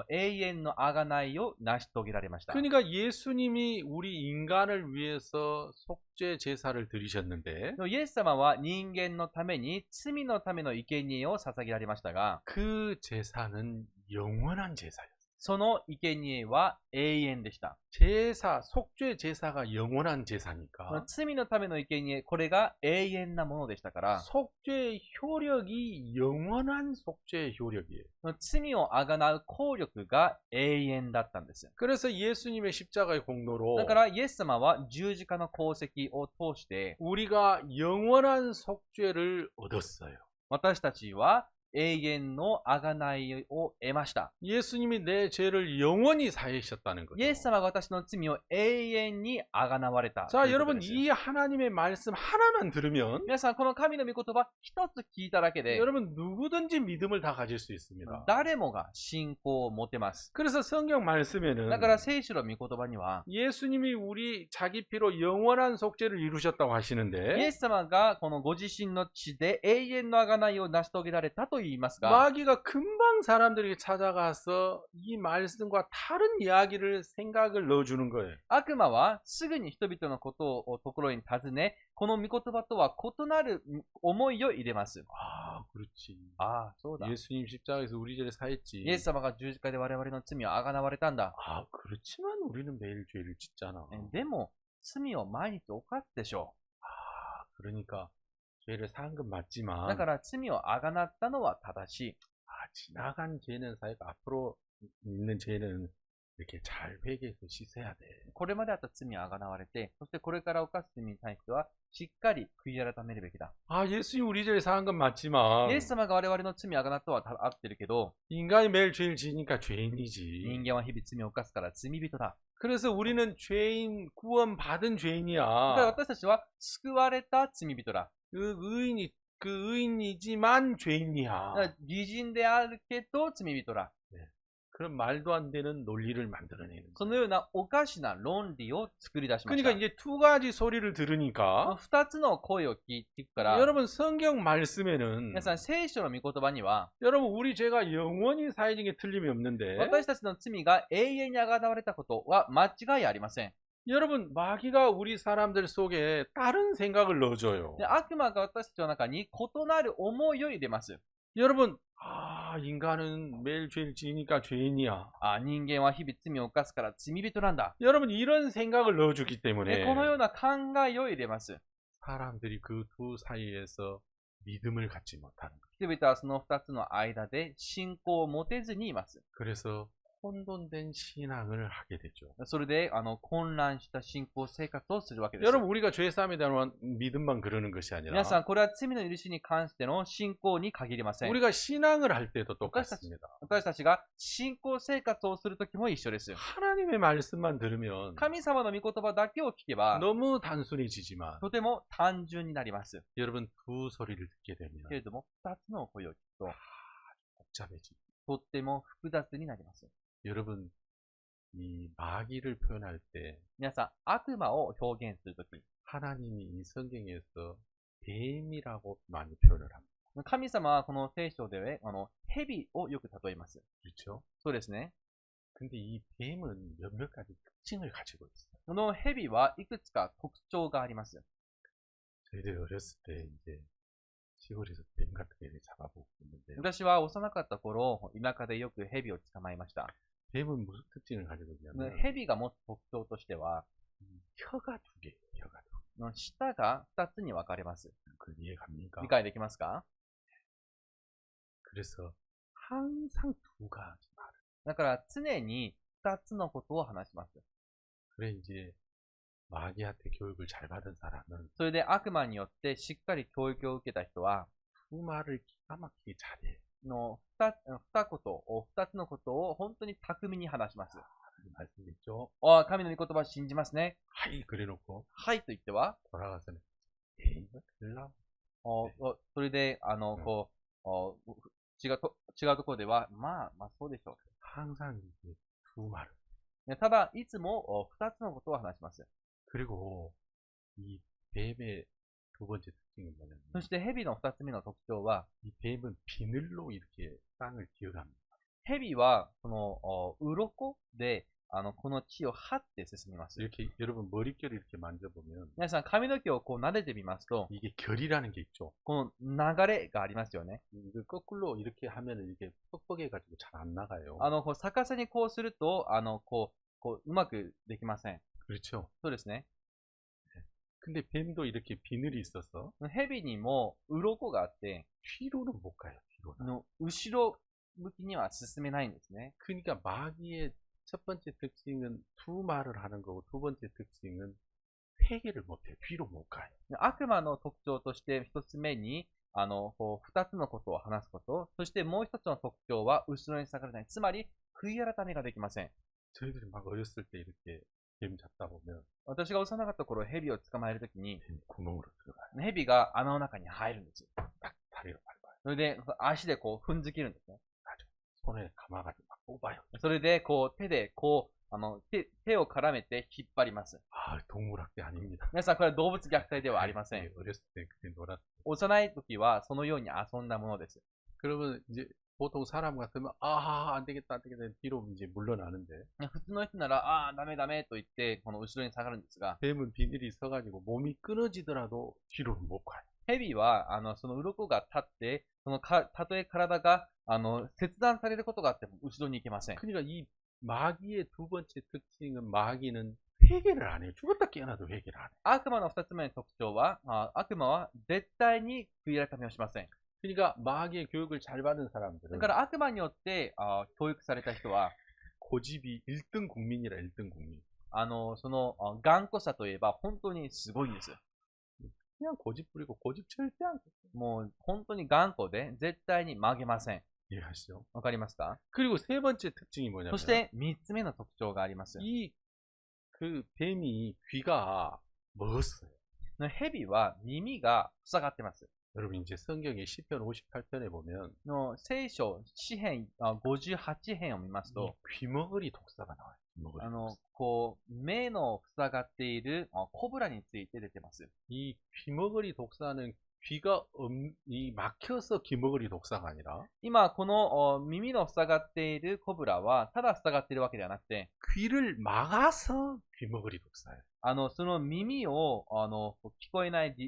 [SPEAKER 2] 永遠の贖いを成し遂げられました。
[SPEAKER 1] 그러니까 예수님이 우리 인간을 위해서 속죄 제사를 드리셨는데
[SPEAKER 2] イエス様は人間のために罪のための生贄を捧げられましたが、
[SPEAKER 1] 그 제사는 영원한 제사였어요.
[SPEAKER 2] その生贄は永遠でした。
[SPEAKER 1] 제사, 속죄 제사가 영원한 제사니까
[SPEAKER 2] 罪のための生贄、これが永遠なものでしたから、
[SPEAKER 1] 속죄 효력이 영원한 속죄 효력이에요.
[SPEAKER 2] 罪をあがなう効力が永遠だったんです。
[SPEAKER 1] 그래서 예수님의 십자가의 공로로
[SPEAKER 2] だからイエス様は十字架の功績を通して、
[SPEAKER 1] 우리가 영원한 속죄를 얻었어요.
[SPEAKER 2] 私たちは永遠の贖いを得ました。
[SPEAKER 1] 예수님이 내 죄를 영원히 사하셨다는 거죠.
[SPEAKER 2] イエス様が私の罪を永遠にあがなわれた。
[SPEAKER 1] 자, 여러분 이 하나님의 말씀 하나만 들으면
[SPEAKER 2] 皆さん、この神の御言葉一つ聞いただけで、
[SPEAKER 1] 여러분 누구든지 믿음을 다 가질 수 있습니다.
[SPEAKER 2] 誰もが信仰を持てます。
[SPEAKER 1] 그래서 성경 말씀에는
[SPEAKER 2] だから聖書の御言葉には、
[SPEAKER 1] 예수님이 우리 자기 피로 영원한 속죄를 이루셨다고
[SPEAKER 2] イエ
[SPEAKER 1] 하시는데
[SPEAKER 2] ス様がこのご自身の血で永遠の贖いを成し遂げられたと言いますが、
[SPEAKER 1] 마귀가 금방 사람들에게 찾아가서 이 말씀과 다른 이야기를 생각을 넣어주는 거예요.
[SPEAKER 2] 悪魔はすぐに人々のことをところに尋ね、この御言葉とは異なる思いを入れます。
[SPEAKER 1] 아, 그렇지.
[SPEAKER 2] ああ、そうだ。
[SPEAKER 1] 예수님 십자가에서 우리 죄를 사했지.
[SPEAKER 2] イエス様が十字架で我々の罪をあがなわれたんだ。
[SPEAKER 1] 아, 그렇지만 우리는 매일 죄를 짓잖아.
[SPEAKER 2] でも、罪を毎日犯すでしょ
[SPEAKER 1] 아, 그러니까 죄를 사한 건
[SPEAKER 2] だ
[SPEAKER 1] 맞지만
[SPEAKER 2] から罪をあがなったのは正しい。
[SPEAKER 1] 지나간 죄는 사실 앞으로 있는 죄는 이렇게 잘 회개해서 씻어야 돼.
[SPEAKER 2] これまであった罪はあがなわれて、そしてこれから犯す罪に対しては、しっかり悔い改めるべきだ。
[SPEAKER 1] 예수님 우리 죄를 사한 건 맞지만
[SPEAKER 2] イエス様が我々の罪をあがなったは合ってるけど、
[SPEAKER 1] 인간이 매일 죄를 지니까
[SPEAKER 2] 人
[SPEAKER 1] 죄인이지.
[SPEAKER 2] 間は日々罪を犯すから罪人だ。
[SPEAKER 1] 그래서 우리는 죄인 구원받은
[SPEAKER 2] だから
[SPEAKER 1] 죄인이야.
[SPEAKER 2] 私たちは救われた罪人だ。
[SPEAKER 1] 그 의인이지만
[SPEAKER 2] だか
[SPEAKER 1] 죄인이야.
[SPEAKER 2] ら義人であるけど罪人だ。
[SPEAKER 1] 그런 말도 안 되는 논리를 만들어내는 거야.
[SPEAKER 2] そのようなおかしな論理を作り出しまし
[SPEAKER 1] 그러니까
[SPEAKER 2] た。
[SPEAKER 1] 이제 두 가지 소리를 들으니까
[SPEAKER 2] 二つの声を聞いていくから、
[SPEAKER 1] 여러분 성경 말씀에는
[SPEAKER 2] 皆さん聖書の御言葉には、
[SPEAKER 1] 여러분 우리 죄가 영원히 사해진 게 틀림이 없는데
[SPEAKER 2] 私たちの罪が永遠にあがなわれたことは間違いありません。
[SPEAKER 1] 여러분 마귀가 우리 사람들 속에 다른 생각을 넣어줘요.
[SPEAKER 2] で悪魔が私たちの中に異なる思いを入れます。
[SPEAKER 1] 여러분 인간은 매일 죄를 지니까 죄인이야.
[SPEAKER 2] 人間は日々罪を犯すから罪人なんだ。
[SPEAKER 1] 여러분 이런 생각을 넣어주기
[SPEAKER 2] で
[SPEAKER 1] 때문에
[SPEAKER 2] このような考えを入れます。
[SPEAKER 1] 사람들이 그 두 사이에서 믿음을 갖지 못하는 거예요.
[SPEAKER 2] 人々はその二つの間で信仰を持てずにいます。
[SPEAKER 1] 그래서 혼돈된 신앙을 하게 되죠.
[SPEAKER 2] それで混乱した信仰生活をするわけです。
[SPEAKER 1] 여러분 우리가 죄 사함에 대한 믿음만 그러는 것이 아니라
[SPEAKER 2] 皆さん、これは罪の許しに関しての信仰に限りません。
[SPEAKER 1] 우리가 신앙을 할 때도 똑같습니다.
[SPEAKER 2] 私たちが信仰生活をするときも一緒です。
[SPEAKER 1] 하나님의 말씀만 들으면
[SPEAKER 2] 神様の御言葉だけを聞けば、
[SPEAKER 1] 너무 단순해지지만
[SPEAKER 2] とても単純になります。
[SPEAKER 1] 여러분 두 소리를 듣게 되면
[SPEAKER 2] けれども、二つの声を聞くと、
[SPEAKER 1] 복잡해지.
[SPEAKER 2] とっても複雑になります。
[SPEAKER 1] 여러분 이 마귀를 표현할 때
[SPEAKER 2] 皆さん、悪魔を表現するとき、
[SPEAKER 1] 하나님이 이 성경에서 뱀이라고 많이 표현을 합니다.
[SPEAKER 2] 神様はこの聖書で蛇をよく例えます。
[SPEAKER 1] 그렇죠?
[SPEAKER 2] そうですね。
[SPEAKER 1] 근데 이 뱀은 몇몇 가지 특징을 가지고 있어요.
[SPEAKER 2] この蛇はいくつか特徴があります。
[SPEAKER 1] 저희들이 어렸을 때 이제 시골에서 뱀 같은 게 잡아보고 있는데요.
[SPEAKER 2] 私は幼かった頃、田舎でよく蛇を捕まえました。
[SPEAKER 1] 뱀은 무슨 특징을 가지고 있냐면
[SPEAKER 2] 蛇が持つ特徴としては、
[SPEAKER 1] 혀가 두 개예요. 혀가 두 개.
[SPEAKER 2] 舌が二つに分かれます。
[SPEAKER 1] 그 이해 갑니까?
[SPEAKER 2] 理解できますか？
[SPEAKER 1] 그래서 항상 두 가지 말.
[SPEAKER 2] だから常に二つのことを話します。
[SPEAKER 1] 그래 이제 마귀한테 교육을 잘 받은 사람은
[SPEAKER 2] それで悪魔によってしっかり教育を受けた人は、
[SPEAKER 1] 두 말을 기가 막히게 잘해.
[SPEAKER 2] 二つのことを本当に巧みに話します。
[SPEAKER 1] 말씀 있죠?
[SPEAKER 2] 神の御言葉を信じますね。
[SPEAKER 1] 하이 그래놓고
[SPEAKER 2] はいと言っては、
[SPEAKER 1] 돌아가서는 에이 이거 들라.
[SPEAKER 2] それで、違うところでは、まあそうでしょ
[SPEAKER 1] 항상 이제 두 말.
[SPEAKER 2] う。ただ、いつも二つのことを話します。
[SPEAKER 1] 그리고 이 뱀의 두 번째 특징은 뭐냐면
[SPEAKER 2] そして、蛇の二つ目の特徴は、
[SPEAKER 1] 이 뱀은 비늘로 이렇게 땅을 기어갑니다.
[SPEAKER 2] 蛇は、鱗で、この地を張って進みます。
[SPEAKER 1] 이렇게 여러분 머릿결을 이렇게 만져보면
[SPEAKER 2] 皆さん、髪の毛をこう撫でてみますと、
[SPEAKER 1] 이게 결이라는 게 있죠.
[SPEAKER 2] この流れがありますよね。
[SPEAKER 1] 이거 거꾸로 이렇게 하면은 이게 뻑뻑해가지고 잘 안 나가요.
[SPEAKER 2] こう逆さにこうすると、うまくできません。
[SPEAKER 1] 그렇죠.
[SPEAKER 2] そうですね。
[SPEAKER 1] 근데 뱀도 이렇게 비늘이 있어서
[SPEAKER 2] 蛇にも鱗があって、
[SPEAKER 1] 뒤로는 못 가요. 뒤로는.
[SPEAKER 2] 後ろ向きには進めないんですね。
[SPEAKER 1] 그러니까 마귀의 첫 번째 특징은 두 말을 하는 거고 두 번째 특징은 회개를 못해요. 뒤로 못 가요.
[SPEAKER 2] 悪魔の特徴として一つ目に、二つのことを話すこと。そしてもう一つの特徴は後ろに下がらない。つまり、悔い改めができません。
[SPEAKER 1] 저희들이 막 어렸을 때 이렇게 뱀 잡다 보면
[SPEAKER 2] 私が幼かった頃、蛇を捕まえるときに、
[SPEAKER 1] 뱀 구멍으로 들어가요.
[SPEAKER 2] 蛇が穴の中に入るんです。
[SPEAKER 1] 딱 다리로 밟아요.
[SPEAKER 2] それで、足でこう踏んづけるんですね。
[SPEAKER 1] 손에 감아가지고 막 뽑아요.
[SPEAKER 2] それで、こう手でこう、手を絡めて引っ張ります。
[SPEAKER 1] 동물학대 아닙니다.
[SPEAKER 2] 皆さん、これは動物虐待ではありません。
[SPEAKER 1] 어렸을 때 그때 놀았어요.
[SPEAKER 2] 幼い時はそのように遊んだものです。
[SPEAKER 1] 그러면 이제 보통 사람 같으면 안 되겠다 뒤로 이제 물러나는데
[SPEAKER 2] 普通の人なら、ダメダメと言って、この後ろに下がるんですが、
[SPEAKER 1] 뱀은 비늘이 서가지고 몸이 끊어지더라도 뒤로는 못 가요.
[SPEAKER 2] 蛇は、その鱗が立って、たとえ体が、切断されることがあっても、後ろに行けません。
[SPEAKER 1] 그러니까 이 마귀의 두 번째 특징은 마귀는 회개를 안 해요. 죽었다 깨어나도 회개를 안 해요.
[SPEAKER 2] 悪魔の2つ目の特徴は、悪魔は絶対に悔い改めをしません。
[SPEAKER 1] 그러니까 마귀의 교육을 잘 받은
[SPEAKER 2] だ
[SPEAKER 1] 사람들은
[SPEAKER 2] から悪魔によって教育された人は、
[SPEAKER 1] 고집이 1등 국민이라 1등 국민.
[SPEAKER 2] その頑固さといえば本当にすごいんです。
[SPEAKER 1] 그냥 고집 부리고 고집 절대 안 해요.
[SPEAKER 2] もう本当に頑固で絶対に曲げません。
[SPEAKER 1] 이해하시죠?
[SPEAKER 2] わかりますか？
[SPEAKER 1] 그리고 세 번째 특징이
[SPEAKER 2] そ
[SPEAKER 1] 뭐냐면
[SPEAKER 2] して3つ目の特徴があります。
[SPEAKER 1] 이 그 뱀이 귀가 먹었어요.
[SPEAKER 2] 蛇は耳が塞がってます。
[SPEAKER 1] 여러분 이제 성경의 시편 58편에 보면
[SPEAKER 2] の聖書、詩編58編を見ます
[SPEAKER 1] 이
[SPEAKER 2] と、
[SPEAKER 1] 귀머거리 독사가 나와요. 귀머거리 독사.
[SPEAKER 2] こう、目の塞がっているコブラについて出てます。
[SPEAKER 1] 이 귀머거리 독사는 귀가 이 막혀서 귀머거리 독사가 아니라
[SPEAKER 2] 今、この耳の塞がっているコブラは、ただ塞がっているわけではなくて、
[SPEAKER 1] 귀를 막아서 귀머거리 독사예요.
[SPEAKER 2] その耳を、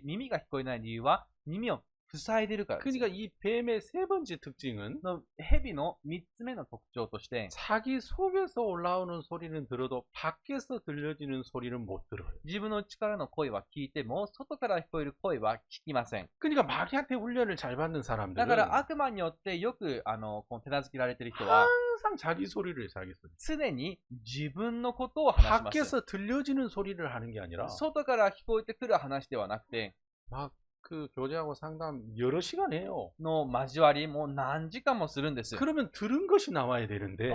[SPEAKER 2] 耳が聞こえない理由は、耳を塞いでいるからです。
[SPEAKER 1] 그러니까 이 뱀의 세 번째 특징은
[SPEAKER 2] 蛇の3つ目の特徴として、
[SPEAKER 1] 자기 속에서 올라오는 소리는 들어도 밖에서 들려지는 소리는 못 들어요.
[SPEAKER 2] 自分の力の声は聞いても、外から聞こえる声は聞きません。
[SPEAKER 1] 그러니까 마귀한테 훈련을 잘 받는
[SPEAKER 2] だか
[SPEAKER 1] 사람들은
[SPEAKER 2] ら悪魔によってよくこの手なずけられている人は、
[SPEAKER 1] 항상 자기 소리를 자기 소리.
[SPEAKER 2] 常に自分のことを話します。
[SPEAKER 1] 밖에서 들려지는 소리를 하는 게 아니라
[SPEAKER 2] 外から聞こえてくる話ではなくて、
[SPEAKER 1] 막 그 교제하고 상담 여러 시간 해요.
[SPEAKER 2] の交わりも何時間もするんです。
[SPEAKER 1] 그러면 들은 것이 나와야 되는데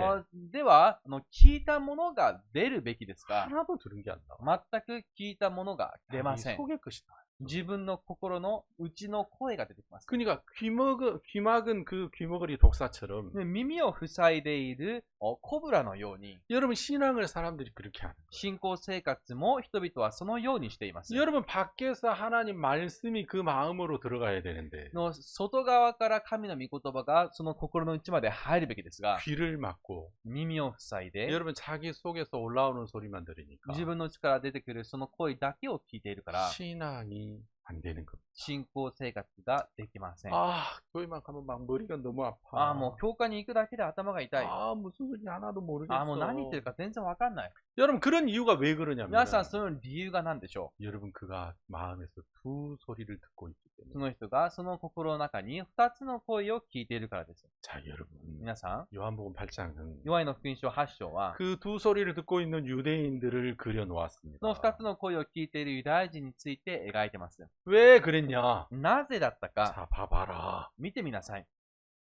[SPEAKER 2] では聞いたものが出るべきですが、
[SPEAKER 1] 하나도 들은 게 안 나와.
[SPEAKER 2] 全く聞いたものが出ま
[SPEAKER 1] 자기
[SPEAKER 2] せん。
[SPEAKER 1] 속의 것이 나와요.
[SPEAKER 2] 自分の心の内の声が出てきます。
[SPEAKER 1] 그러니까 귀막은 그 귀머거리 독사처럼
[SPEAKER 2] 耳を塞いでいるコブラのように、
[SPEAKER 1] 여러분 신앙을 사람들이 그렇게 하는 거예요.
[SPEAKER 2] 信仰生活も人々はそのようにしています。
[SPEAKER 1] 여러분 밖에서 하나님 말씀이 그 마음으로 들어가야 되는데
[SPEAKER 2] の外側から神の御言葉がその心の内まで入るべきですが、
[SPEAKER 1] 귀를 막고
[SPEAKER 2] 耳を塞いで、
[SPEAKER 1] 여러분 자기 속에서 올라오는 소리만 들으니까
[SPEAKER 2] 自分の内から出てくるその声だけを聞いているから、
[SPEAKER 1] 신앙이 안 되는 겁니다.
[SPEAKER 2] 信仰生活ができません。
[SPEAKER 1] 교회만 가면 막 머리가 너무 아파.
[SPEAKER 2] もう教会に行くだけで頭が痛い。
[SPEAKER 1] 무슨 소리 하나도 모르겠어.
[SPEAKER 2] もう何言ってるか全然わかんない。
[SPEAKER 1] 여러분 그런 이유가 왜 그러냐면
[SPEAKER 2] 皆さんその理由が何でしょ
[SPEAKER 1] 여러분 그가 마음에서 두 소리를 듣고 있기
[SPEAKER 2] う？そ
[SPEAKER 1] 때문에.
[SPEAKER 2] の人がその心の中に2つの声を聞いているからです。
[SPEAKER 1] 자 여러분
[SPEAKER 2] 皆さん、
[SPEAKER 1] 요한복음 8장은
[SPEAKER 2] ヨハネの福音書8章は、
[SPEAKER 1] 그 두 소리를 듣고 있는 유대인들을 그려
[SPEAKER 2] その
[SPEAKER 1] 놓았습니다.
[SPEAKER 2] 2つの声を聞いているユダヤ人について描いてます。
[SPEAKER 1] 왜 그랬냐?
[SPEAKER 2] なぜだったか、
[SPEAKER 1] 자 봐봐라.
[SPEAKER 2] 見てみなさい。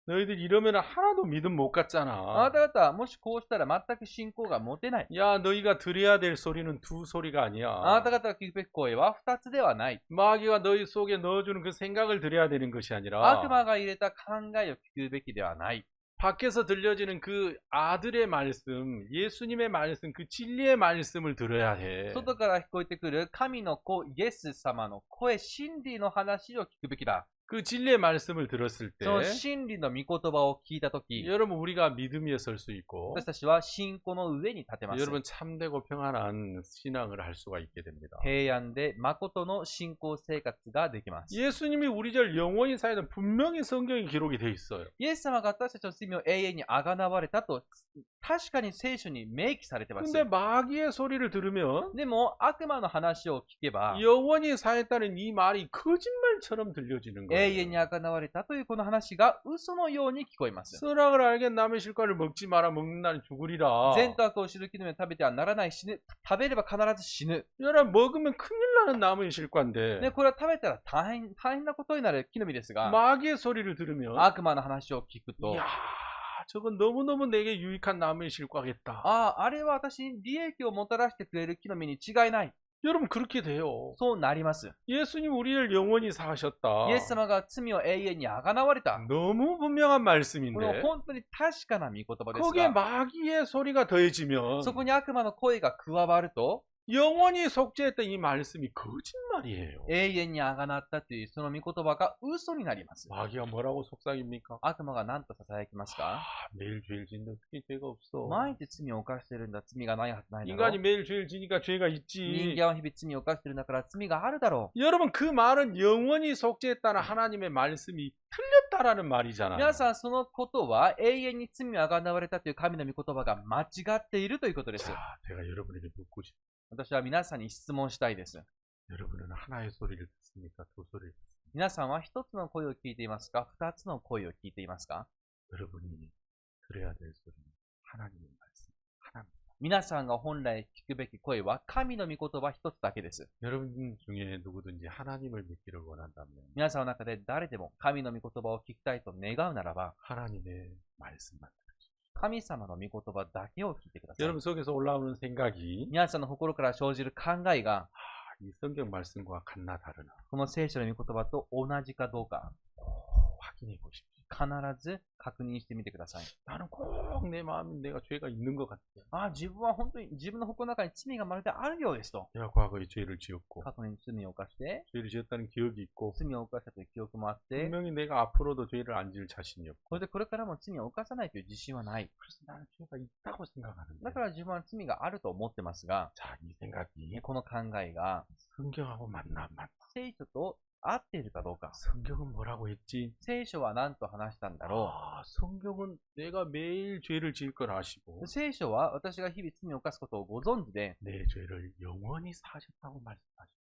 [SPEAKER 1] 너희들 이러면 하나도 믿음 못
[SPEAKER 2] あな
[SPEAKER 1] 갖잖아.
[SPEAKER 2] た方はもしこうしたら全く信仰が持てない。
[SPEAKER 1] 야 너희가 들어야 될 소리는 두 소리가
[SPEAKER 2] あな
[SPEAKER 1] 아니야.
[SPEAKER 2] た方が聞くべき声は2つではない。
[SPEAKER 1] 마귀가 너희 속에 넣어주는 그 생각을 들어야 되는 것이
[SPEAKER 2] 悪
[SPEAKER 1] 아니라
[SPEAKER 2] 魔が入れた考えを聞くべきではない。
[SPEAKER 1] 밖에서 들려지는 그 아들의 말씀, 예수님의 말씀, 그 진리의 말씀을 들어야 해.
[SPEAKER 2] 外から聞こえてくる神の子、イエス様の声、真理の話を聞くべきだ。
[SPEAKER 1] 그 진리의 말씀을 들었을 때
[SPEAKER 2] その真理の御言葉を聞いたとき、
[SPEAKER 1] 여러분 우리가 믿음 위에 설 수 있고
[SPEAKER 2] 私たちは信仰の上に立てます。
[SPEAKER 1] 여러분 참되고 평안한 신앙을 할 수가 있게 됩니다.
[SPEAKER 2] 平安で誠の信仰生活ができます。
[SPEAKER 1] 예수님이 우리 절 영원히 사이는 분명히 성경에 기록이 돼 있어요.
[SPEAKER 2] イエス様が私たちの罪を永遠にあがなわれたと、確かに聖書に明記されてます。
[SPEAKER 1] 근데 마귀의 소리를 들으면
[SPEAKER 2] でも、悪魔の話を聞けば、
[SPEAKER 1] 영원히 사했다는 이 말이 거짓말처럼 들려지는
[SPEAKER 2] 永
[SPEAKER 1] 거예요.
[SPEAKER 2] 遠にあがなわれたというこの話が嘘のように聞こえます。
[SPEAKER 1] 선악을 알게 남의 실과를 먹지 마라. 먹는 날은 죽으리라.
[SPEAKER 2] 善と悪を知る木の実を食べてはならない、死ぬ。食べれば必ず死ぬ。
[SPEAKER 1] 여러분 먹으면 큰일 나는 남의 실과인데
[SPEAKER 2] ね、これは食べたら大変なことになる木の実ですが、
[SPEAKER 1] 마귀의 소리를 들으면
[SPEAKER 2] 悪魔の話を聞くと、
[SPEAKER 1] 이야 저건 너무너무 내게 유익한 남의 실과겠다.
[SPEAKER 2] あれは私に利益をもたらしてくれる木の実に違いない。
[SPEAKER 1] 여러분 그렇게 돼요.
[SPEAKER 2] そうなります。
[SPEAKER 1] 예수님 우리를 영원히 사하셨다.
[SPEAKER 2] イエス様が罪を永遠にあがなわれた。
[SPEAKER 1] 너무 분명한
[SPEAKER 2] これは
[SPEAKER 1] 말씀인데
[SPEAKER 2] 本当に確かな御言葉です
[SPEAKER 1] 거기에
[SPEAKER 2] が、
[SPEAKER 1] 마귀의 소리가 더해지면
[SPEAKER 2] そこに悪魔の声が加わると、
[SPEAKER 1] 영원히 속죄했던 이 말씀이 거짓말이에요.
[SPEAKER 2] 永遠にあがなったというその御言葉が嘘になります。
[SPEAKER 1] 마귀가 뭐라고 속삭입니까?
[SPEAKER 2] 悪魔が何と囁きますか？
[SPEAKER 1] 매일 죄를 짓는데 어떻게 죄가 없어?
[SPEAKER 2] 毎日罪を犯してるんだ。罪がないはずないだろ
[SPEAKER 1] 인간이
[SPEAKER 2] う。
[SPEAKER 1] 매일 죄를 지니까 죄가
[SPEAKER 2] 人
[SPEAKER 1] 있지.
[SPEAKER 2] 間は日々罪を犯してるんだから罪があるだろ
[SPEAKER 1] 여러분 그 말은 영원히 속죄했다는 하나님의 말씀이 틀렸다라는
[SPEAKER 2] う。
[SPEAKER 1] 말이잖아요.
[SPEAKER 2] 皆さん、そのことは永遠に罪をあがなわれたという神の御言葉が間違っているということです。
[SPEAKER 1] 자, 제가 여러분에게 묻고 싶어요.
[SPEAKER 2] 私は皆さんに質問したいです。
[SPEAKER 1] 여러분은 하나의 소리를 듣습니까? 두 소리를 듣습니까?
[SPEAKER 2] 皆さんは一つの声を聞いていますか、二つの声を聞いていますか？
[SPEAKER 1] 여러분이 들어야 될 소리는 하나님의 말씀, 하나님.
[SPEAKER 2] 皆さんが本来聞くべき声は神の御言葉一つだけです。
[SPEAKER 1] 여러분 중에 누구든지 하나님을 믿기를 원한다면
[SPEAKER 2] 皆さんの中で誰でも神の御言葉を聞きたいと願うならば、
[SPEAKER 1] 하나님의 말씀만 들으십시오.
[SPEAKER 2] 神様の御言葉だけを聞いてください。
[SPEAKER 1] 여러분 속에서 올라오는 생각이
[SPEAKER 2] 皆さんの心から生じる考えが、
[SPEAKER 1] 이 성경 말씀과 같나 다르나
[SPEAKER 2] この聖書の御言葉と同じかどうか、
[SPEAKER 1] 확인해 보십시오.
[SPEAKER 2] 必ず確認してみてください。
[SPEAKER 1] 나는 꼭 내 마음에 내가 죄가 있는 것 같아.
[SPEAKER 2] 自分は本当に自分の心の中に罪がまるであるようですと。
[SPEAKER 1] 내가 과거에 죄를 지었고
[SPEAKER 2] 過去に罪を犯して、
[SPEAKER 1] 죄를 지었다는 기억이 있고
[SPEAKER 2] 罪を犯したという記憶もあって、
[SPEAKER 1] 분명히 내가 앞으로도 죄를 안 지을 자신이 없고
[SPEAKER 2] それでこれからも罪を犯さないという自信はない。
[SPEAKER 1] 그래서 나는 죄가 있다고 생각하는데
[SPEAKER 2] だから自分は罪があると思ってますが、
[SPEAKER 1] 자, 이 생각이
[SPEAKER 2] この考えが
[SPEAKER 1] 성경하고 맞나 안 맞나?
[SPEAKER 2] 聖書と合っているかどうか。
[SPEAKER 1] 성경은 뭐라고 했지?
[SPEAKER 2] 聖書は何と話したんだろ
[SPEAKER 1] 성경은 내가 매일 죄를 지을 걸 아시고
[SPEAKER 2] う。聖書は私が日々罪を犯すことをご存知で、
[SPEAKER 1] 내 죄를 영원히 사셨다고 말씀하시고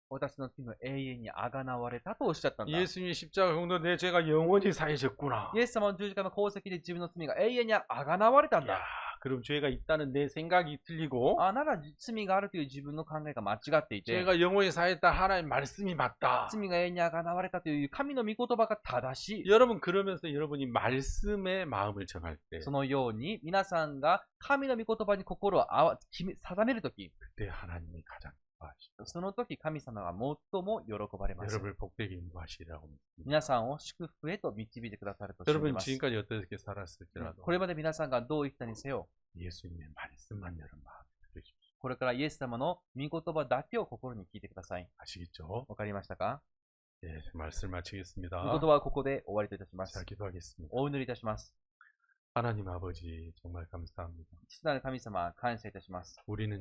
[SPEAKER 2] 私の罪を永遠にあがなわれたとおっしゃったんだ。
[SPEAKER 1] 예수님이 십자가 공도 내 죄가 영원히 사해졌구나.
[SPEAKER 2] イエス様の十字架の功績で自分の罪が永遠にあがなわれたん
[SPEAKER 1] 야,
[SPEAKER 2] だ。
[SPEAKER 1] 그럼 죄가 있다는 내 생각이 틀리고
[SPEAKER 2] なら罪があるという自分の考えが間違っていて、
[SPEAKER 1] 죄가 영원히 사했다 하나님 말씀이 맞다.
[SPEAKER 2] 罪が永遠にあがなわれたという神の御言葉が正しい。
[SPEAKER 1] 여러분 그러면서 여러분이 말씀에 마음을 정할 때
[SPEAKER 2] そのように皆さんが神の御言葉に心を定めるとき、
[SPEAKER 1] 그때 하나님이 가장 기뻐하시고
[SPEAKER 2] その時神様が最も喜ばれます。
[SPEAKER 1] 여러분을 복되게 인도하시리라고 믿습니다.
[SPEAKER 2] 皆さんを祝福へと導いてくださると信じ
[SPEAKER 1] 여러분
[SPEAKER 2] ます。
[SPEAKER 1] 지금까지 어떻게 살았을지라도
[SPEAKER 2] これまで皆さんがどう生きたにせよ、
[SPEAKER 1] 예수님의 말씀만 여러분 마음에 들으십시오.
[SPEAKER 2] これからイエス様の御言葉だけを心に聞いてください。
[SPEAKER 1] 아시겠죠?
[SPEAKER 2] わかりましたか？
[SPEAKER 1] 예, 말씀 마치겠습니다.
[SPEAKER 2] 御言葉はここで終わりといたしま
[SPEAKER 1] 자,
[SPEAKER 2] す。
[SPEAKER 1] 기도하겠습니다.
[SPEAKER 2] お祈りいたします。
[SPEAKER 1] 하나님 아버지 정말 감사합니다.
[SPEAKER 2] 父なる神様、感謝いたします。
[SPEAKER 1] 우리는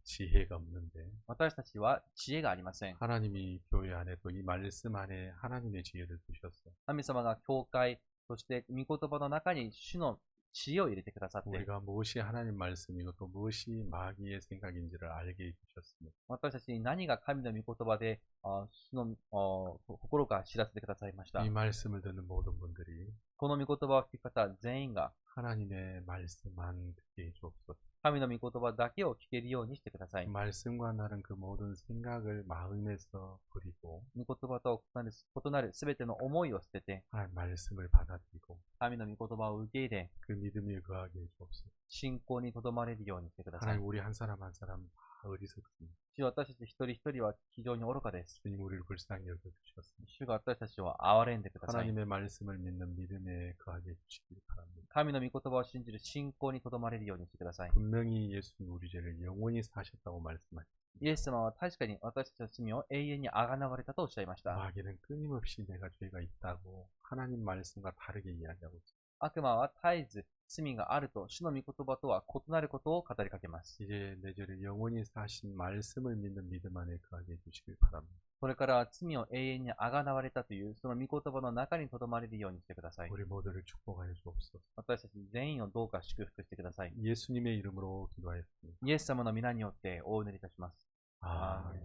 [SPEAKER 1] 지혜가 없는데
[SPEAKER 2] 私たちは知恵がありません。
[SPEAKER 1] 하나님이 교회 안에 또 이 말씀 안에 하나님의 지혜를 두셨어.
[SPEAKER 2] 神様が教会、そして御言葉の中に主の知恵を入れてくださって、
[SPEAKER 1] 우리가 무엇이 하나님 말씀이고 또 무엇이 마귀의 생각인지를 알게 해주셨습니다.
[SPEAKER 2] 私たちに何が神の御言葉で、主の心が知らせてくださいました。
[SPEAKER 1] 이 말씀을 듣는 모든 분들이
[SPEAKER 2] この御言葉を聞く方全員が
[SPEAKER 1] 하나님의 말씀만 듣게 해주옵소서.
[SPEAKER 2] 神の御言葉だけを聞けるようにしてください。
[SPEAKER 1] 말씀과 나는 그 모든 생각을 마음에서 버리고
[SPEAKER 2] 御言葉と異なるすべての思いを捨てて、
[SPEAKER 1] 하나님 말씀을 받아들이고
[SPEAKER 2] 神の御言葉を受け入れ、
[SPEAKER 1] 그 믿음에 거하게 해주옵소서.
[SPEAKER 2] 信仰にとどまれるようにしてください。
[SPEAKER 1] 하나님 우리 한 사람 한 사람 다 어리석습니다.
[SPEAKER 2] 主は私たち一人一人は非常に愚かです。
[SPEAKER 1] 주님 우리를 불쌍히 여겨주셨습니다.
[SPEAKER 2] 主が私たちを憐れんでください。
[SPEAKER 1] 하나님의 말씀을 믿는 믿음에 거하게 해주시길 바랍니다.
[SPEAKER 2] 神の御言葉を信じる信仰にとどまれるようにしてください。
[SPEAKER 1] 분명히 예수님 우리 죄를 영원히 사셨다고 말씀하셨습니다.
[SPEAKER 2] イエス様は確かに私たちの罪を永遠にあがなわれたとおっしゃいました。
[SPEAKER 1] 마귀는 끊임없이 내가 죄가 있다고 하나님 말씀과 다르게 이야기하고 있습니다.
[SPEAKER 2] 悪魔は絶えず罪があると主の御言葉とは異なることを語りかけます。
[SPEAKER 1] 이제 내 죄를 영원히 사신 말씀을 믿는 믿음 안에 거하게 해주시길 바랍니다.
[SPEAKER 2] これから罪を永遠にあがなわれたというその御言葉の中にとどまれるようにしてください。
[SPEAKER 1] 우리 모두를 축복하여 주옵소서.
[SPEAKER 2] 私たち全員をどうか祝福してください。
[SPEAKER 1] 예수님의 이름으로 기도하였습니다.
[SPEAKER 2] イエス様の皆によってお祈りいたします。
[SPEAKER 1] 아멘.